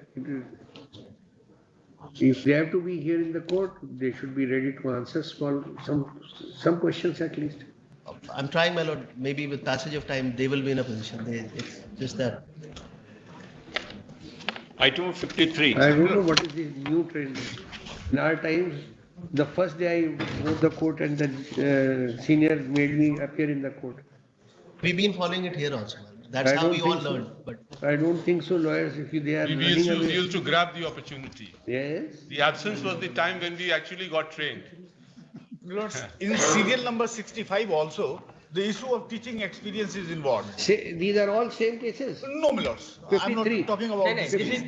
If they have to be here in the court, they should be ready to answer some questions at least. I'm trying, my lord. Maybe with passage of time, they will be in a position. It's just that. Item 53. I don't know what is this new trend. In our times, the first day I wrote the court and the senior made me appear in the court. We've been following it here also. That's how we all learned. But I don't think so, lawyers, if they are We used to grab the opportunity. Yes. The absence was the time when we actually got trained. Lords, in serial number 65 also, the issue of teaching experience is involved. These are all same cases. No, my lords. I'm not 53. talking about This this.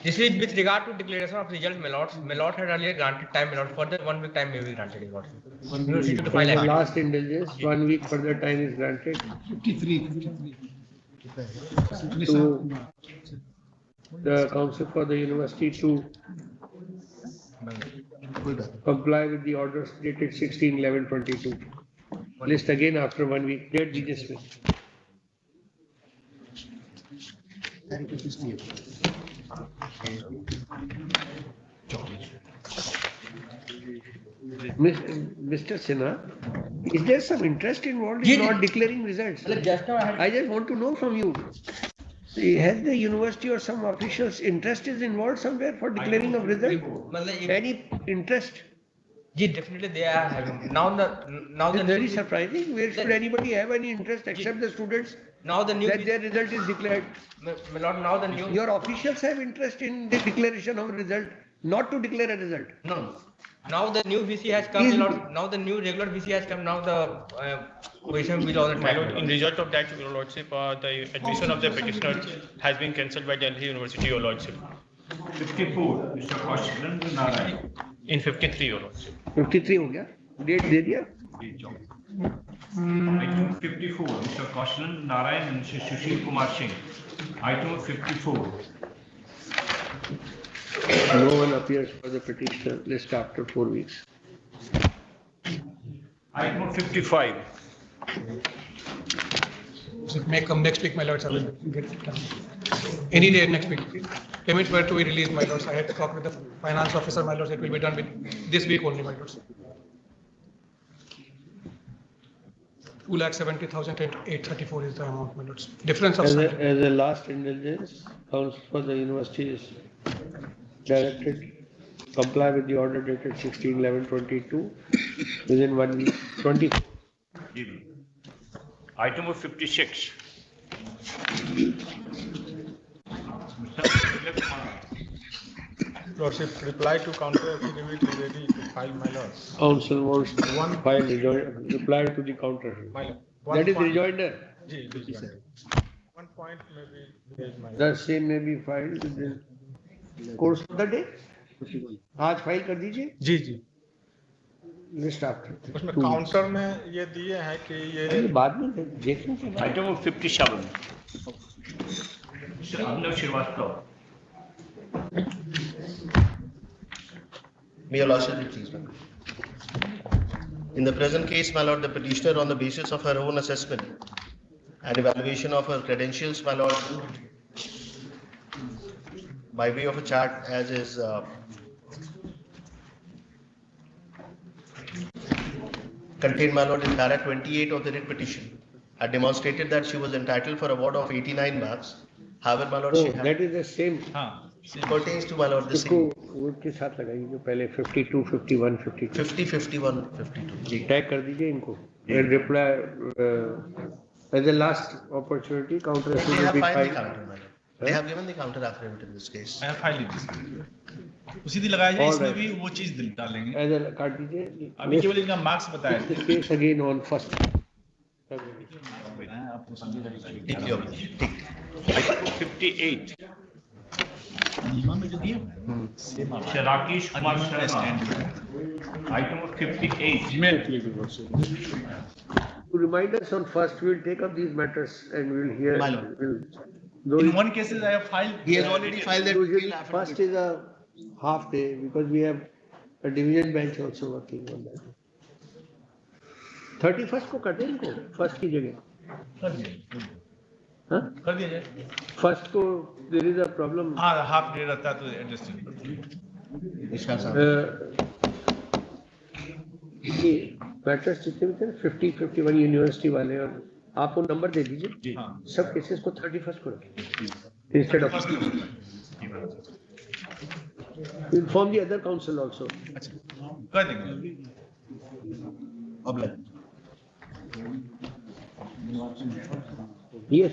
This is with regard to declaration of results, my lords. My lord had earlier granted time, my lord. Further 1 week time may be granted, my lord. University to file application. Last indulgence, 1 week further time is granted. 53. To the council for the university to comply with the orders dated 16/11/22. List again after 1 week. Date DJ Smith. Mr. Sinha, is there some interest involved in not declaring results? I just want to know from you. Has the university or some officials interest is involved somewhere for declaring of result? Any interest? Yeah, definitely they are having. Now the very surprising. Where should anybody have any interest except the students? Now the new that their result is declared. My lord, now the new. Your officials have interest in the declaration of result, not to declare a result. No. Now the new VC has come. My lord, now the new regular VC has come. Now the position will on the My lord, in result of that, your lordship, the admission of the petitioner has been cancelled by Delhi University, your lordship. 54, Mr. Kaushal Narayan. In 53, your lordship. 53 हो गया? Date दे दिया? Item 54, Mr. Kaushal Narayan and Mr. Sushil Kumar Singh. Item 54. No one appears for the petitioner list after 4 weeks. Item 55. So it may come next week, my lords. I will get it done. Any day next week. Payments were to be released, my lords. I had to talk with the finance officer, my lords. It will be done with this week only, my lords. 2,70,834 is the amount, my lords. Difference of as a last indulgence, council for the university is directed comply with the order dated 16/11/22 within 1 week. 20. Item 56. Lordship, reply to counter affidavit is ready to file, my lords. Council wants file reply to the counter. That is rejoinder. One point may be raised, my lord. The same may be filed within course of the day. आज file कर दीजिए जी जी list after उसमें counter में ये दिए हैं कि ये बाद में देखने के बाद Item 57. Mr. Abhinav Srivastava. May your lordship please, ma'am. In the present case, my lord, the petitioner, on the basis of her own assessment and evaluation of her credentials, my lord, by way of a chart, as is contained, my lord, in para 28 of the writ petition, had demonstrated that she was entitled for award of 89 marks. However, my lord, she had, that is the same. pertains to, my lord, the same. वो के साथ लगाइए जो पहले 52, 51, 52. 50, 51, 52. Tag कर दीजिए इनको. Reply as a last opportunity. Counter They have will be filed the filed. counter, my lord. They have given the counter affidavit in this case. I have filed it. उसी दिन लगाया जाए इसमें भी वो चीज डालेंगे. As a काट दीजिए. अभी केवल इनका मार्क्स बताया. The case again on first. आपको समझेगा. 58. Mr. Rakesh Kumar Sharma. Item 58. To remind us on first, we will take up these matters and we will hear. My lord. In one case, I have filed. He has already filed that. Usually first is a half day because we have a division bench also working on that. 31st को कर दें इनको first की जगह. हाँ? कर दिया जाए. First को there is a problem. हाँ हाफ डे रहता है तो एडजस्ट. इसका साथ. ये मैटर्स जितने भी थे 50, 51 यूनिवर्सिटी वाले और आप वो नंबर दे दीजिए. सब केसेस को 31st को रखें instead of. Inform the other council also. कर देंगे. Yes.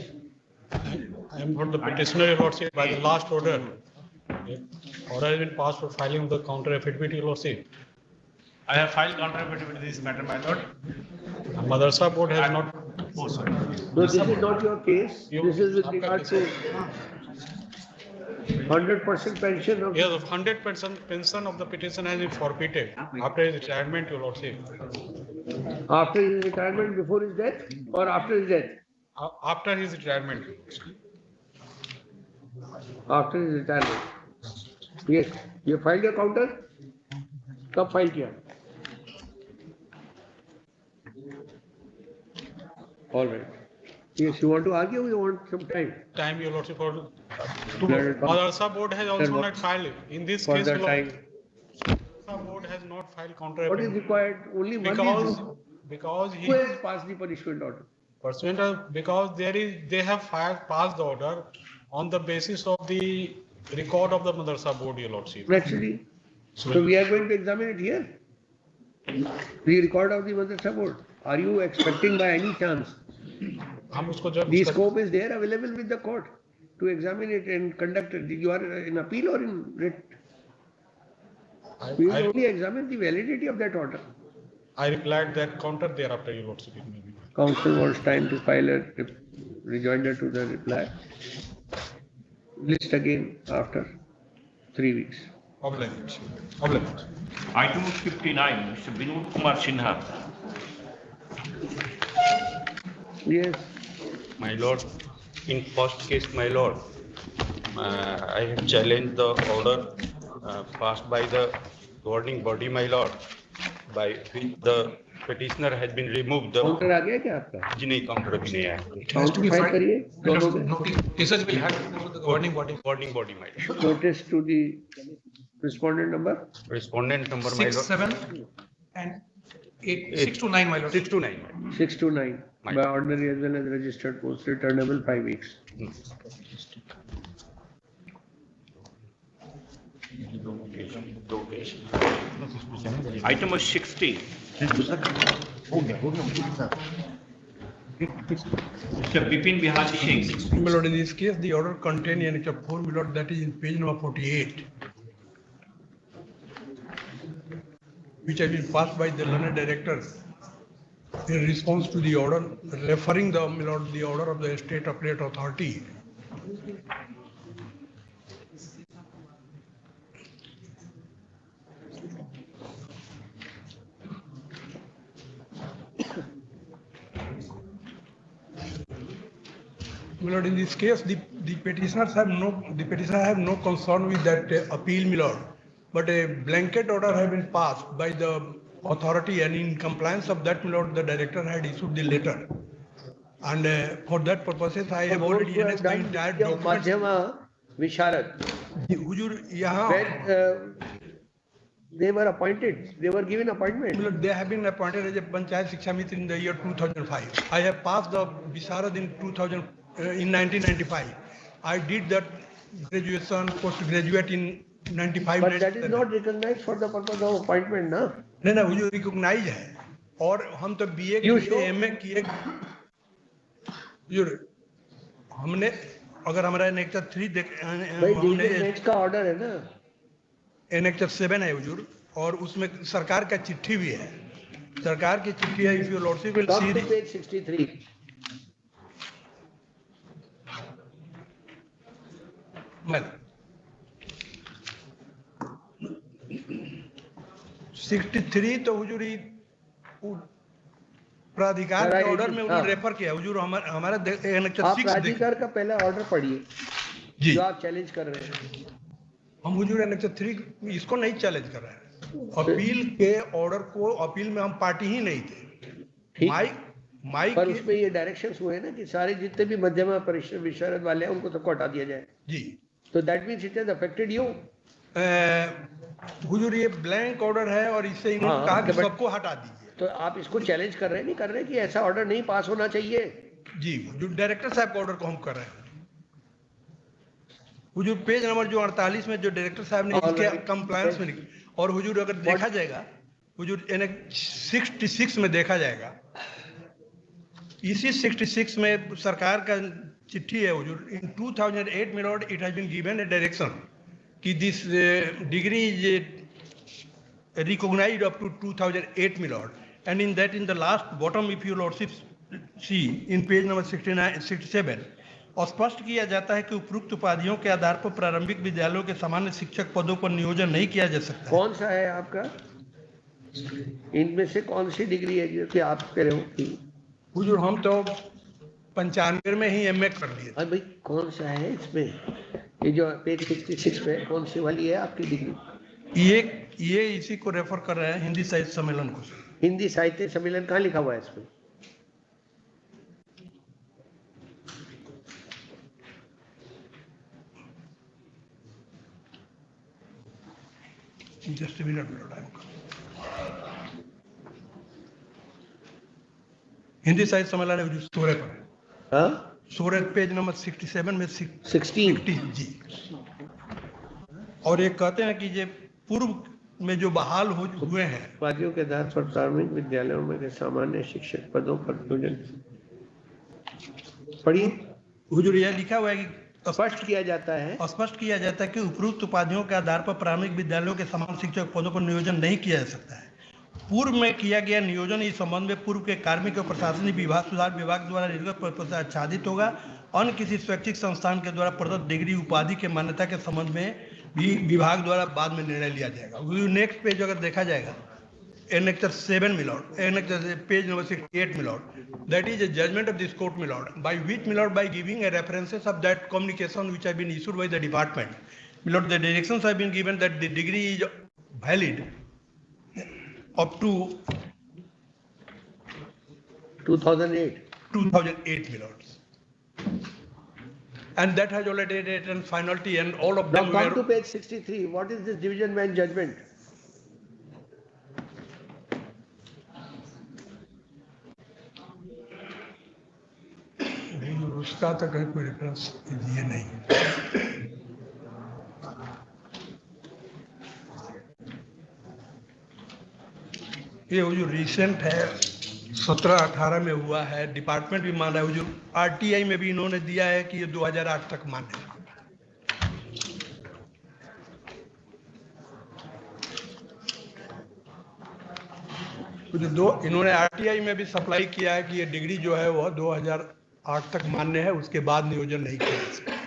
I am for the petitioner, your lordship, by the last order. Order has been passed for filing of the counter affidavit, your lordship. I have filed counter affidavit in this matter, my lord. Madrasa board has not. No, this is not your case. This is with regard to 100% pension of. Yes, 100% pension of the petition has been forfeited after his retirement, Your Lordship. After his retirement, before his death, or after his death? After his retirement. After his retirement. Yes. You filed your counter? कब file किया? All right. Yes, you want to argue? You want some time? Time, Your Lordship, for Madrasa board has also not filed. In this case, Further time. Madrasa board has not filed counter. What is required? Only one because who has passed the punishment order? Pursuant of, because they have passed the order on the basis of the record of the Madrasa board, Your Lordship. Naturally. So we are going to examine it here. The record of the Madrasa board. Are you expecting by any chance? The scope is there available with the court to examine it and conduct it. You are in appeal or in writ? We will only examine the validity of that order. I replied that counter thereafter, Your Lordship. Council wants time to file a rejoinder to the reply. List again after 3 weeks. Item 59, Mr. Vinod Kumar Sinha. Yes. My lord, in first case, my lord, I have challenged the order passed by the governing body, my lord, by which the petitioner has been removed. Counter आ गया क्या आपका? जी नहीं, counter अभी नहीं आया. Counter file करिए. Notices will have to go to the governing body. Governing body, my lord. Notice to the respondent number? Respondent number, my lord. 6, 7 and 8, 6 to 9, my lord. 6 to 9, my lord. 6 to 9. By ordinary as well as registered post, returnable 5 weeks. Item 60. Mr. Bipin Bihar Singh. My lord, in this case, the order contained in Annexure 4, my lord, that is in page number 48, which has been passed by the learned directors in response to the order referring the, my lord, the order of the State Appellate Authority. My lord, in this case, the petitioners have no concern with that appeal, my lord. But a blanket order has been passed by the authority, and in compliance of that, my lord, the director had issued the letter. And for that purposes, I have already annexed the entire document. Madhyama Visharad. Where they were appointed, they were given appointment. They have been appointed as a Panchayat Shiksha Mitra in the year 2005. I have passed the Visharad in 1995. I did that graduation, postgraduate in 95. But that is not recognized for the purpose of appointment, na? नहीं वो जो recognize है और हम तो BA किए MA किए जो हमने अगर हमारा Annexure 3 देख हमने का ऑर्डर है ना Annexure 7 है हुजूर और उसमें सरकार का चिट्ठी भी है सरकार की चिट्ठी है if your lordship will see page 63 well 63 तो हुजूर प्राधिकार के ऑर्डर में उन्होंने रेफर किया हुजूर हमारा Annexure 6 प्राधिकार का पहला ऑर्डर पढ़िए जो आप चैलेंज कर रहे हैं हम हुजूर Annexure 3 इसको नहीं चैलेंज कर रहे हैं अपील के ऑर्डर को अपील में हम पार्टी ही नहीं थे माइक पर उसमें ये डायरेक्शंस हुए ना कि सारे जितने भी मध्यमा परिषद विशारद वाले हैं उनको सबको हटा दिया जाए जी तो that means it has affected you हुजूर ये ब्लैंक ऑर्डर है और इससे इन्होंने कहा कि सबको हटा दीजिए तो आप इसको चैलेंज कर रहे हैं नहीं कर रहे कि ऐसा ऑर्डर नहीं पास होना चाहिए जी जो डायरेक्टर साहब का ऑर्डर को हम कर रहे हैं हुजूर पेज नंबर जो 48 में जो डायरेक्टर साहब ने इसके कंप्लायंस में और हुजूर अगर देखा जाएगा हुजूर 66 में देखा जाएगा इसी 66 में सरकार का चिट्ठी है हुजूर इन 2008 में lord it has been given a direction कि this degree is recognised up to 2008 में lord And in that, in the last bottom, if you lordship see in page number 69, 67, और स्पष्ट किया जाता है कि उपरोक्त उपाधियों के आधार पर प्रारंभिक विद्यालयों के सामान्य शिक्षक पदों पर नियोजन नहीं किया जा सकता। कौन सा है आपका? इनमें से कौन सी डिग्री है जो कि आप कह रहे हो? हुजूर हम तो 95 में ही एमए कर लिए। अरे भाई कौन सा है इसमें? ये जो पेज 66 पे कौन सी वाली है आपकी डिग्री? ये इसी को रेफर कर रहे हैं, हिंदी साहित्य सम्मेलन को। हिंदी साहित्य सम्मेलन कहाँ लिखा हुआ है इसमें? Just a minute, हिंदी साहित्य सम्मेलन है सोरे पर। हाँ? सोरे पेज नंबर 67 में 16 जी। और ये कहते हैं कि ये पूर्व में जो बहाल हुए हैं उपाधियों के आधार पर प्राथमिक विद्यालयों में सामान्य शिक्षक पदों पर नियोजन पढ़िए। हुजूर यह लिखा हुआ है कि स्पष्ट किया जाता है, स्पष्ट किया जाता है कि उपरोक्त उपाधियों के आधार पर प्राथमिक विद्यालयों के समान शिक्षक पदों पर नियोजन नहीं किया जा सकता है। पूर्व में किया गया नियोजन इस संबंध में पूर्व के कार्मिक और प्रशासनिक विभाग सुधार विभाग द्वारा निर्गत पद से आच्छादित होगा। अन्य किसी स्वैच्छिक संस्थान के द्वारा प्रदत्त डिग्री उपाधि के मान्यता के संबंध में भी विभाग द्वारा बाद में निर्णय लिया जाएगा। नेक्स्ट पेज अगर देखा जाएगा, Annexure 7, my lord, Annexure page number 68, my lord. That is a judgment of this court, my lord, by which, my lord, by giving a references of that communication which have been issued by the department, my lord, the directions have been given that the degree is valid up to 2008. 2008, my lords. And that has already written finality, and all of them now were. Come to page 63. What is this division bench judgment? उसका तो कहीं कोई reference दिए नहीं। ये वो जो recent है 17-18 में हुआ है, डिपार्टमेंट भी मान रहा है। जो आरटीआई में भी इन्होंने दिया है कि ये 2008 तक मान्य है। जो दो इन्होंने आरटीआई में भी सप्लाई किया है कि ये डिग्री जो है वह 2008 तक मान्य है, उसके बाद नियोजन नहीं किया जा सकता।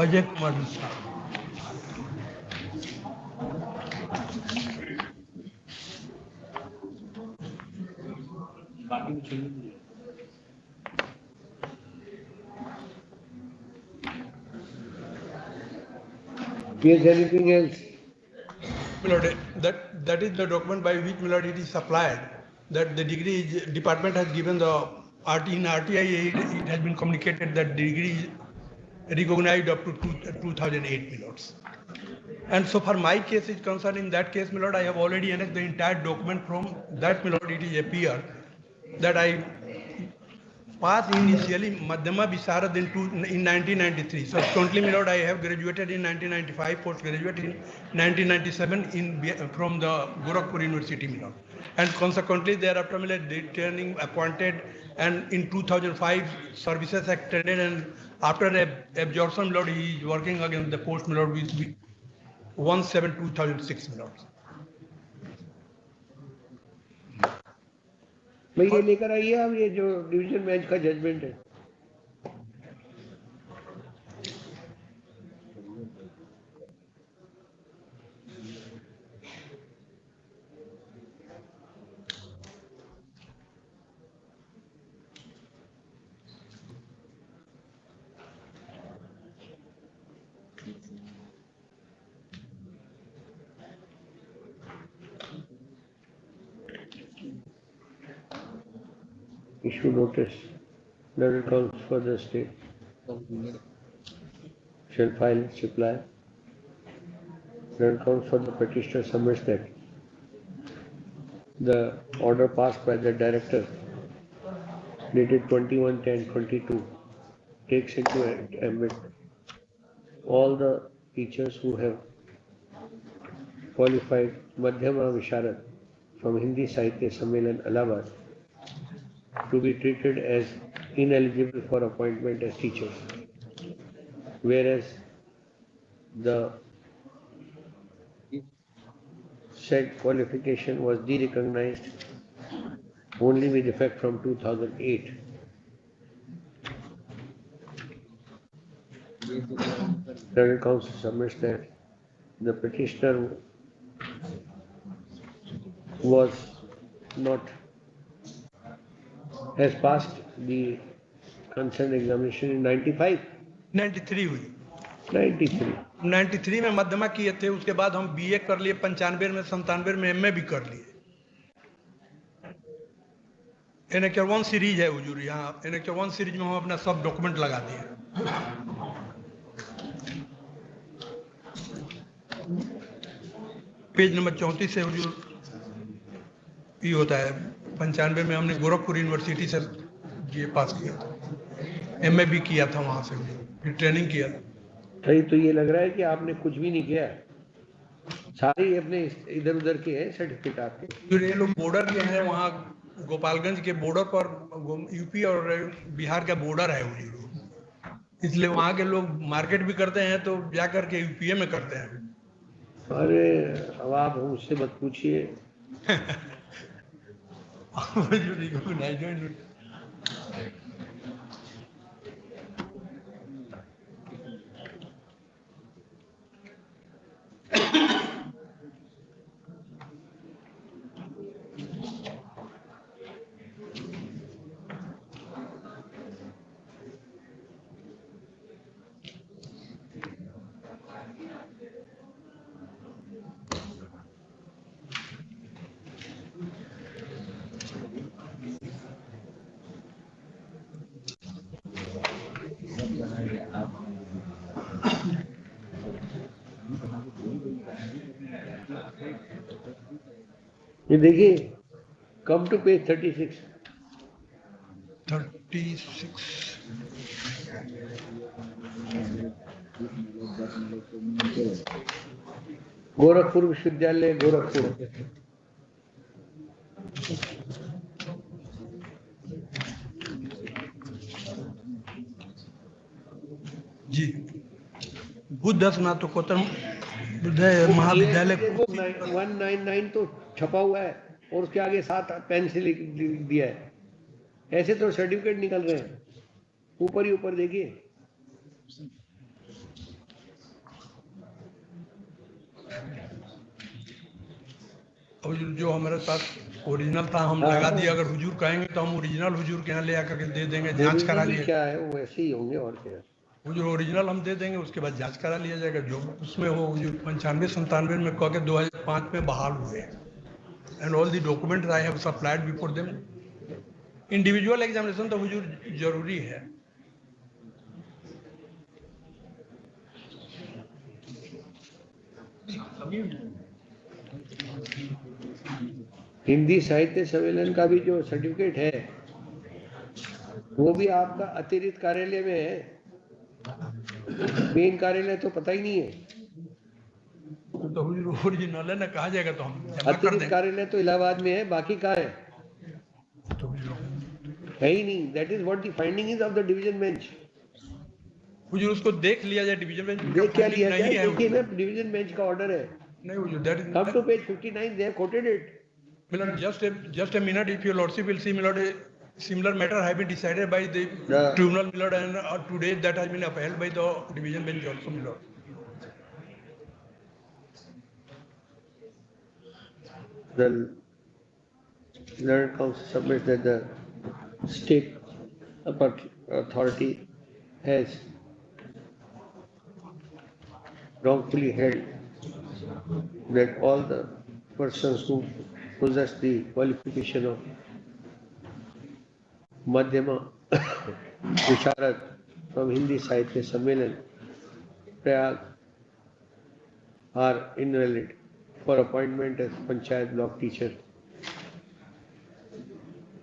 Ajay Kumar Mishra. Is anything else? Milord, that is the document by which, Milord, it is supplied. That the degree is, department has given the in RTI, it has been communicated that the degree is recognized up to 2008, Milords. And so far my case is concerned, in that case, Milord, I have already annexed the entire document from that, Milord, it is appear that I passed initially Madhyama Visharad in 1993. Subsequently, Milord, I have graduated in 1995, post-graduate in 1997 from the Gorakhpur University, Milord. And consequently, thereafter, Milord, returning appointed, and in 2005, services extended, and after absorption, Milord, he is working against the post, Milord, with 1/7/2006, Milord. भाई ये लेकर आइए आप, ये जो division bench का judgement है। Issue notice that accounts for the state shall file its reply. That accounts for the petitioner submits that the order passed by the director dated 21/10/22 takes into account all the teachers who have qualified Madhyama Visharad from Hindi Sahitya Sammelan, Allahabad, to be treated as ineligible for appointment as teachers, whereas the said qualification was de-recognized only with effect from 2008. Learned Counsel submits that the petitioner was not, has passed the concerned examination in 95. 93 हुई 93 93 में मध्यमा किए थे, उसके बाद हम BA कर लिए, 95 में 97 में एमए भी कर लिए। एनेक्चर 1 सीरीज है हुजूर, यहाँ एनेक्चर 1 सीरीज में हम अपना सब डॉक्यूमेंट लगा दिए। पेज नंबर 34 से हुजूर ये होता है। 95 में हमने गोरखपुर यूनिवर्सिटी से ये पास किया था, एमए भी किया था वहां से, फिर ट्रेनिंग किया था। नहीं तो ये लग रहा है कि आपने कुछ भी नहीं किया, सारी अपने इधर उधर के हैं सर्टिफिकेट आपके। फिर ये लोग बॉर्डर के हैं, वहाँ गोपालगंज के बॉर्डर पर यूपी और बिहार का बॉर्डर है हुजूर, इसलिए वहाँ के लोग मार्केट भी करते हैं तो जा करके यूपीए में करते हैं। अरे अब आप मुझसे मत पूछिए। ये देखिए, कम टू पेज 36। गोरखपुर विश्वविद्यालय गोरखपुर। जी, बुद्ध स्नातकोत्तर महाविद्यालय 199 तो छपा हुआ है और उसके आगे 7 पेन से लिख दिया है। ऐसे तो सर्टिफिकेट निकल रहे हैं, ऊपर ही ऊपर देखिए। और जो हमारे पास ओरिजिनल था हम लगा दिया, अगर हुजूर कहेंगे तो हम ओरिजिनल हुजूर के यहाँ ले आकर के दे देंगे, जांच करा लिया। क्या है वो वैसे ही होंगे और क्या। हुजूर ओरिजिनल हम दे देंगे, उसके बाद जांच करा लिया जाएगा। जो उसमें हो हुजूर 95-97 में कह के 2005 में बहाल हुए, and all the documents I have supplied before them. Individual examination तो हुजूर जरूरी है। हिंदी साहित्य सम्मेलन का भी जो सर्टिफिकेट है वो भी आपका अतिरिक्त कार्यालय में है, मेन कार्यालय तो पता ही नहीं है। तो ओरिजिनल है ना, कहा जाएगा तो हम जमा कर अतिरिक्त देंगे। कार्यालय तो इलाहाबाद में है, बाकी कहाँ है? है ही नहीं। That is what the finding is of the division bench. हुजूर उसको देख लिया जाए, डिवीजन बेंच देख क्या लिया जाए? नहीं है। देखिए ना, डिवीजन बेंच का ऑर्डर है। नहीं हुजूर, that is come to page 59, they have quoted it. Milord, just a minute, if your lordship will see, Milord, a similar matter have been decided by the Yeah. tribunal, Milord, and today that has been upheld by the division bench also, Milord. The learned counsel submits that the state authority has wrongfully held that all the persons who possess the qualification of Madhyama Visharad from Hindi Sahitya Sammelan, Prayag, are invalid for appointment as Panchayat block teacher.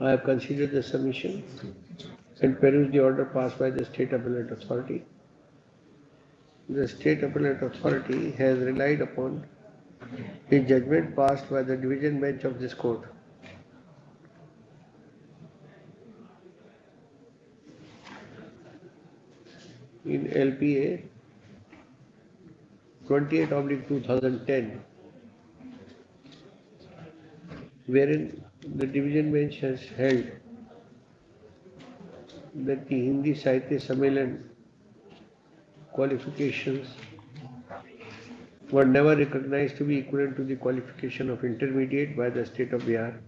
I have considered the submission and perused the order passed by the State Appellate Authority. The State Appellate Authority has relied upon A judgment passed by the division bench of this court. In LPA 28/2010, wherein the division bench has held that the Hindi Sahitya Sammelan qualifications were never recognized to be equivalent to the qualification of intermediate by the state of Bihar.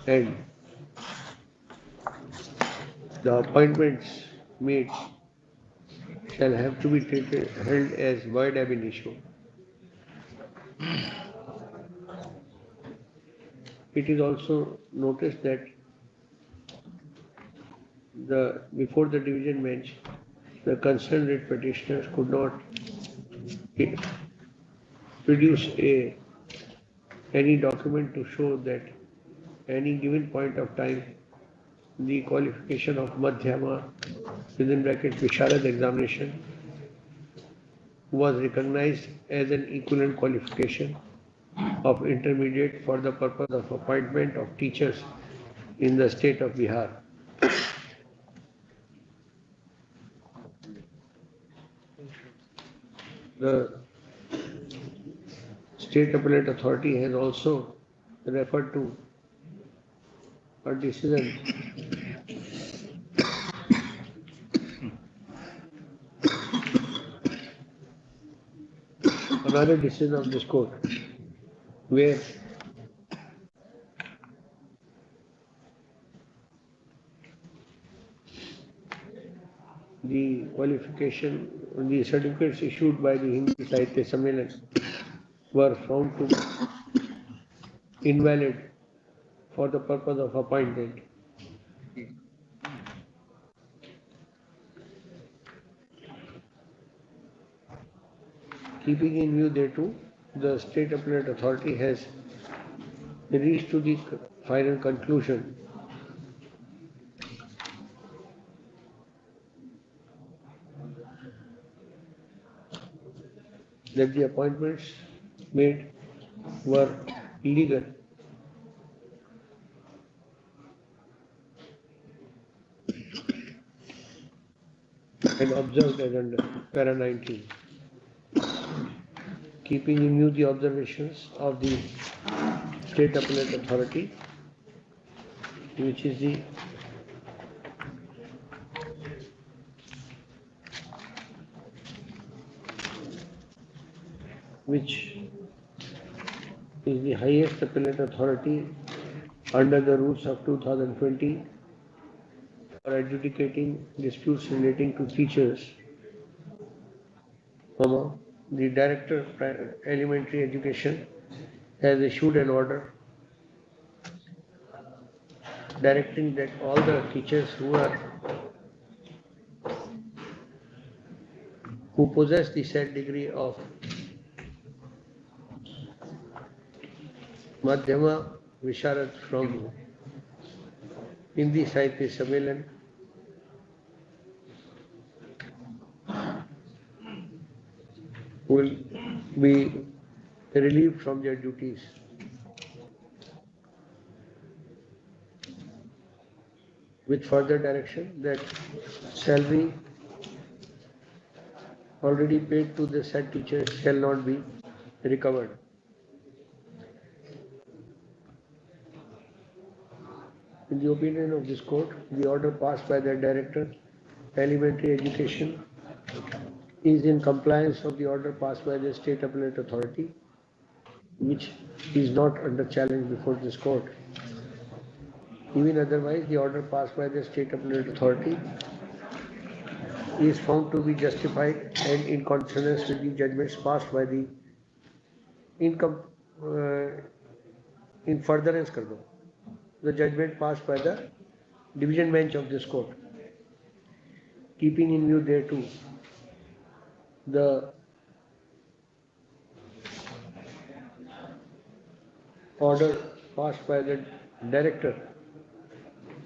And the appointments made shall have to be held as void ab initio. It is also noticed that before the division bench, the concerned writ petitioners could not produce any document to show that any given point of time the qualification of Madhyama within bracket Visharad examination was recognized as an equivalent qualification of intermediate for the purpose of appointment of teachers in the state of Bihar. The State Appellate Authority has also referred to a decision another decision of this court where the qualification, the certificates issued by the Hindi Sahitya Sammelan were found to be invalid for the purpose of appointment. Keeping in view thereto, the State Appellate Authority has reached to the final conclusion that the appointments made were illegal and observed as under para 19. Keeping in view the observations of the State Appellate Authority, which is the highest appellate authority under the rules of 2020 for adjudicating disputes relating to teachers, the Director of Elementary Education has issued an order directing that all the teachers who possess the said degree of Madhyama Visharad from Hindi Sahitya Sammelan will be relieved from their duties. With further direction that salary already paid to the said teachers shall not be recovered. In the opinion of this court, the order passed by the Director, Elementary Education, is in compliance of the order passed by the State Appellate Authority, which is not under challenge before this court. Even otherwise, the order passed by the State Appellate Authority is found to be justified and in consonance with the judgments passed by the in furtherance the judgment passed by the division bench of this court. Keeping in view thereto, the order passed by the director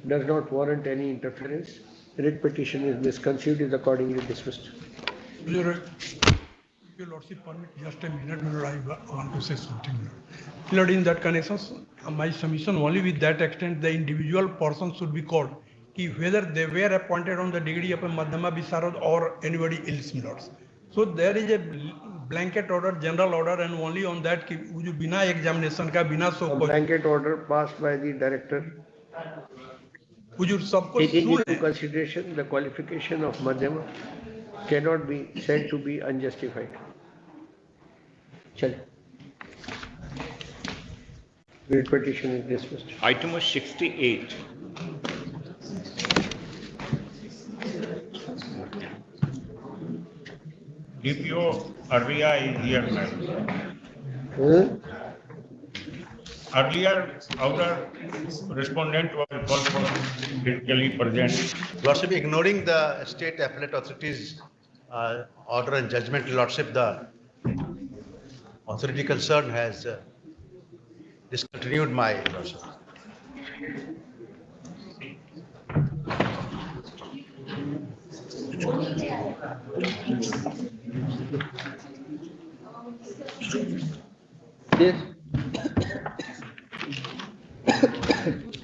does not warrant any interference, writ petition is misconceived, is accordingly dismissed. Your Lordship, permit just a minute, my Lord, I want to say something. Lord, in that connection, my submission only with that extent, the individual person should be called, whether they were appointed on the degree of a Madhyama Visarad or anybody else, my lords. So there is a blanket order, general order, and only on that, bina examination ka bina so. A blanket order passed by the director. Taking into consideration the qualification of Madhyama cannot be said to be unjustified. Chal. Writ petition is dismissed. Item was 68. DPO Arvia is here, ma'am. Earlier, our respondent was called for physically present. Lordship, ignoring the state appellate authorities' order and judgment, Lordship, the authority concerned has discontinued my Lordship. Yes.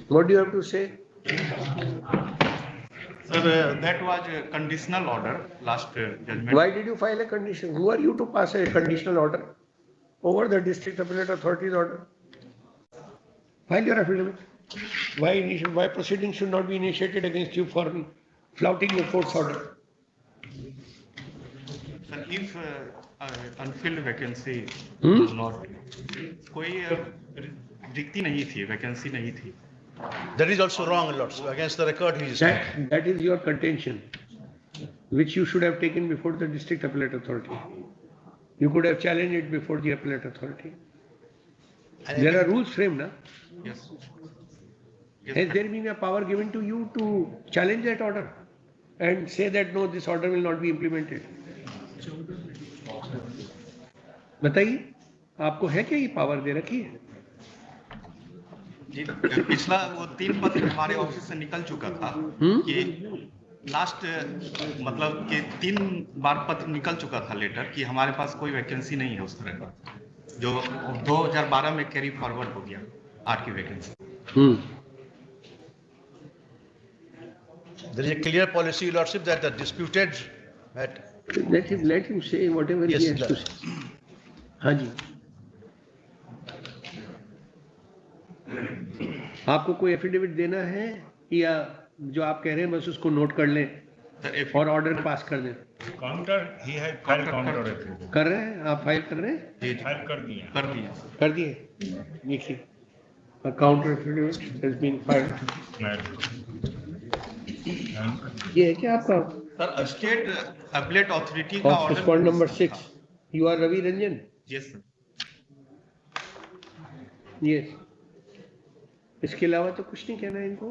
What do you have to say? Sir, that was a conditional order, last judgment. Why did you file a condition? Who are you to pass a conditional order over the district appellate authority's order? File your affidavit. Why proceedings should not be initiated against you for flouting your court's order? Sir, if unfilled vacancy was not, कोई रिक्ति नहीं थी, vacancy नहीं थी. That is also wrong, Lordship, against the record he is. That is your contention, which you should have taken before the district appellate authority. You could have challenged it before the appellate authority. There are rules framed, na? Yes. Has there been a power given to you to challenge that order and say that no, this order will not be implemented? बताइए, आपको है क्या ये power दे रखी है? जी, पिछला वो 3 पत्र हमारे ऑफिस से निकल चुका था कि लास्ट मतलब कि 3 बार पत्र निकल चुका था लेटर कि हमारे पास कोई वैकेंसी नहीं है उस तरह का, जो 2012 में कैरी फॉरवर्ड हो गया आर की vacancy. There is a clear policy, Lordship, that the disputed matter. Let him say whatever he has to say. हाँ जी. आपको कोई एफिडेविट देना है या जो आप कह रहे हैं बस उसको नोट कर लें और ऑर्डर पास कर दें? काउंटर ही है, फाइल काउंटर है. कर रहे हैं, आप फाइल कर रहे हैं? जी, फाइल कर दिए. कर दिए. देखिए, a counter affidavit has been filed. ये है क्या आपका? सर, स्टेट appellate authority का order respond number 6. You are Ravi Ranjan? Yes, sir. Yes. इसके अलावा तो कुछ नहीं कहना है इनको.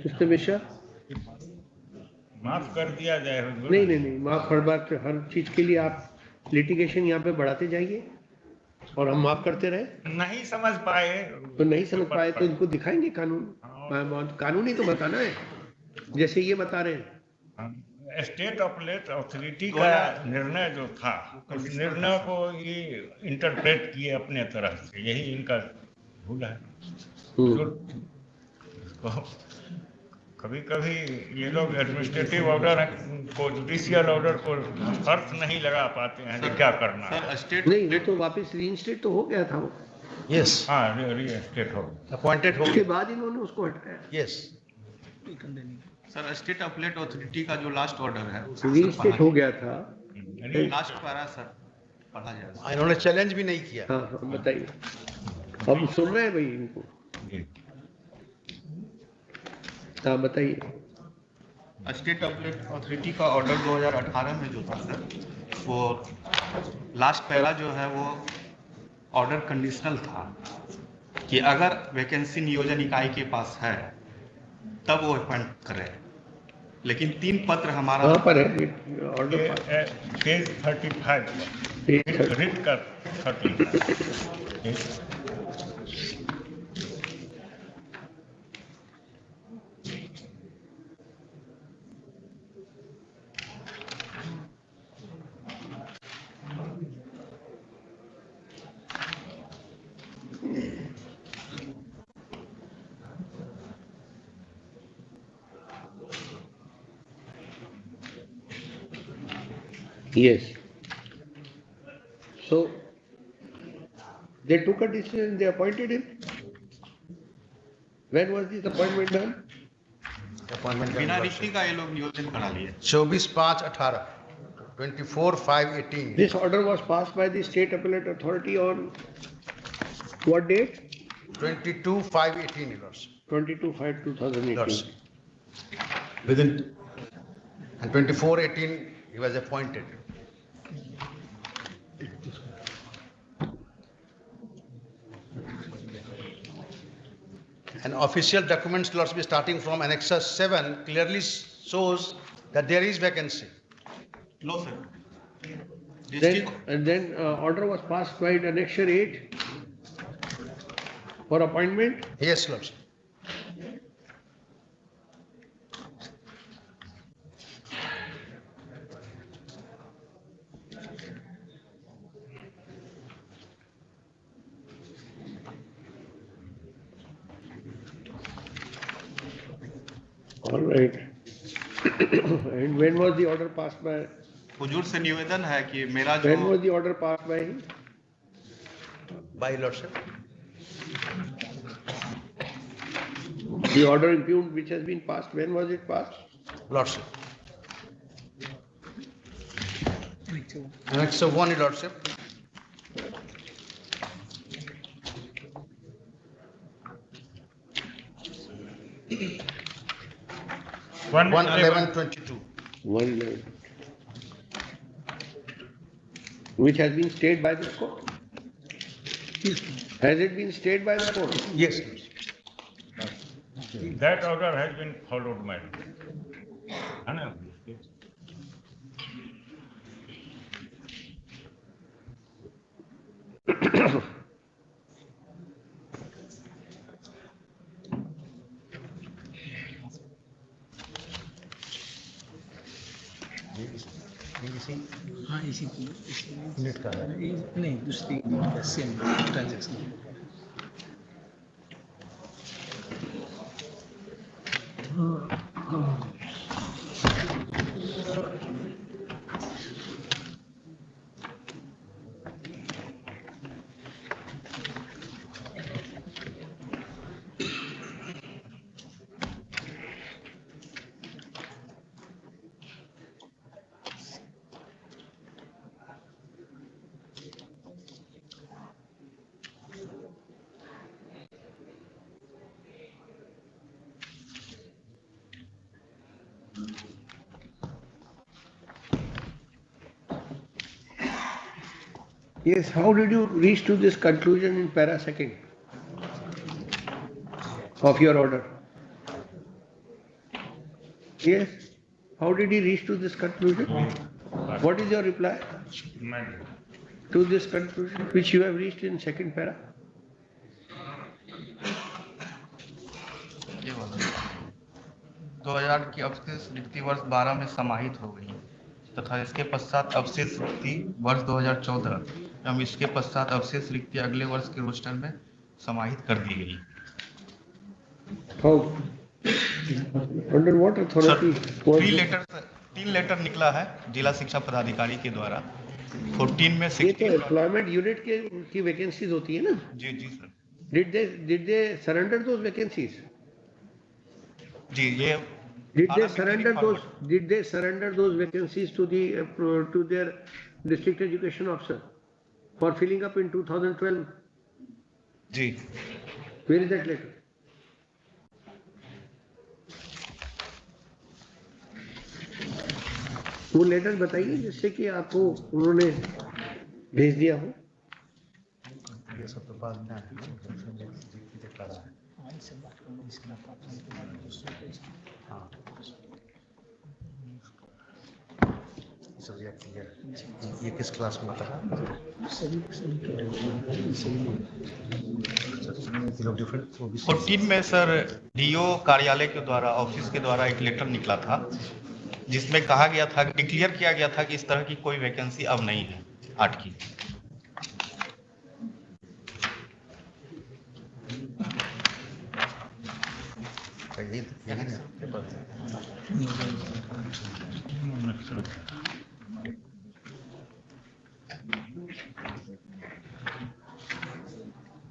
मिस्टर मिश्रा, माफ कर दिया जाए. नहीं, माफ हर बात हर चीज के लिए आप लिटिगेशन यहाँ पे बढ़ाते जाइए और हम माफ करते रहे. नहीं समझ पाए तो इनको दिखाएंगे कानून ही तो बताना है, जैसे ये बता रहे हैं. स्टेट अपलेट अथॉरिटी का निर्णय जो था, उस निर्णय को ये इंटरप्रेट किए अपने तरह से, यही इनका भूल है. कभी कभी ये लोग एडमिनिस्ट्रेटिव ऑर्डर को, जुडिशियल ऑर्डर को अर्थ नहीं लगा पाते हैं कि क्या करना है. नहीं, ये तो वापस रीइंस्टेट तो हो गया था वो. यस, हाँ, रीइंस्टेट हो गया, अपॉइंटेड हो गया. उसके बाद इन्होंने उसको हटाया. Yes sir, state appellate authority का जो लास्ट ऑर्डर है रीइंस्टेट हो गया था. लास्ट पैरा सर पढ़ा जाए. इन्होंने चैलेंज भी नहीं किया. हाँ, बताइए. अब सुन रहे हैं भाई इनको. हाँ, बताइए. स्टेट अपलेट अथॉरिटी का ऑर्डर 2018 में जो था सर, वो लास्ट पैरा जो है वो ऑर्डर कंडीशनल था कि अगर वैकेंसी नियोजन इकाई के पास है तब वो अपॉइंट करे. लेकिन 3 पत्र हमारा कहाँ पर है ऑर्डर? पेज 35 रिट कर 35 Yes. So they took a decision, they appointed him. When was this appointment done? बिना रिश्ते का ये लोग नियोजन करा लिए 24/5/18 24/5/18 This order was passed by the State Appellate Authority on what date? 22/5/18 your lordship. 22/5/2018. Within and 24/18 he was appointed. And official documents, lordship, starting from Annexure 7 clearly shows that there is vacancy. No, sir. Then order was passed by Annexure 8 for appointment? Yes, lordship. All right. And when was the order passed by? हुजूर से निवेदन है कि मेरा जो When was the order passed by him? By lordship. The order impugned which has been passed, when was it passed? Lordship. Annexure 1, your lordship. One 1/11/22. 111. Which has been stayed by the court? Has it been stayed by the court? Yes. That order has been followed, madam. हाँ इसी unit का नहीं दूसरी same transaction Yes, how did you reach to this conclusion in para second of your order? Yes, how did he reach to this conclusion? What is your reply to this conclusion which you have reached in second para? ये वाला 2000 की अवशेष रिक्ति वर्ष 12 में समाहित हो गई तथा इसके पश्चात अवशेष रिक्ति वर्ष 2014 एवं इसके पश्चात अवशेष रिक्ति अगले वर्ष के रोस्टर में समाहित कर दी गई। How? Under what authority? तीन लेटर निकला है जिला शिक्षा पदाधिकारी के द्वारा 14 में ये तो एम्प्लॉयमेंट यूनिट की वैकेंसीज होती है ना? जी जी sir. Did they surrender those vacancies? जी ये Did they surrender those vacancies to their district education officer for filling up in 2012? जी। Where is that letter? वो लेटर बताइए जिससे कि आपको उन्होंने भेज दिया हो। ये सब तो बाद में हाँ ये किस क्लास में था? और टीम में सर डीओ कार्यालय के द्वारा ऑफिस के द्वारा एक लेटर निकला था जिसमें कहा गया था, डिक्लेयर किया गया था कि इस तरह की कोई वैकेंसी अब नहीं है 8 की।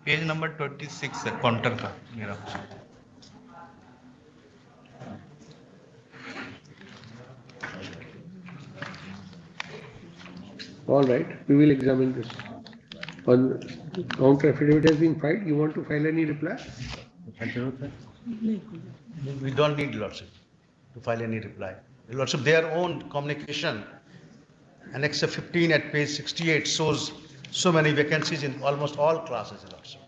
पेज नंबर 26 है काउंटर का मेरा। All right, we will examine this. On counter affidavit has been filed. You want to file any reply? We don't need Lordship to file any reply. Lordship, their own communication, Annex 15 at page 68 shows so many vacancies in almost all classes, Lordship.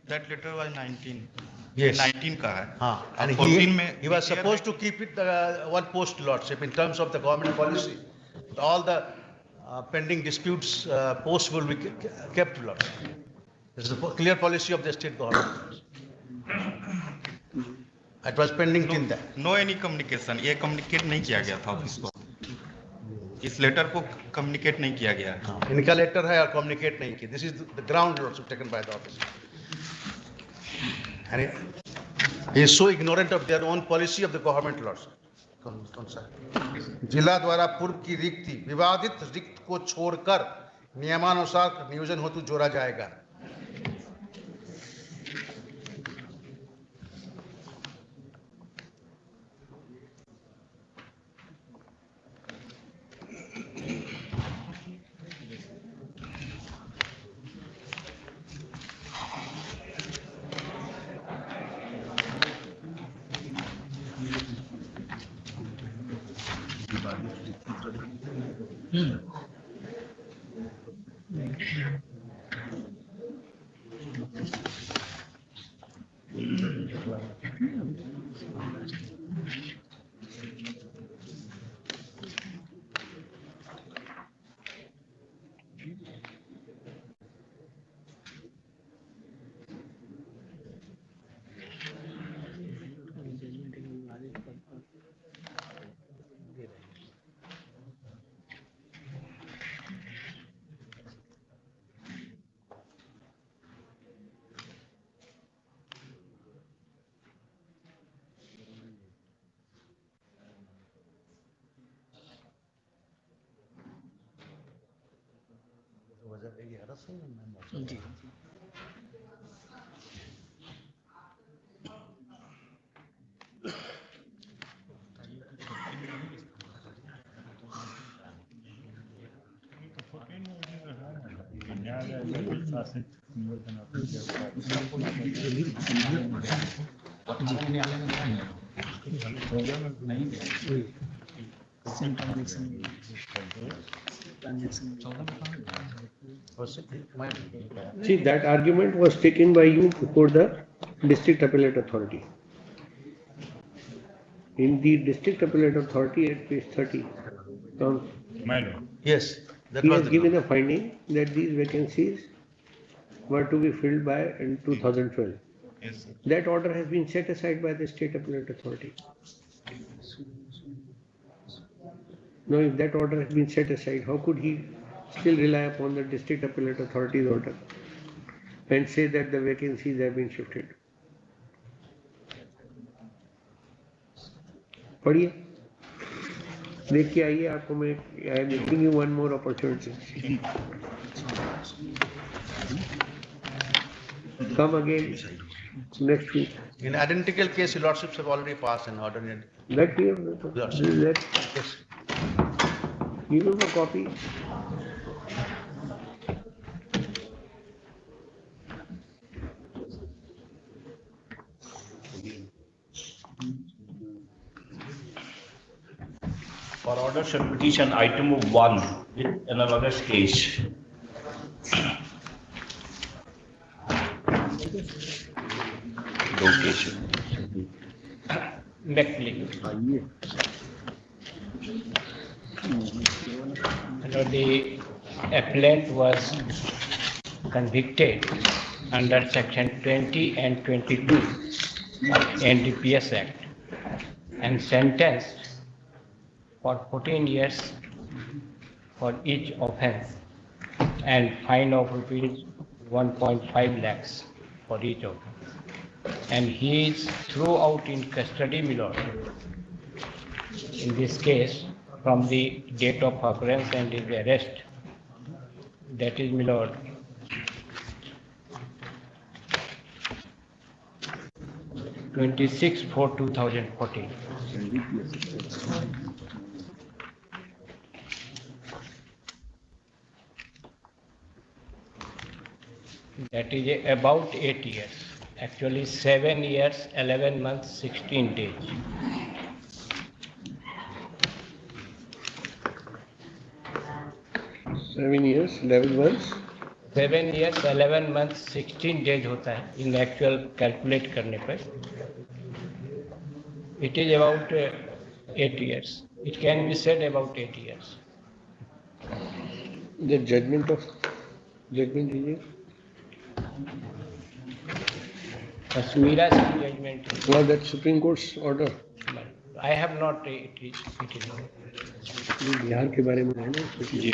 That letter was 19. Yes. 19 का है। हाँ, and 14 में he was supposed to keep it one post, Lordship, in terms of the government policy. All the pending disputes posts will be kept, Lordship. This is the clear policy of the state government. It was pending till that. No any communication. ये communicate नहीं किया गया था office को। इस letter को communicate नहीं किया गया है। इनका लेटर है और communicate नहीं किया. This is the ground Lordship taken by the office. And he is so ignorant of their own policy of the government, Lordship. कौन सा? जिला द्वारा पूर्व की रिक्ति विवादित रिक्त को छोड़कर नियमानुसार नियोजन हेतु जोड़ा जाएगा. जी. See, that argument was taken by you before the District Appellate Authority. In the District Appellate Authority at page 30, yes, that he was has the given a finding that these vacancies were to be filled by in 2012. Yes, sir. That order has been set aside by the State Appellate Authority. Now, if that order has been set aside, how could he still rely upon the District Appellate Authority's order and say that the vacancies have been shifted? पढ़िए, देख के आइए, आपको मैं I am giving you one more opportunity. Come again next week. In identical case, your lordships have already passed an order. Let me let Yes. give him a copy. For order shall petition item of 1 with analogous case. Beckley. The appellant was convicted under section 20 and 22 of NDPS Act and sentenced for 14 years for each offence and fine of rupees 1.5 lakhs for each offence. And he is throughout in custody, my lord. In this case, from the date of occurrence and his arrest, that is, my lord, (26/4/2014). That is about 8 years. Actually, 7 years, 11 months, 16 days. Seven years, 11 months. 7 years, 11 months, 16 days होता है in actual calculate करने पर. It is about 8 years. It can be said about 8 years. The judgment is Kashmira's judgment. Well, that Supreme Court's order. I have not it is not. Bihar के बारे में है ना जी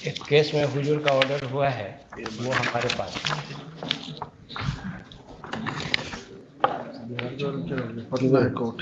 एक केस में हुजूर का ऑर्डर हुआ है, वो हमारे पास Patna court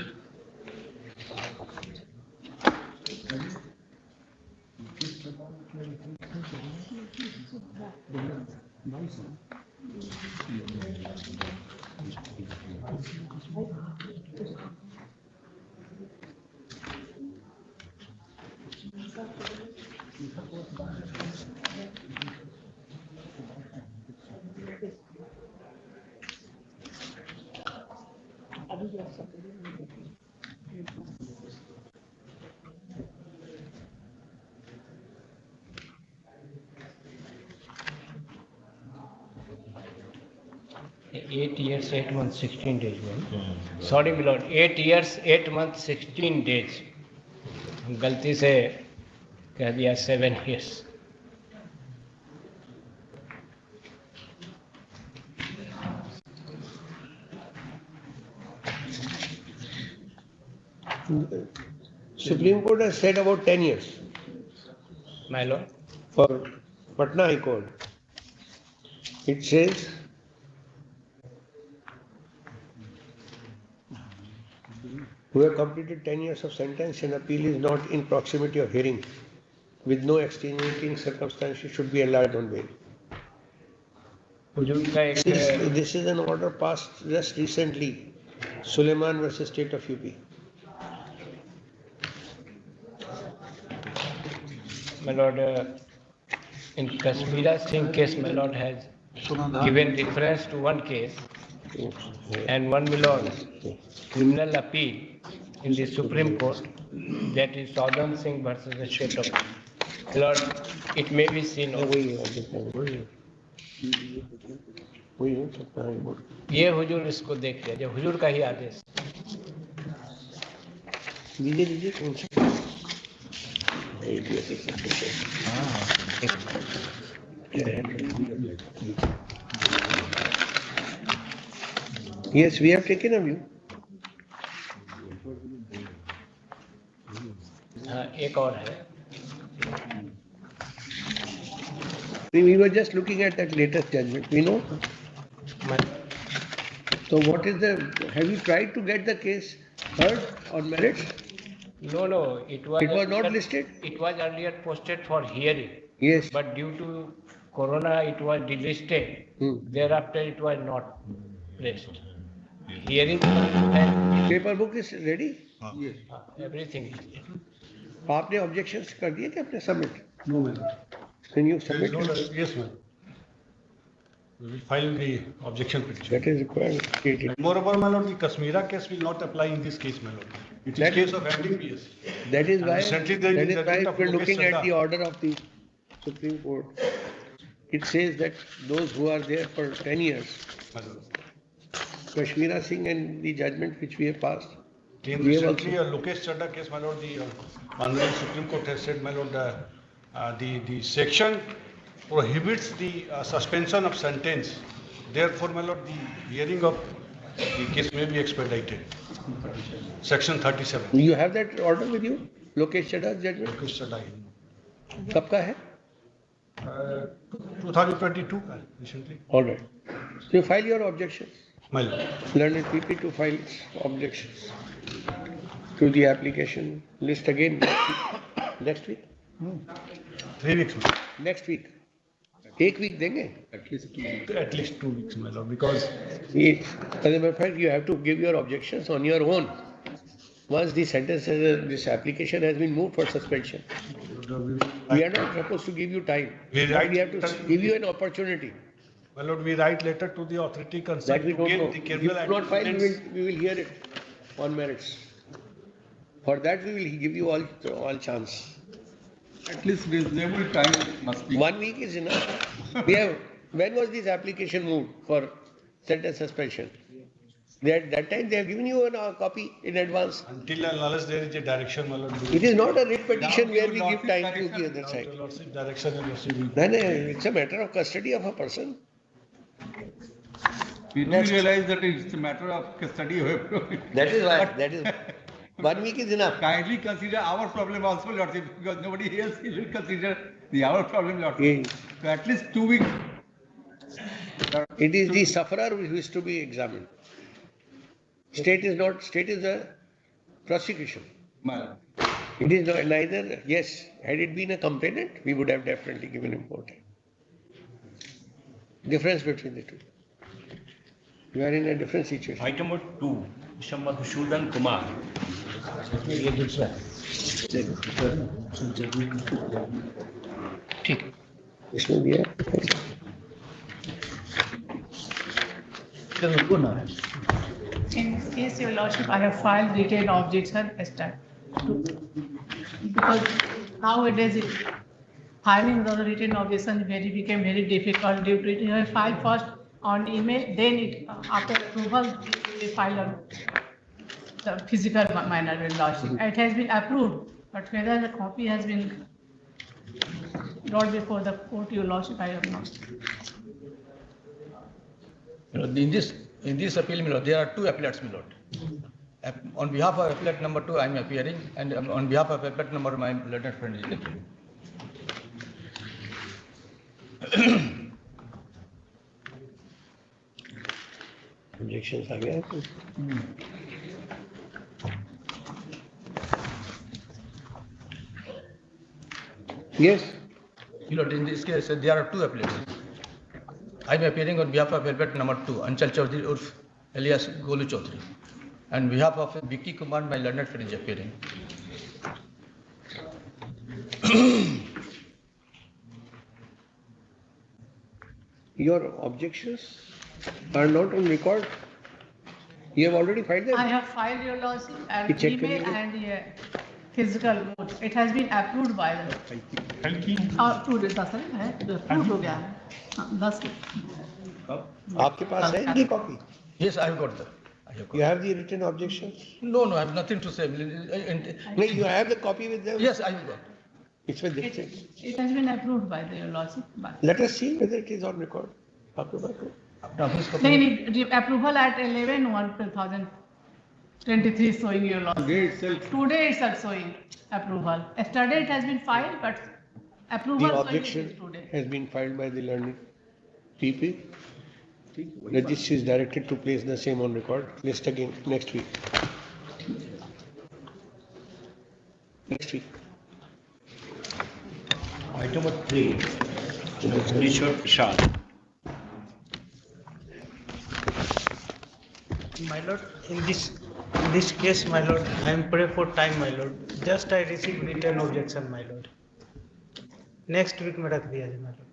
Eight years, 8 months, 16 days. Sorry, my lord. 8 years, 8 months, 16 days. गलती से कह दिया 7 years. Supreme Court has said about 10 years. My lord. For Patna High Court, it says who have completed 10 years of sentence and appeal is not in proximity of hearing with no extenuating circumstances should be allowed on bail. This is an order passed just recently, Suleiman versus State of UP. My lord, in Kashmira Singh case, my lord has given reference to one case and one, my lord, criminal appeal in the Supreme Court, that is Saudhan Singh versus the State of UP. My lord, it may be seen. ये हुजूर इसको देख लिया, जो हुजूर का ही आदेश. दीजिए कौन सा? Yes, we have taken a view. हाँ, एक और है. We were just looking at that latest judgment. We know. So what is the? Have you tried to get the case heard on merits? No. It was not listed. It was earlier posted for hearing. Yes. But due to Corona, it was delisted. Thereafter, it was not placed. Hearing and paper book is ready. Yes. Everything. आपने objections कर दिए कि आपने submit? No, ma'am. Can you submit? Yes, ma'am. We will file the objection petition. That is required. Moreover, my lord, the Kashmira case will not apply in this case, my lord. It is That case is- of MDPS. That is And why, recently there that is is a why writ if of we're Lokesh looking at Chadha. the order of the Supreme Court. It says that those who are there for 10 years, Kashmira Singh and the judgment which we have passed. In we have recently also- a Lokesh Chadha case, my lord, the Honorable Supreme Court has said, my lord, the section prohibits the suspension of sentence. Therefore, my lord, the hearing of the case may be expedited. Section 37. You have that order with you? Lokesh Chadha's judgment? Lokesh Chadha. कब का है? 2022 का recently. All right. So you file your objections. My lord. Learned PP to file objections to the application list again next week. 3 weeks. Next week. एक week देंगे? At least 2 weeks, my lord, because As a matter of fact, you have to give your objections on your own. Once the sentence, this application has been moved for suspension. We are not supposed to give you time. We But we have to give you an opportunity. my lord, we write letter to the authority That concerned we to don't get know. the If careful you do not file, attendance. we will hear it on merits. For that, we will give you all chance. At least reasonable time must be. 1 week is enough. When was this application moved for sentence suspension? At that time, they have given you a copy in advance. Until and unless there is a direction, my lord. It is not a writ petition where we give time to the other side. Direction and receiving. No, it's a matter of custody of a person. We do realize that it's a matter of custody of everyone. That is why, that is, 1 week is enough. Kindly consider our problem also, Lordship, because nobody else will consider our problem, Lordship. So at least 2 weeks. It is the sufferer who is to be examined. State is a prosecution. It is neither, yes, had it been a complainant, we would have definitely given him more time. Difference between the two. You are in a different situation. Item number 2, Mr. Madhusudan Kumar. ठीक इसमें दिया In this case, Your Lordship, I have filed retained objection because nowadays filing the written objection became very difficult due to it. I filed first on email, then after approval, we file on the physical manner, Your Lordship. It has been approved, but whether the copy has been brought before the court, Your Lordship, I have not. In this appeal, my lord, there are two appellates, my lord. On behalf of appellate number 2, I am appearing, and on behalf of appellate number, my learned friend is appearing. Objections are there. Yes. My lord, in this case, there are two appellates. I am appearing on behalf of appellate number 2, Anchal Chaudhary Urf alias Golu Chaudhary. And on behalf of Vicky Kumar, my learned friend is appearing. Your objections are not on record. You have already filed them. I have filed, Your Lordship, and check email करिए। and physical mode. It has been approved by the. Approved, approved हो गया है। हाँ, 10 आपके पास है इनकी copy? Yes, I have got that. You have the written objections? No, I have nothing to say. No, you have the copy with them? Yes, I have got. It's with this. It has been approved by the Your Lordship. Let us see whether it is on record. नहीं, approval at 11/1/2023 showing, Your Lordship. Today itself showing approval. Yesterday it has been filed, but approval The showing objection is today. has been filed by the learned PP. Registry is directed to place the same on record. List again next week. Next week. Item number 3, Bhubaneswar Prasad. My lord, in this case, my lord, I am praying for time, my lord. Just I received written objection, my lord. Next week में रख दिया जाए, my lord.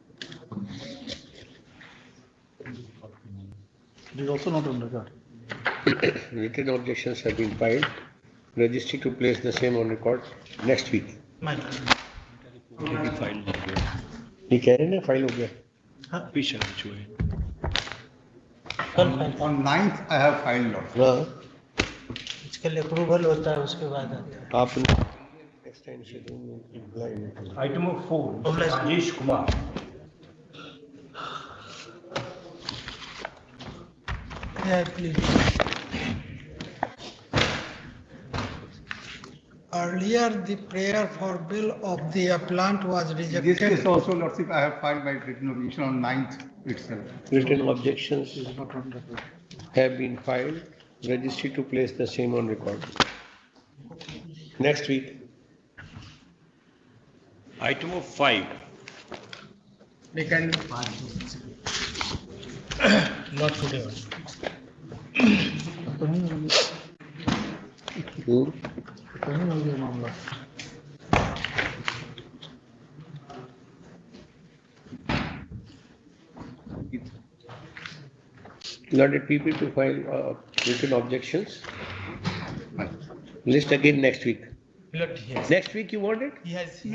It is also not on record. Written objections have been filed. Registry to place the same on record next week. ये कह रहे हैं ना file हो गया. पीछे On 9th, I have filed lot. हाँ. इसके लिए अप्रूवल होता है उसके बाद आता है. आपने Item of 4, Rajesh Kumar. Yeah, please. Earlier, the prayer for bill of the appellant was rejected. This case also, Lordship, I have filed by written objection on 9th itself. Written objections have been filed. Registry to place the same on record next week. Item of 5. They can Not today. Allotted people to file written objections. List again next week. Next week you want it? Yes.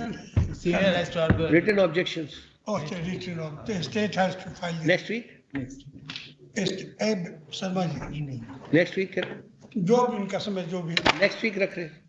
Written objections. Okay, written of the state has to file. Next week? Sharma ji Next week है? जो भी इनका समय जो भी Next week रख रहे हैं.